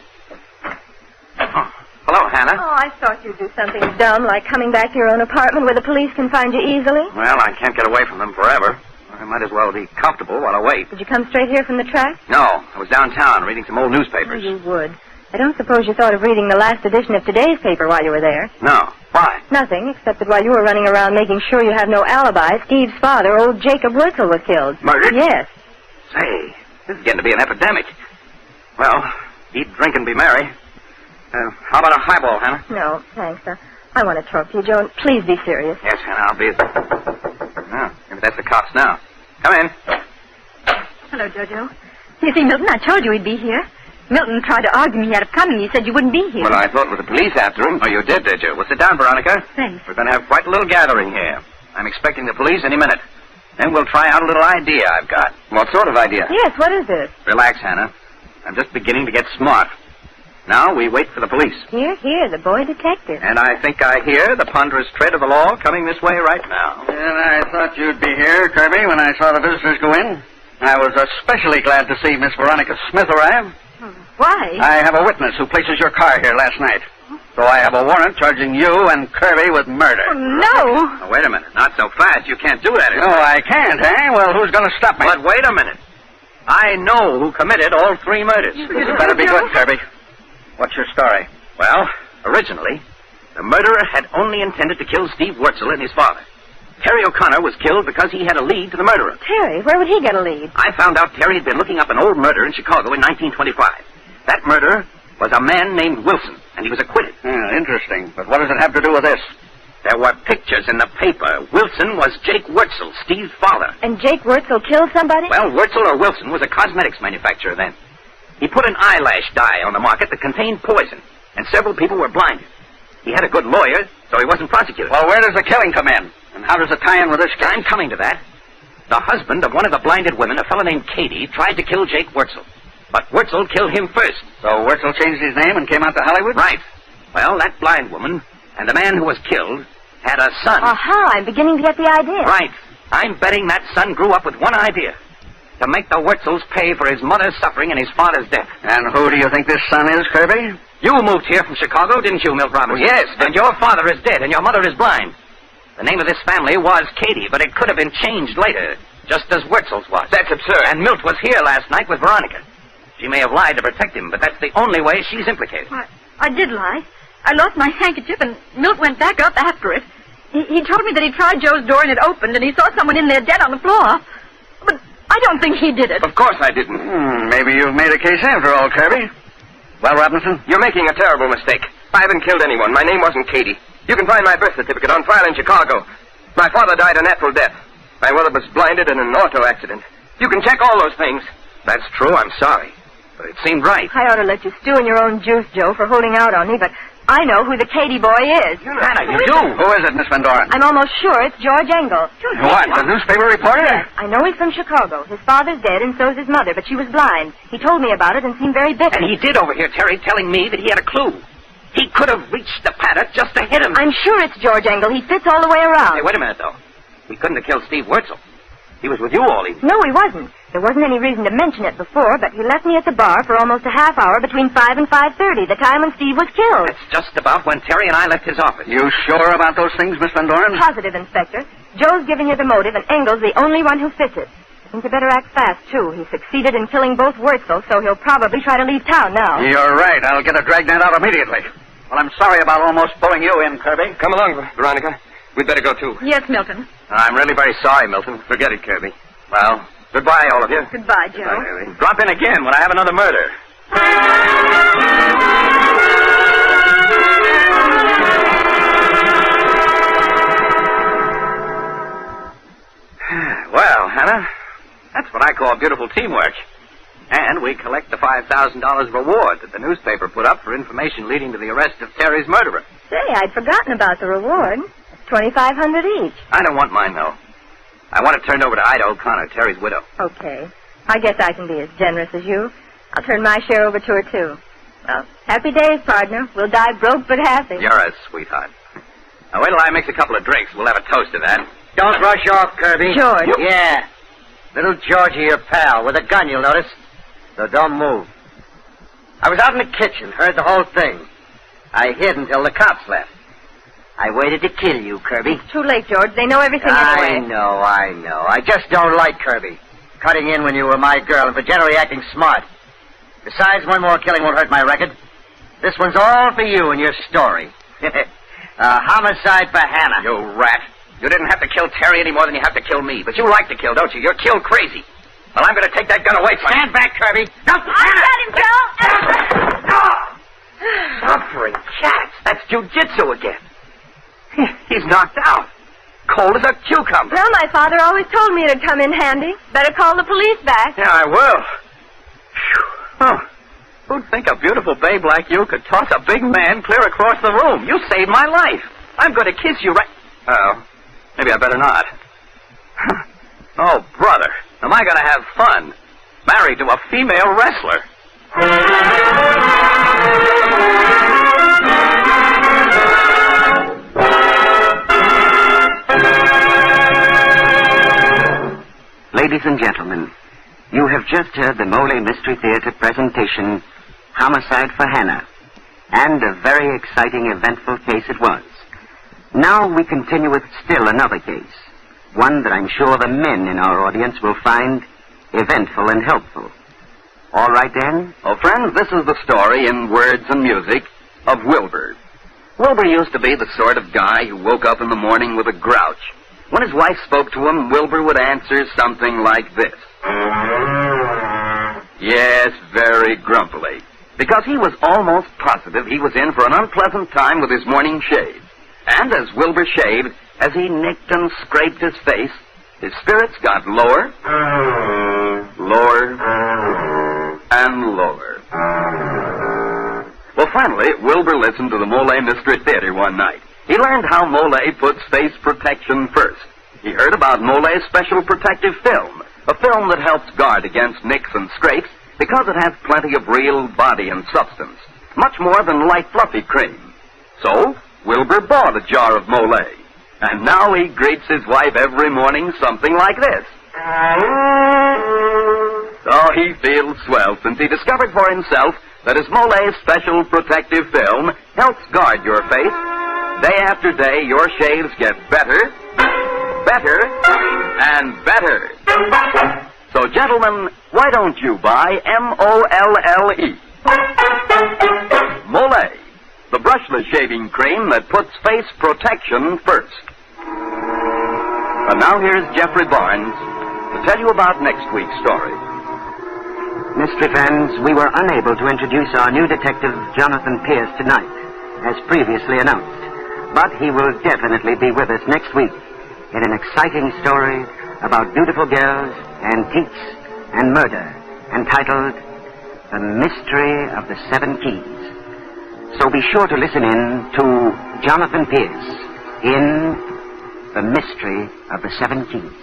S3: Hello, Hannah.
S4: Oh, I thought you'd do something dumb like coming back to your own apartment where the police can find you easily.
S3: Well, I can't get away from them forever. I might as well be comfortable while I wait.
S4: Did you come straight here from the track?
S3: No, I was downtown reading some old newspapers.
S4: You would. I don't suppose you thought of reading the last edition of today's paper while you were there.
S9: No. Why?
S4: Nothing, except that while you were running around making sure you have no alibi, Steve's father, old Jacob Wurzel, was killed.
S9: Murdered?
S4: Yes.
S9: Say, this is getting to be an epidemic. Well, eat, drink, and be merry. How about a highball, Hannah?
S4: No, thanks. I want to talk to you, Joe. Please be serious.
S9: Yes, Hannah, I'll be... Oh, maybe that's the cops now. Come in.
S18: Hello, Jojo. You see, Milton, I told you he'd be here. Milton tried to argue me out of coming. He said you wouldn't be here.
S9: Well, I thought with the police after him. Oh, you did you? Well, sit down, Veronica.
S18: Thanks.
S9: We're going to have quite a little gathering here. I'm expecting the police any minute. Then we'll try out a little idea I've got. What sort of idea?
S4: Yes, what is it?
S9: Relax, Hannah. I'm just beginning to get smart. Now we wait for the police.
S4: Here, the boy detective.
S9: And I think I hear the ponderous tread of the law coming this way right now.
S10: And I thought you'd be here, Kirby, when I saw the visitors go in. I was especially glad to see Miss Veronica Smith arrive.
S18: Why?
S10: I have a witness who places your car here last night. So I have a warrant charging you and Kirby with murder.
S18: Oh, no.
S9: Oh, wait a minute. Not so fast. You can't do that.
S10: No, I can't, eh? Well, who's going to stop me?
S9: But wait a minute. I know who committed all 3 murders.
S10: You better be good, Kirby. What's your story?
S9: Well, originally, the murderer had only intended to kill Steve Wurzel and his father. Terry O'Connor was killed because he had a lead to the murderer.
S4: Terry? Where would he get a lead?
S9: I found out Terry had been looking up an old murder in Chicago in 1925. That murderer was a man named Wilson, and he was acquitted.
S10: Interesting. But what does it have to do with this?
S9: There were pictures in the paper. Wilson was Jake Wurzel, Steve's father.
S4: And Jake Wurzel killed somebody?
S9: Well, Wurzel or Wilson was a cosmetics manufacturer then. He put an eyelash dye on the market that contained poison, and several people were blinded. He had a good lawyer, so he wasn't prosecuted.
S10: Well, where does the killing come in? And how does it tie in with this case?
S9: I'm coming to that. The husband of one of the blinded women, a fellow named Katie, tried to kill Jake Wurzel. But Wurzel killed him first.
S10: So Wurzel changed his name and came out to Hollywood?
S9: Right. Well, that blind woman and the man who was killed had a son.
S4: Aha, I'm beginning to get the idea.
S9: Right. I'm betting that son grew up with one idea. To make the Wurzels pay for his mother's suffering and his father's death.
S10: And who do you think this son is, Kirby?
S9: You moved here from Chicago, didn't you, Milt Robinson?
S10: Well, yes.
S9: And your father is dead and your mother is blind. The name of this family was Katie, but it could have been changed later, just as Wurzel's was.
S10: That's absurd.
S9: And Milt was here last night with Veronica. She may have lied to protect him, but that's the only way she's implicated.
S18: I did lie. I lost my handkerchief, and Milt went back up after it. He told me that he tried Joe's door and it opened, and he saw someone in there dead on the floor. But I don't think he did it.
S10: Of course I didn't. Maybe you've made a case after all, Kirby. Well, Robinson?
S2: You're making a terrible mistake. I haven't killed anyone. My name wasn't Katie. You can find my birth certificate on file in Chicago. My father died a natural death. My mother was blinded in an auto accident. You can check all those things.
S9: That's true, I'm sorry. But it seemed right.
S4: I ought to let you stew in your own juice, Joe, for holding out on me, but I know who the Katie boy is.
S9: Hannah, you do?
S10: Who is it, Miss Van Doren?
S4: I'm almost sure it's George Engel.
S10: What, the newspaper reporter?
S4: Yes, I know he's from Chicago. His father's dead, and so's his mother, but she was blind. He told me about it and seemed very bitter.
S9: And he did overhear Terry telling me that he had a clue. He could have reached the paddock just to hit him.
S4: I'm sure it's George Engel. He fits all the way around.
S9: Hey, wait a minute, though. He couldn't have killed Steve Wurzel. He was with you all evening.
S4: No, he wasn't. There wasn't any reason to mention it before, but he left me at the bar for almost a half hour between 5 and 5:30, the time when Steve was killed.
S9: That's just about when Terry and I left his office.
S10: You sure about those things, Miss Van Doren?
S4: Positive, Inspector. Joe's giving you the motive, and Engel's the only one who fits it. I think you better act fast, too. He succeeded in killing both Wurzel, so he'll probably try to leave town now.
S10: You're right. I'll get a dragnet out immediately. Well, I'm sorry about almost pulling you in, Kirby.
S2: Come along, Veronica. We'd better go, too.
S18: Yes, Milton.
S9: I'm really very sorry, Milton. Forget it, Kirby. Well, goodbye, all of you.
S18: Goodbye, Joe.
S9: Goodbye, drop in again when I have another murder. Well, Hannah, that's what I call beautiful teamwork. And we collect the $5,000 reward that the newspaper put up for information leading to the arrest of Terry's murderer.
S4: Say, I'd forgotten about the reward. $2,500 each.
S9: I don't want mine, though. I want it turned over to Ida O'Connor, Terry's widow.
S4: Okay. I guess I can be as generous as you. I'll turn my share over to her, too. Well, happy days, partner. We'll die broke but happy.
S9: You're a sweetheart. Now, wait till I mix a couple of drinks. We'll have a toast to that.
S10: Don't rush off, Kirby.
S4: George.
S10: Yeah. Little Georgie, your pal, with a gun, you'll notice. So don't move. I was out in the kitchen, heard the whole thing. I hid until the cops left. I waited to kill you, Kirby.
S4: Too late, George. They know everything anyway.
S10: I know. I just don't like Kirby. Cutting in when you were my girl and for generally acting smart. Besides, one more killing won't hurt my record. This one's all for you and your story. Homicide for Hannah.
S2: You rat. You didn't have to kill Terry any more than you have to kill me. But you like to kill, don't you? You're kill crazy. Well, I'm going to take that gun away from you.
S10: Stand back, Kirby. No,
S18: I got him, Joe.
S2: Suffering cats. That's jujitsu again. He's knocked out. Cold as a cucumber.
S4: Well, my father always told me it'd come in handy. Better call the police back.
S2: Yeah, I will. Phew. Oh. Who'd think a beautiful babe like you could toss a big man clear across the room? You saved my life. I'm going to kiss you right... Oh, maybe I better not. Oh, brother, am I going to have fun? Married to a female wrestler.
S16: Ladies and gentlemen, you have just heard the Mole Mystery Theater presentation, Homicide for Hannah, and a very exciting, eventful case it was. Now we continue with still another case, one that I'm sure the men in our audience will find eventful and helpful. All right, Dan?
S2: Well, friends, this is the story in words and music of Wilbur. Wilbur used to be the sort of guy who woke up in the morning with a grouch. When his wife spoke to him, Wilbur would answer something like this. Yes, very grumpily. Because he was almost positive he was in for an unpleasant time with his morning shave. And as Wilbur shaved, as he nicked and scraped his face, his spirits got lower, lower, and lower. Well, finally, Wilbur listened to the Mole Mystery Theater one night. He learned how Mole puts face protection first. He heard about Mole's special protective film, a film that helps guard against nicks and scrapes because it has plenty of real body and substance, much more than light fluffy cream. So, Wilbur bought a jar of Mole, and now he greets his wife every morning something like this. Oh, he feels swell since he discovered for himself that his Mole's special protective film helps guard your face. Day after day, your shaves get better, better, and better. So, gentlemen, why don't you buy M-O-L-L-E? Mole, the brushless shaving cream that puts face protection first. And now here's Jeffrey Barnes to tell you about next week's story.
S16: Mystery fans, we were unable to introduce our new detective, Jonathan Pierce, tonight, as previously announced. But he will definitely be with us next week in an exciting story about beautiful girls, antiques, and murder, entitled The Mystery of the Seven Keys. So be sure to listen in to Jonathan Pierce in The Mystery of the Seven Keys.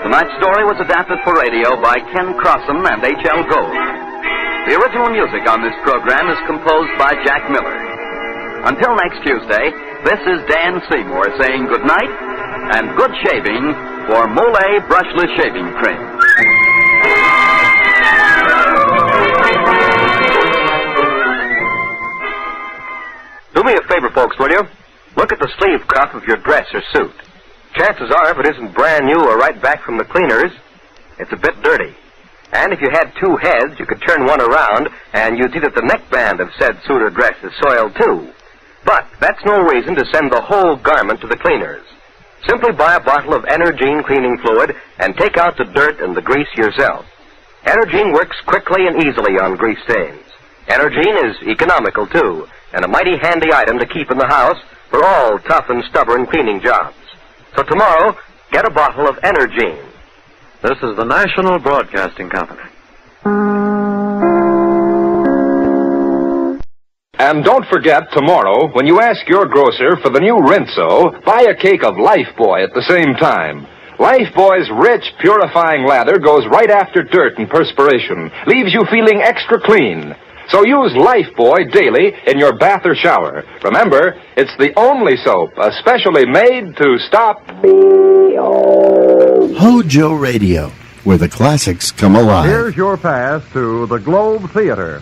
S2: Tonight's story was adapted for radio by Ken Crossan and H.L. Gold. The original music on this program is composed by Jack Miller. Until next Tuesday, this is Dan Seymour saying good night and good shaving for Mole Brushless Shaving Cream.
S5: Do me a favor, folks, will you? Look at the sleeve cuff of your dress or suit. Chances are, if it isn't brand new or right back from the cleaners, it's a bit dirty. And if you had two heads, you could turn one around, and you'd see that the neckband of said suit or dress is soiled, too. But that's no reason to send the whole garment to the cleaners. Simply buy a bottle of Energine cleaning fluid and take out the dirt and the grease yourself. Energine works quickly and easily on grease stains. Energine is economical, too, and a mighty handy item to keep in the house for all tough and stubborn cleaning jobs. So tomorrow, get a bottle of Energine.
S3: This is the National Broadcasting Company.
S12: And don't forget, tomorrow, when you ask your grocer for the new Rinso, buy a cake of Lifebuoy at the same time. Lifebuoy's rich, purifying lather goes right after dirt and perspiration, leaves you feeling extra clean. So use Lifebuoy daily in your bath or shower. Remember, it's the only soap especially made to stop...
S1: HOJO Radio, where the classics come alive.
S6: Here's your pass to the Globe Theater.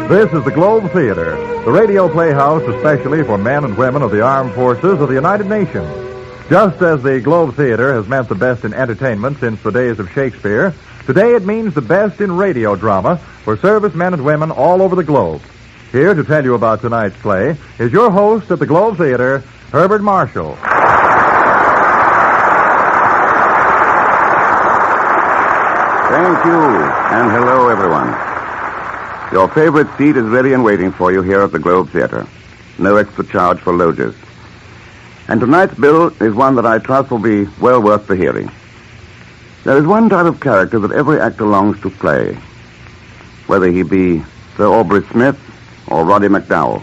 S6: This is the Globe Theater, the radio playhouse especially for men and women of the armed forces of the United Nations. Just as the Globe Theater has meant the best in entertainment since the days of Shakespeare, today it means the best in radio drama for servicemen and women all over the globe. Here to tell you about tonight's play is your host at the Globe Theater, Herbert Marshall.
S7: Thank you, and hello, everyone. Your favorite seat is ready and waiting for you here at the Globe Theater. No extra charge for lodgers. And tonight's bill is one that I trust will be well worth the hearing. There is one type of character that every actor longs to play, whether he be Sir Aubrey Smith or Roddy McDowell.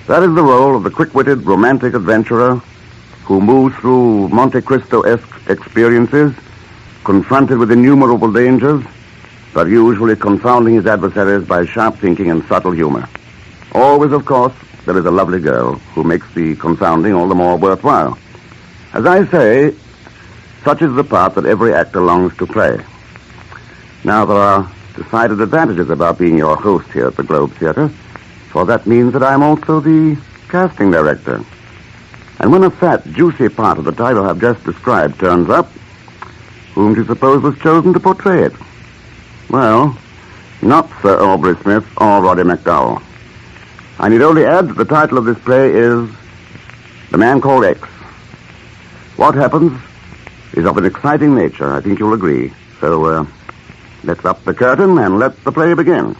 S7: That is the role of the quick-witted, romantic adventurer who moves through Monte Cristo-esque experiences, confronted with innumerable dangers, but usually confounding his adversaries by sharp thinking and subtle humor. Always, of course, there is a lovely girl who makes the confounding all the more worthwhile. As I say, such is the part that every actor longs to play. Now, there are decided advantages about being your host here at the Globe Theater, for that means that I'm also the casting director. And when a fat, juicy part of the title I've just described turns up, whom do you suppose was chosen to portray it? Well, not Sir Aubrey Smith or Roddy McDowell. I need only add that the title of this play is The Man Called X. What happens is of an exciting nature, I think you'll agree. So, let's up the curtain and let the play begin.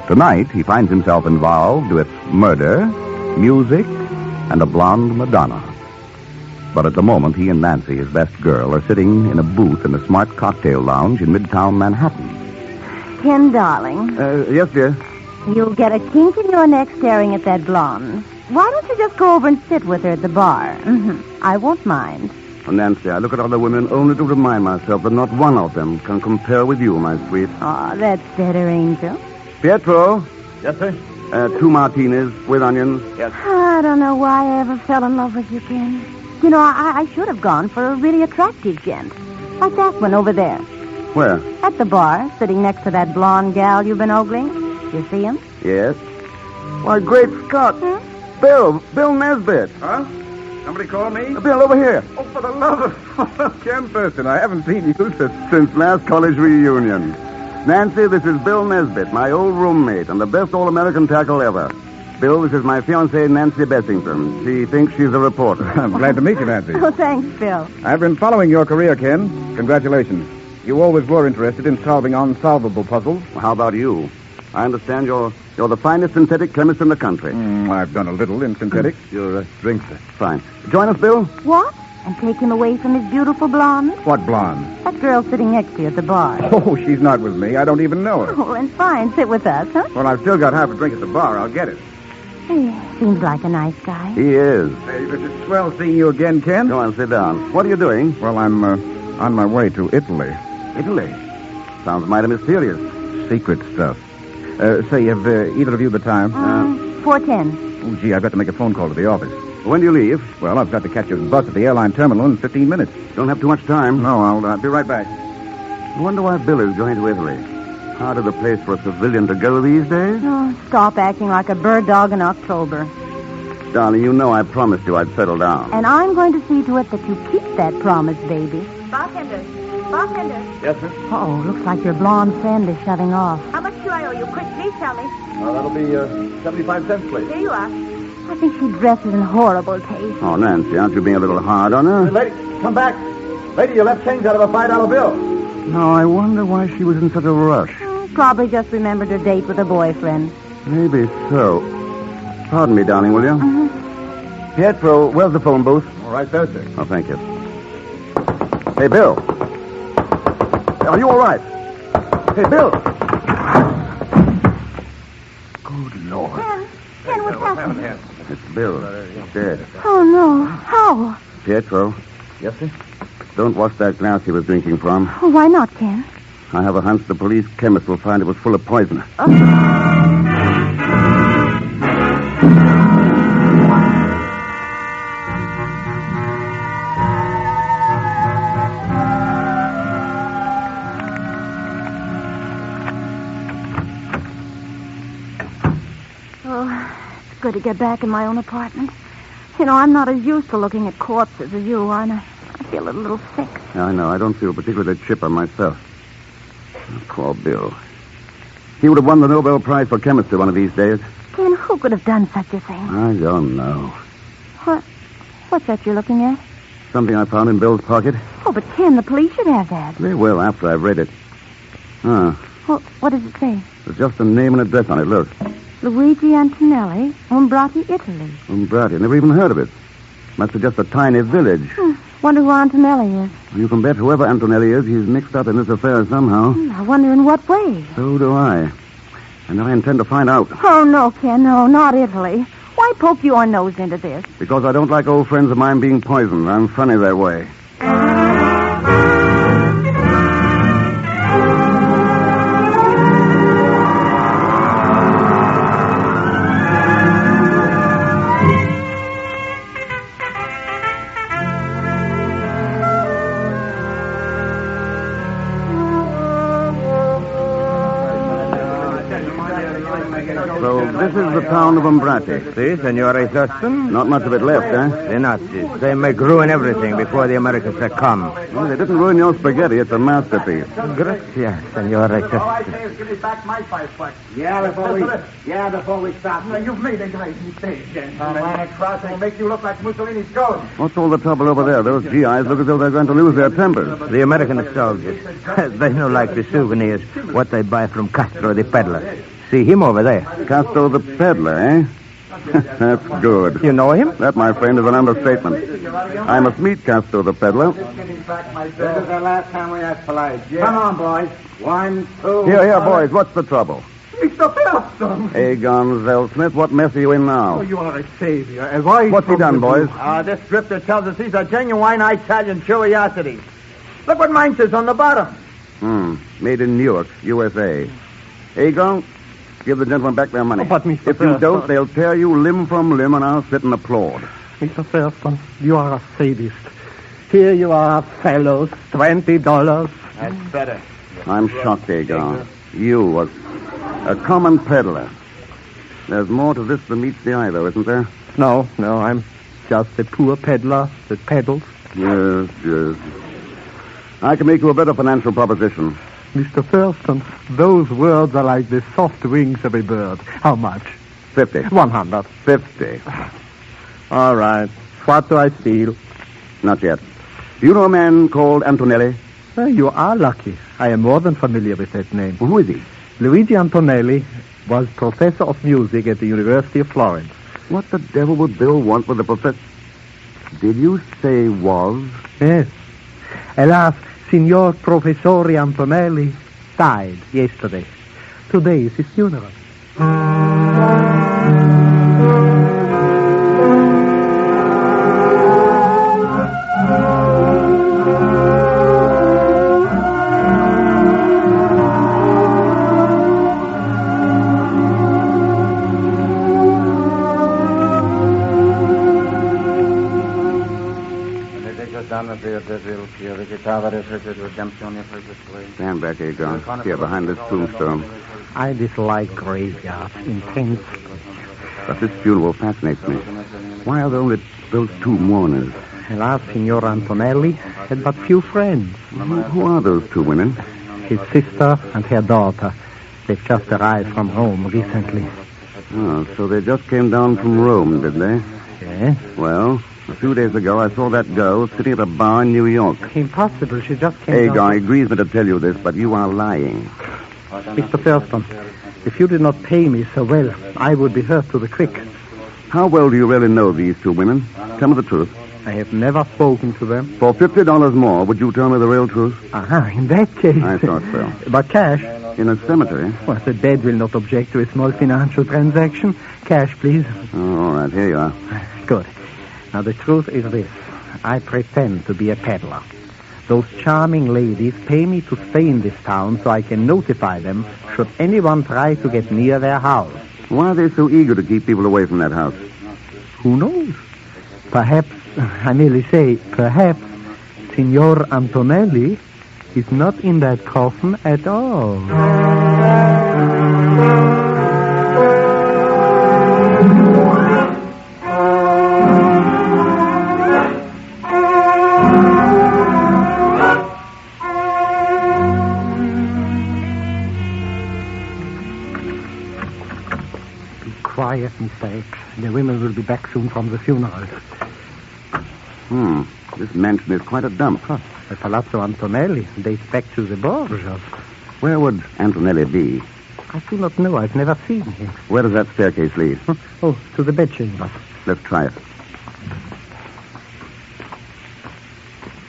S7: Tonight, he finds himself involved with murder, music, and a blonde Madonna. But at the moment, he and Nancy, his best girl, are sitting in a booth in a smart cocktail lounge in Midtown Manhattan.
S4: Ken, darling,
S7: Yes, dear?
S4: you'll get a kink in your neck staring at that blonde. Why don't you just go over and sit with her at the bar? I won't mind.
S7: Oh, Nancy, I look at other women only to remind myself that not one of them can compare with you, my sweet.
S4: Oh, that's better, Angel.
S7: Pietro?
S6: Yes, sir?
S7: 2 martinis with onions.
S6: Yes.
S4: I don't know why I ever fell in love with you, Ken. You know, I should have gone for a really attractive gent. Like that one over there.
S7: Where?
S4: At the bar, sitting next to that blonde gal you've been ogling. You see him?
S7: Yes. Why, great Scott. Bill Nesbitt.
S11: Huh? Somebody call me?
S7: Bill, over here.
S11: Oh, for the love of Ken Thurston, I haven't seen you
S7: Since last college reunion. Nancy, this is Bill Nesbitt, my old roommate, and the best all-American tackle ever. Bill, this is my fiancée, Nancy Bessington. She thinks she's a reporter.
S11: I'm glad to meet you, Nancy.
S4: Oh, thanks, Bill.
S11: I've been following your career, Ken. Congratulations. You always were interested in solving unsolvable puzzles.
S7: Well, how about you? I understand you're the finest synthetic chemist in the country.
S11: I've done a little in synthetics.
S7: Your drinks are fine. Join us, Bill.
S4: What? And take him away from his beautiful blonde?
S11: What blonde?
S4: That girl sitting next to you at the bar.
S11: Oh, she's not with me. I don't even know her.
S4: Oh, and fine. Sit with us, huh?
S11: Well, I've still got half a drink at the bar. I'll get it.
S4: He seems like a nice guy.
S7: He is.
S11: Hey, it's swell seeing you again, Ken.
S7: Go on, sit down. What are you doing?
S11: Well, I'm on my way to Italy.
S7: Italy? Sounds mighty mysterious.
S11: Secret stuff. Say, have either of you the time?
S4: 4:10.
S11: Oh, gee, I've got to make a phone call to the office.
S7: When do you leave?
S11: Well, I've got to catch a bus at the airline terminal in 15 minutes.
S7: Don't have too much time.
S11: No, I'll be right back.
S7: I wonder why Bill is going to Italy. Hard of a place for a civilian to go these days.
S4: Oh, stop acting like a bird dog in October.
S7: Darling, you know I promised you I'd settle down.
S4: And I'm going to see to it that you keep that promise, baby. Bartender.
S7: Yes, sir?
S4: Oh, looks like your blonde friend is shutting off.
S18: How much do I owe you? Quick, please tell me.
S7: Well, that'll be 75 cents, please.
S18: Here you are.
S4: I think she dresses in horrible taste.
S7: Oh, Nancy, aren't you being a little hard on her?
S11: Hey, lady, come back. Lady, you left change out of a $5 bill.
S7: No, I wonder why she was in such a rush.
S4: Probably just remembered her date with a boyfriend.
S7: Maybe so. Pardon me, darling, will you? Pietro, where's the phone booth?
S11: All right there, sir.
S7: Oh, thank you. Hey, Bill. Are you all right? Hey, Bill. Good Lord.
S4: Ken, what's happening?
S7: It's Bill. Dead.
S4: Oh, no. How?
S7: Pietro.
S11: Yes, sir?
S7: Don't wash that glass he was drinking from.
S4: Oh, why not, Ken?
S7: I have a hunch the police chemist will find it was full of poison.
S8: good to get back in my own apartment. You know, I'm not as used to looking at corpses as you are, and I feel a little sick.
S7: Yeah, I know. I don't feel particularly chipper myself. Poor Bill. He would have won the Nobel Prize for chemistry one of these days.
S8: Ken, who could have done such a thing?
S7: I don't know.
S8: What's that you're looking at?
S7: Something I found in Bill's pocket.
S8: Oh, but Ken, the police should have that.
S7: They will after I've read it.
S8: What does it say?
S7: There's just a name and address on it. Look.
S8: Luigi Antonelli, Umbrati, Italy.
S7: Umbrati. Never even heard of it. Must be just a tiny village.
S8: Wonder who Antonelli is.
S7: You can bet whoever Antonelli is, he's mixed up in this affair somehow.
S8: I wonder in what way.
S7: So do I. And I intend to find out.
S8: Oh, no, Ken, no, not Italy. Why poke your nose into this?
S7: Because I don't like old friends of mine being poisoned. I'm funny that way. This is the town of Umbrati.
S14: Si, Senora Thurston?
S7: Not much of it left, eh?
S14: The Nazis. They make ruin everything before the Americans come.
S7: Well, they didn't ruin your spaghetti. It's a masterpiece.
S14: Gracias, Senora Thurston.
S19: Give me back my fireplace. Before we stop. No, you've made a great mistake, gentlemen. A line across will make you look like Mussolini's ghost.
S7: What's all the trouble over there? Those GIs look as though they're going to lose their tempers.
S14: The American soldiers. They know like the souvenirs, what they buy from Castro the peddler. See him over there.
S7: Castro the peddler, eh? That's good.
S14: You know him?
S7: That, my friend, is an understatement. I must meet Castro the peddler.
S19: This is the last time we ask for light. Come on, boys. 1, 2...
S7: Here, boys. What's the trouble?
S19: Mr. Philipson!
S7: Hey, Gonzell Smith, what mess are you in now?
S19: Oh, you are a savior. As I
S7: What's he done, boys?
S19: This drifter tells us he's a genuine Italian curiosity. Look what mine says on the bottom.
S7: Made in Newark, USA. Egon, give the gentlemen back their money.
S19: Oh, but Mr.
S7: If you don't, they'll tear you limb from limb, and I'll sit and applaud.
S19: Mr. Thurston, you are a sadist. Here you are, fellows, $20.
S14: That's better.
S7: I'm shocked, Egon. You, a common peddler. There's more to this than meets the eye, though, isn't there?
S19: No, I'm just a poor peddler that peddles.
S7: Yes. I can make you a better financial proposition.
S19: Mr. Thurston, those words are like the soft wings of a bird. How much?
S7: 50.
S19: 100.
S7: 50.
S19: All right. What do I steal?
S7: Not yet. Do you know a man called Antonelli?
S19: You are lucky. I am more than familiar with that name.
S7: Who is he?
S19: Luigi Antonelli was professor of music at the University of Florence.
S7: What the devil would Bill want with the professor? Did you say was?
S19: Yes. Alas, Signor Professore Antonelli died yesterday. Today is his funeral.
S7: Stand back, Egon. Here, behind this tombstone.
S19: I dislike graveyards intensely.
S7: But this funeral fascinates me. Why are there only those two mourners?
S19: Alas, Signor Antonelli had but few friends.
S7: Who are those two women?
S19: His sister and her daughter. They've just arrived from Rome recently.
S7: Oh, so they just came down from Rome, did they?
S19: Yes.
S7: Well, a few days ago, I saw that girl sitting at a bar in New York.
S19: Impossible. She just came
S7: Egon
S19: down...
S7: agrees me to tell you this, but you are lying.
S19: Mr. Thurston, if you did not pay me so well, I would be hurt to the quick.
S7: How well do you really know these two women? Tell me the truth.
S19: I have never spoken to them.
S7: For $50 more, would you tell me the real truth?
S19: In that case...
S7: I thought so.
S19: But cash?
S7: In a cemetery?
S19: Well, the dead will not object to a small financial transaction. Cash, please.
S7: Oh, all right, here you are.
S19: Good. Now, the truth is this. I pretend to be a peddler. Those charming ladies pay me to stay in this town so I can notify them should anyone try to get near their house.
S7: Why are they so eager to keep people away from that house?
S19: Who knows? Perhaps, I merely say, perhaps, Signor Antonelli is not in that coffin at all. quiet mistake. The women will be back soon from the funeral.
S7: This mansion is quite a dump.
S19: The Palazzo Antonelli dates back to the Borgias.
S7: Where would Antonelli be?
S19: I do not know. I've never seen him.
S7: Where does that staircase lead?
S19: Oh, to the bedchamber.
S7: Let's try it.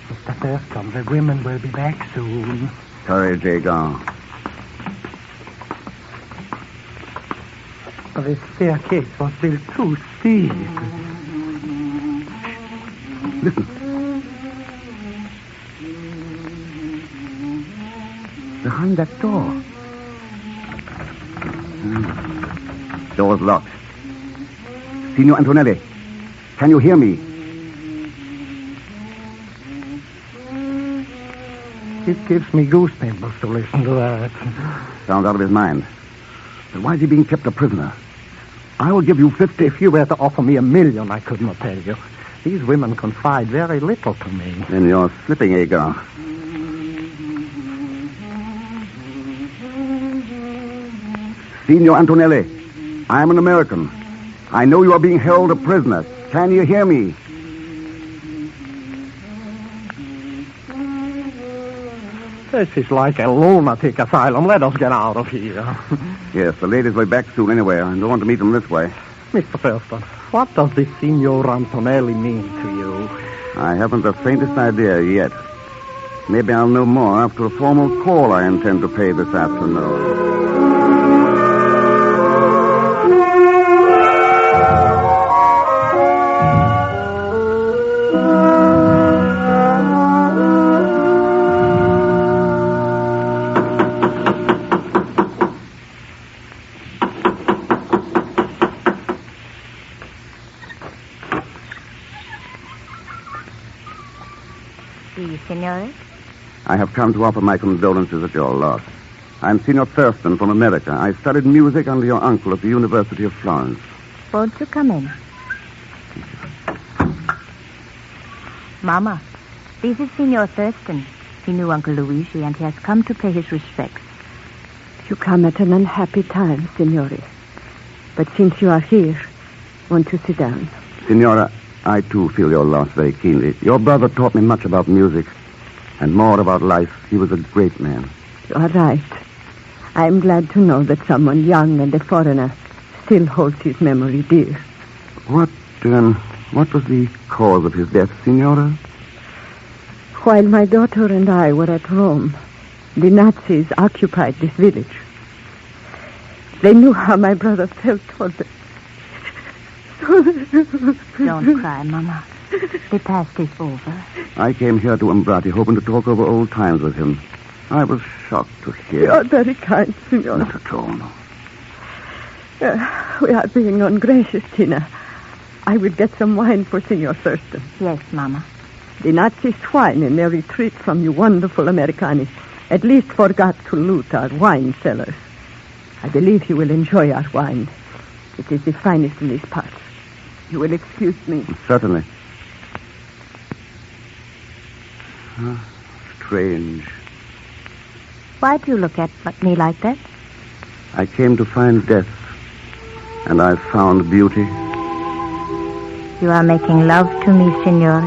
S19: Mr. Thurston, the women will be back soon.
S7: Courage, Jagan.
S19: The staircase was built too steep.
S7: Listen. Behind that door. Door's locked. Signor Antonelli, can you hear me?
S19: It gives me goosebumps to listen to that.
S7: Sounds out of his mind. But why is he being kept a prisoner? I will give you 50.
S19: If you were to offer me $1 million, I could not tell you. These women confide very little to me.
S7: Then you're slipping, Agar. Signor Antonelli, I'm an American. I know you are being held a prisoner. Can you hear me?
S19: This is like a lunatic asylum. Let us get out of here.
S7: Yes, the ladies will be back soon anyway. I don't want to meet them this way.
S19: Mr. Thurston, what does this Signor Antonelli mean to you?
S7: I haven't the faintest idea yet. Maybe I'll know more after a formal call I intend to pay this afternoon.
S4: Signore?
S7: I have come to offer my condolences at your loss. I'm Signor Thurston from America. I studied music under your uncle at the University of Florence.
S4: Won't you come in? Mama, this is Signor Thurston. He knew Uncle Luigi, and he has come to pay his respects.
S15: You come at an unhappy time, Signore. But since you are here, won't you sit down?
S7: Signora, I too feel your loss very keenly. Your brother taught me much about music and more about life. He was a great man.
S15: You are right. I am glad to know that someone young and a foreigner still holds his memory dear.
S7: What was the cause of his death, Signora?
S15: While my daughter and I were at Rome, the Nazis occupied this village. They knew how my brother felt toward them.
S4: Don't cry, Mama. The past is over.
S7: I came here to Umbrati hoping to talk over old times with him. I was shocked to hear.
S15: You are very kind, Signor.
S7: Not at all.
S15: We are being ungracious, Tina. I will get some wine for Signor Thurston.
S4: Yes, Mama.
S15: The Nazi swine in their retreat from you wonderful Americani at least forgot to loot our wine cellars. I believe you will enjoy our wine. It is the finest in these parts. You will excuse me.
S7: Certainly. Strange.
S4: Why do you look at me like that?
S7: I came to find death, and I found beauty.
S4: You are making love to me, Signore.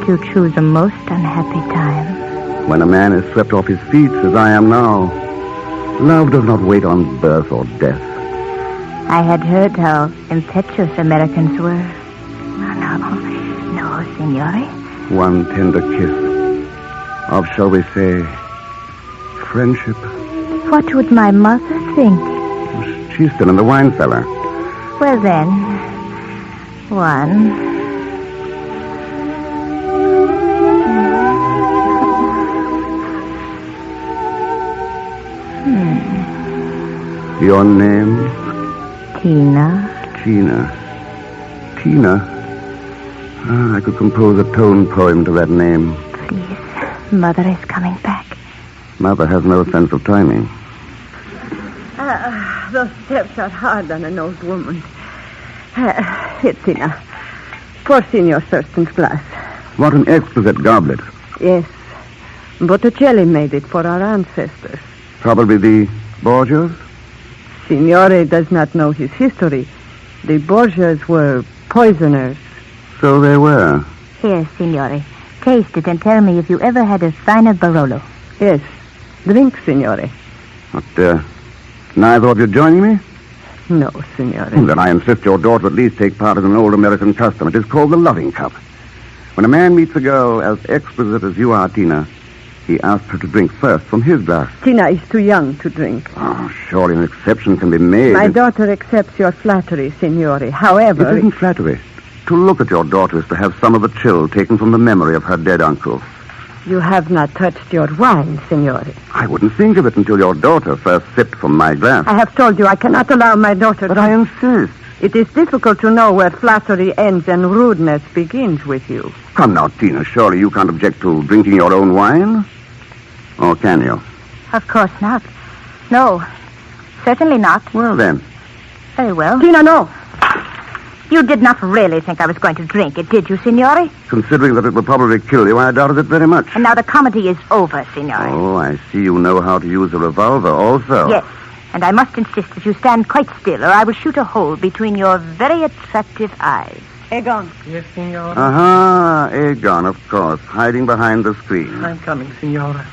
S4: You choose a most unhappy time.
S7: When a man is swept off his feet, as I am now, love does not wait on birth or death.
S4: I had heard how impetuous Americans were. No, Signore.
S7: One tender kiss of, shall we say, friendship.
S4: What would my mother think?
S7: She's still in the wine cellar.
S4: Well, then, one.
S7: Your name?
S4: Tina.
S7: Tina? I could compose a tone poem to that name.
S4: Please, Mother is coming back.
S7: Mother has no sense of timing.
S15: Those steps are hard on an old woman. Here, Tina. Pour Signor Thurston's glass.
S7: What an exquisite goblet.
S15: Yes. Botticelli made it for our ancestors.
S7: Probably the Borgias?
S15: Signore does not know his history. The Borgias were poisoners.
S7: So they were.
S4: Here, Signore. Taste it and tell me if you ever had a finer Barolo.
S15: Yes. Drink, Signore.
S7: But, neither of you joining me?
S15: No, Signore.
S7: Then I insist your daughter at least take part in an old American custom. It is called the loving cup. When a man meets a girl as exquisite as you are, Tina, he asks her to drink first from his glass.
S15: Tina is too young to drink.
S7: Oh, surely an exception can be made.
S15: My daughter accepts your flattery, Signore. However...
S7: It isn't flattery. To look at your daughter is to have some of the chill taken from the memory of her dead uncle.
S15: You have not touched your wine, Signore.
S7: I wouldn't think of it until your daughter first sipped from my glass.
S15: I have told you I cannot allow my daughter
S7: But I insist.
S15: It is difficult to know where flattery ends and rudeness begins with you.
S7: Come now, Tina, surely you can't object to drinking your own wine? Or can you?
S4: Of course not. No, certainly not.
S7: Well, then.
S4: Very well.
S15: Tina, no.
S4: You did not really think I was going to drink it, did you, Signore?
S7: Considering that it would probably kill you, I doubted it very much.
S4: And now the comedy is over, Signore.
S7: Oh, I see you know how to use a revolver also.
S4: Yes, and I must insist that you stand quite still, or I will shoot a hole between your very attractive eyes.
S15: Egon.
S19: Yes, Signore.
S7: Aha, Egon, of course, hiding behind the screen.
S19: I'm coming, Signore.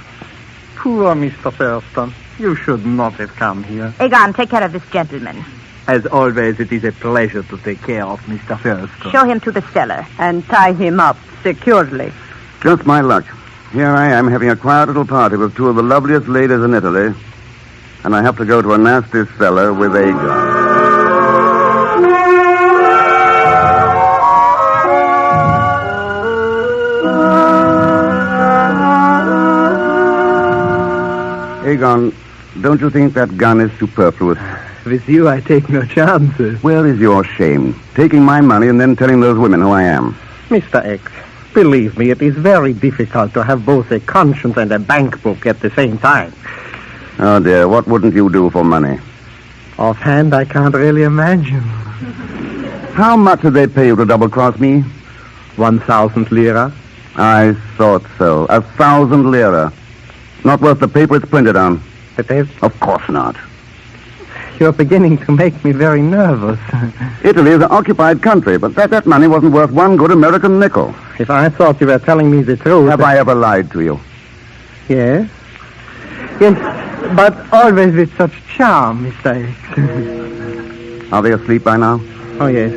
S19: Poor Mr. Thurston. You should not have come here.
S4: Egon, take care of this gentleman.
S19: As always, it is a pleasure to take care of Mr. Thurston.
S4: Show him to the cellar.
S15: And tie him up securely.
S7: Just my luck. Here I am having a quiet little party with two of the loveliest ladies in Italy, and I have to go to a nasty cellar with Egon. Egon, don't you think that gun is superfluous?
S19: With you, I take no chances.
S7: Where is your shame? Taking my money and then telling those women who I am.
S19: Mr. X, believe me, it is very difficult to have both a conscience and a bank book at the same time.
S7: Oh, dear, what wouldn't you do for money?
S19: Offhand, I can't really imagine.
S7: How much did they pay you to double-cross me?
S19: 1,000 lira.
S7: I thought so. 1,000 lira. Not worth the paper it's printed on.
S19: It is?
S7: Of course not.
S19: You're beginning to make me very nervous.
S7: Italy is an occupied country, but that money wasn't worth one good American nickel.
S19: If I thought you were telling me the truth...
S7: Have I ever lied to you?
S19: Yes. Yes, but always with such charm, Mr. X.
S7: Are they asleep by now?
S19: Oh, yes.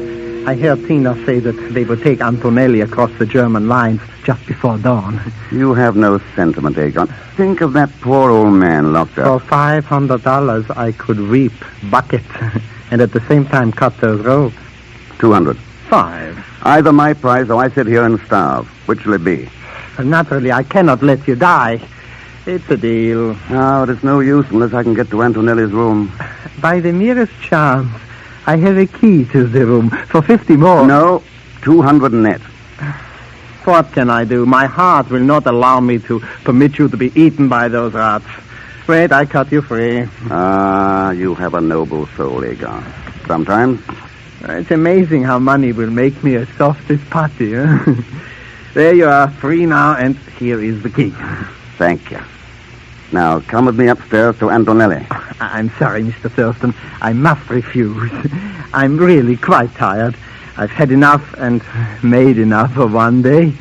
S19: I heard Tina say that they would take Antonelli across the German lines just before dawn.
S7: You have no sentiment, Egon. Think of that poor old man locked up.
S19: For $500, I could reap buckets and at the same time cut those ropes.
S7: 200.
S19: 5.
S7: Either my price or I sit here and starve. Which will it be?
S19: Naturally, I cannot let you die. It's a deal.
S7: No, it's no use unless I can get to Antonelli's room.
S19: By the merest chance, I have a key to the room for 50 more.
S7: No, 200 net.
S19: What can I do? My heart will not allow me to permit you to be eaten by those rats. Wait, I cut you free.
S7: Ah, you have a noble soul, Egon. Sometimes.
S19: It's amazing how money will make me a softest putty. There you are, free now, and here is the key.
S7: Thank you. Now, come with me upstairs to Antonelli.
S19: I'm sorry, Mr. Thurston. I must refuse. I'm really quite tired. I've had enough and made enough for one day.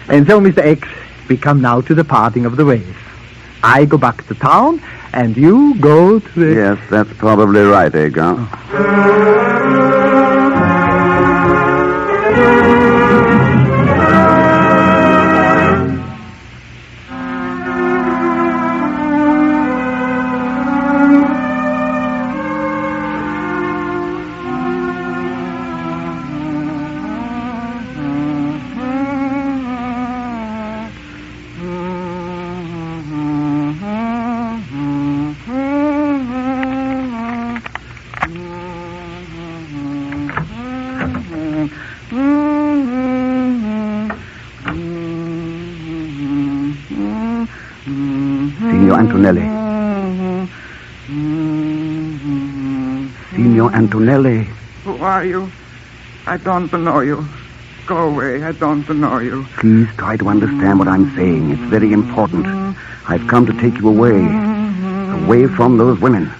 S19: And so, Mr. X, we come now to the parting of the ways. I go back to town, and you go to the...
S7: Yes, that's probably right, Egon. Antonelli. Signor Antonelli.
S17: Who are you? I don't know you. Go away. I don't know you.
S7: Please try to understand what I'm saying. It's very important. I've come to take you away. Away from those women.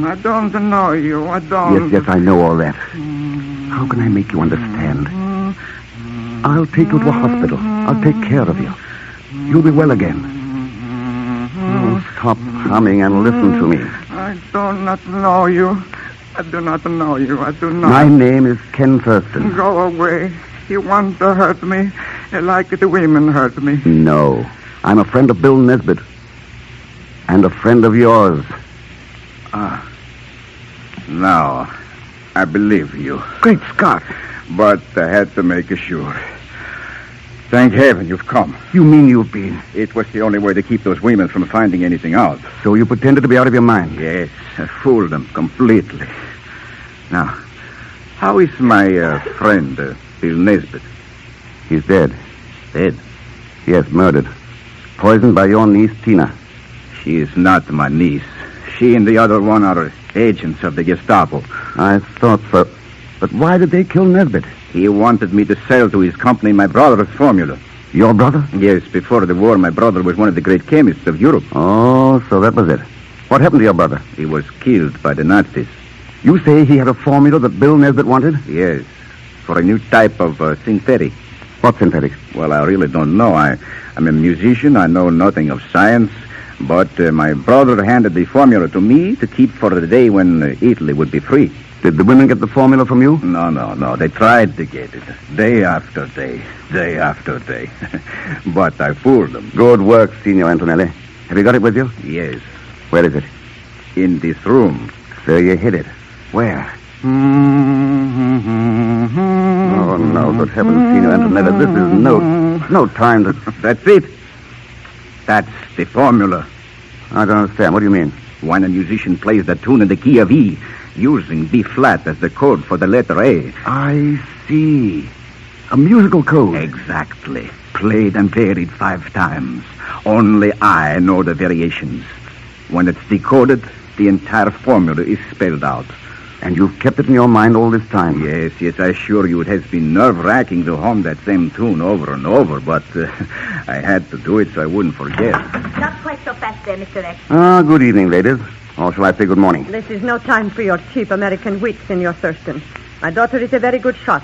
S17: I don't know you. I don't.
S7: Yes, I know all that. How can I make you understand? I'll take you to a hospital. I'll take care of you. You'll be well again. Oh, stop humming and listen to me.
S17: I do not know you. I do not know you. I do not.
S7: My name is Ken Thurston.
S17: Go away. You want to hurt me like the women hurt me.
S7: No. I'm a friend of Bill Nesbitt. And a friend of yours.
S11: Now, I believe you.
S7: Great Scott.
S11: But I had to make sure. Thank heaven you've come.
S7: You mean you've been?
S11: It was the only way to keep those women from finding anything out.
S7: So you pretended to be out of your mind?
S11: Yes, I fooled them completely. Now, how is my friend, Bill Nesbitt?
S7: He's dead.
S11: Dead?
S7: Yes, murdered. Poisoned by your niece, Tina.
S11: She is not my niece. She and the other one are agents of the Gestapo.
S7: I thought so. But why did they kill Nesbitt?
S11: He wanted me to sell to his company my brother's formula.
S7: Your brother?
S11: Yes, before the war, my brother was one of the great chemists of Europe.
S7: Oh, so that was it. What happened to your brother?
S11: He was killed by the Nazis.
S7: You say he had a formula that Bill Nesbitt wanted?
S11: Yes, for a new type of synthetic.
S7: What synthetic?
S11: Well, I really don't know. I'm a musician. I know nothing of science. But my brother handed the formula to me to keep for the day when Italy would be free.
S7: Did the women get the formula from you?
S11: No. They tried to get it. Day after day. Day after day. But I fooled them.
S7: Good work, Signor Antonelli. Have you got it with you?
S11: Yes.
S7: Where is it?
S11: In this room.
S7: So you hid it. Where? Oh, no, good heavens, Signor Antonelli. This is no time to...
S11: That's it. That's the formula.
S7: I don't understand. What do you mean?
S11: When a musician plays the tune in the key of E, using B flat as the code for the letter A.
S7: I see. A musical code.
S11: Exactly. Played and varied 5 times. Only I know the variations. When it's decoded, the entire formula is spelled out.
S7: And you've kept it in your mind all this time?
S11: Yes, I assure you it has been nerve-wracking to hum that same tune over and over, but I had to do it so I wouldn't forget.
S8: Not quite so fast there, Mr. X.
S7: Good evening, ladies. Or shall I say good morning?
S15: This is no time for your cheap American wit, Senor Thurston. My daughter is a very good shot.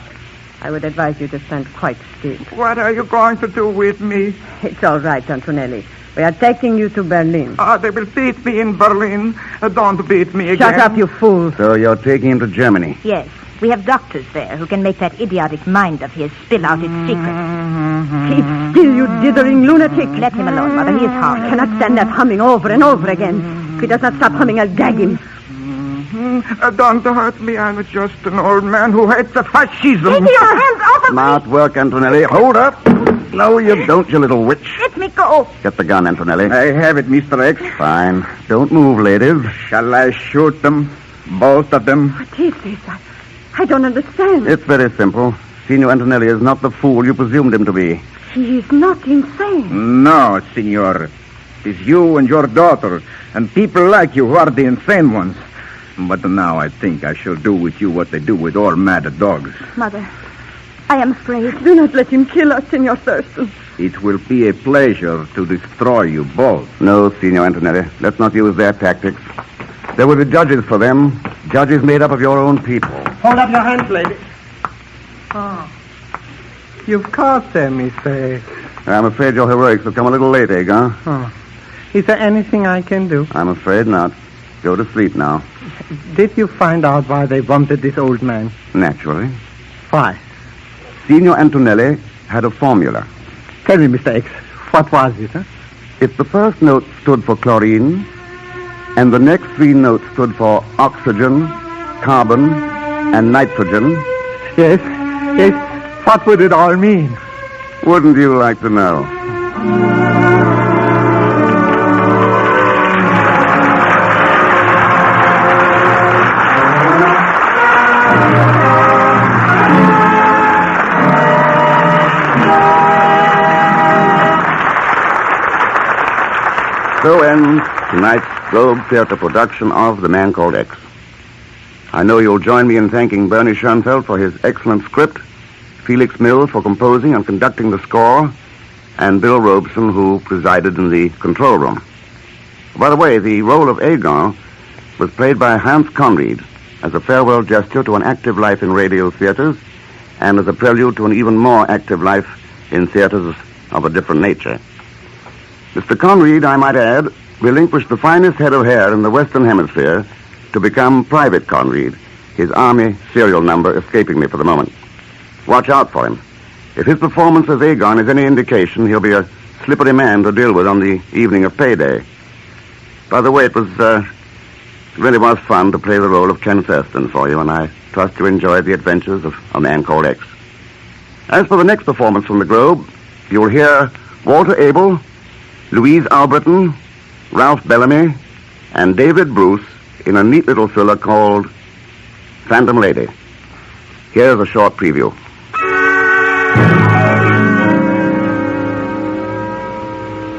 S15: I would advise you to stand quite still.
S17: What are you going to do with me?
S15: It's all right, Antonelli. We are taking you to Berlin.
S17: They will beat me in Berlin. Don't beat me again.
S15: Shut up, you fool.
S7: So you're taking him to Germany?
S8: Yes. We have doctors there who can make that idiotic mind of his spill out its secrets.
S15: Keep still, you dithering lunatic.
S8: Let him alone, Mother. He is harmless.
S15: I cannot stand that humming over and over again. If he does not stop humming, I'll gag him.
S17: Don't hurt me. I'm just an old man who hates the fascism.
S8: Take your hands off of me.
S7: Smart work, Antonelli. Hold up. No, you don't, you little witch.
S8: Let me go.
S7: Get the gun, Antonelli.
S11: I have it, Mr. X.
S7: Fine. Don't move, ladies.
S11: Shall I shoot them? Both of them?
S15: What is this? I don't understand.
S7: It's very simple. Signor Antonelli is not the fool you presumed him to be.
S15: He is not insane.
S11: No, Signor. It's you and your daughter, and people like you who are the insane ones. But now I think I shall do with you what they do with all mad dogs.
S8: Mother, I am afraid.
S15: Do not let him kill us, Senor Thurston.
S11: It will be a pleasure to destroy you both.
S7: No, Signor Antonelli. Let's not use their tactics. There will be judges for them. Judges made up of your own people.
S19: Hold up your hands, lady. Oh. You've caught them, Mr. X.
S7: I'm afraid your heroics have come a little late, Egg, huh?
S19: Oh. Is there anything I can do?
S7: I'm afraid not. Go to sleep now.
S19: Did you find out why they wanted this old man?
S7: Naturally.
S19: Why?
S7: Signor Antonelli had a formula.
S19: Tell me, Mr. X, what was it, huh?
S7: If the first note stood for chlorine, and the next 3 notes stood for oxygen, carbon, and nitrogen...
S19: Yes. What would it all mean?
S7: Wouldn't you like to know? So ends tonight's Globe Theatre production of The Man Called X. I know you'll join me in thanking Bernie Schoenfeld for his excellent script, Felix Mills for composing and conducting the score, and Bill Robeson, who presided in the control room. By the way, the role of Agon was played by Hans Conried as a farewell gesture to an active life in radio theaters and as a prelude to an even more active life in theaters of a different nature. Mr. Conried, I might add, relinquished the finest head of hair in the Western Hemisphere to become Private Conried, his Army serial number escaping me for the moment. Watch out for him. If his performance as Aegon is any indication, he'll be a slippery man to deal with on the evening of payday. By the way, it really was fun to play the role of Ken Thurston for you, and I trust you enjoyed the adventures of a man called X. As for the next performance from the Globe, you'll hear Walter Abel, Louise Alberton, Ralph Bellamy, and David Bruce in a neat little thriller called Phantom Lady. Here's a short preview.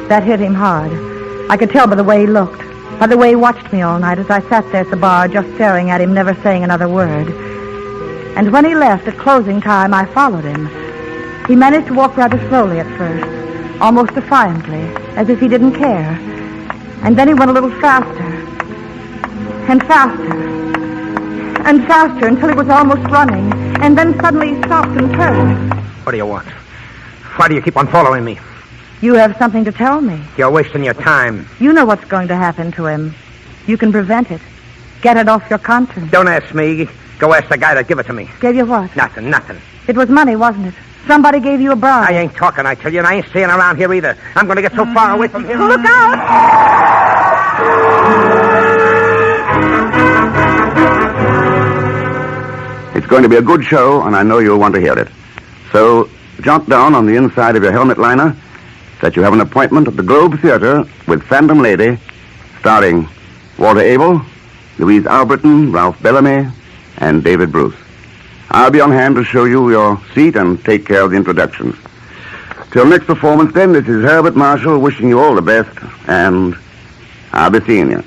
S20: That hit him hard. I could tell by the way he looked, by the way he watched me all night as I sat there at the bar just staring at him, never saying another word. And when he left at closing time, I followed him. He managed to walk rather slowly at first, almost defiantly, as if he didn't care. And then he went a little faster, and faster, and faster until he was almost running. And then suddenly he stopped and turned.
S14: What do you want? Why do you keep on following me?
S20: You have something to tell me.
S14: You're wasting your time.
S20: You know what's going to happen to him. You can prevent it. Get it off your conscience.
S14: Don't ask me. Go ask the guy that give it to me.
S20: Gave you what?
S14: Nothing.
S20: It was money, wasn't it? Somebody gave you a bribe.
S14: I ain't talking, I tell you, and I ain't staying around here either. I'm going to get so far away from here.
S20: Look out!
S7: It's going to be a good show, and I know you'll want to hear it. So, jot down on the inside of your helmet liner that you have an appointment at the Globe Theater with Phantom Lady, starring Walter Abel, Louise Alberton, Ralph Bellamy, and David Bruce. I'll be on hand to show you your seat and take care of the introductions. Till next performance, then, this is Herbert Marshall wishing you all the best, and I'll be seeing you.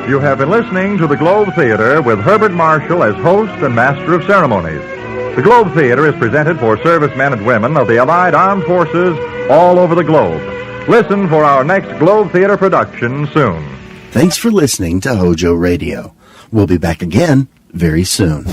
S6: You have been listening to the Globe Theater with Herbert Marshall as host and master of ceremonies. The Globe Theater is presented for servicemen and women of the Allied Armed Forces all over the globe. Listen for our next Globe Theater production soon.
S1: Thanks for listening to HOJO Radio. We'll be back again very soon.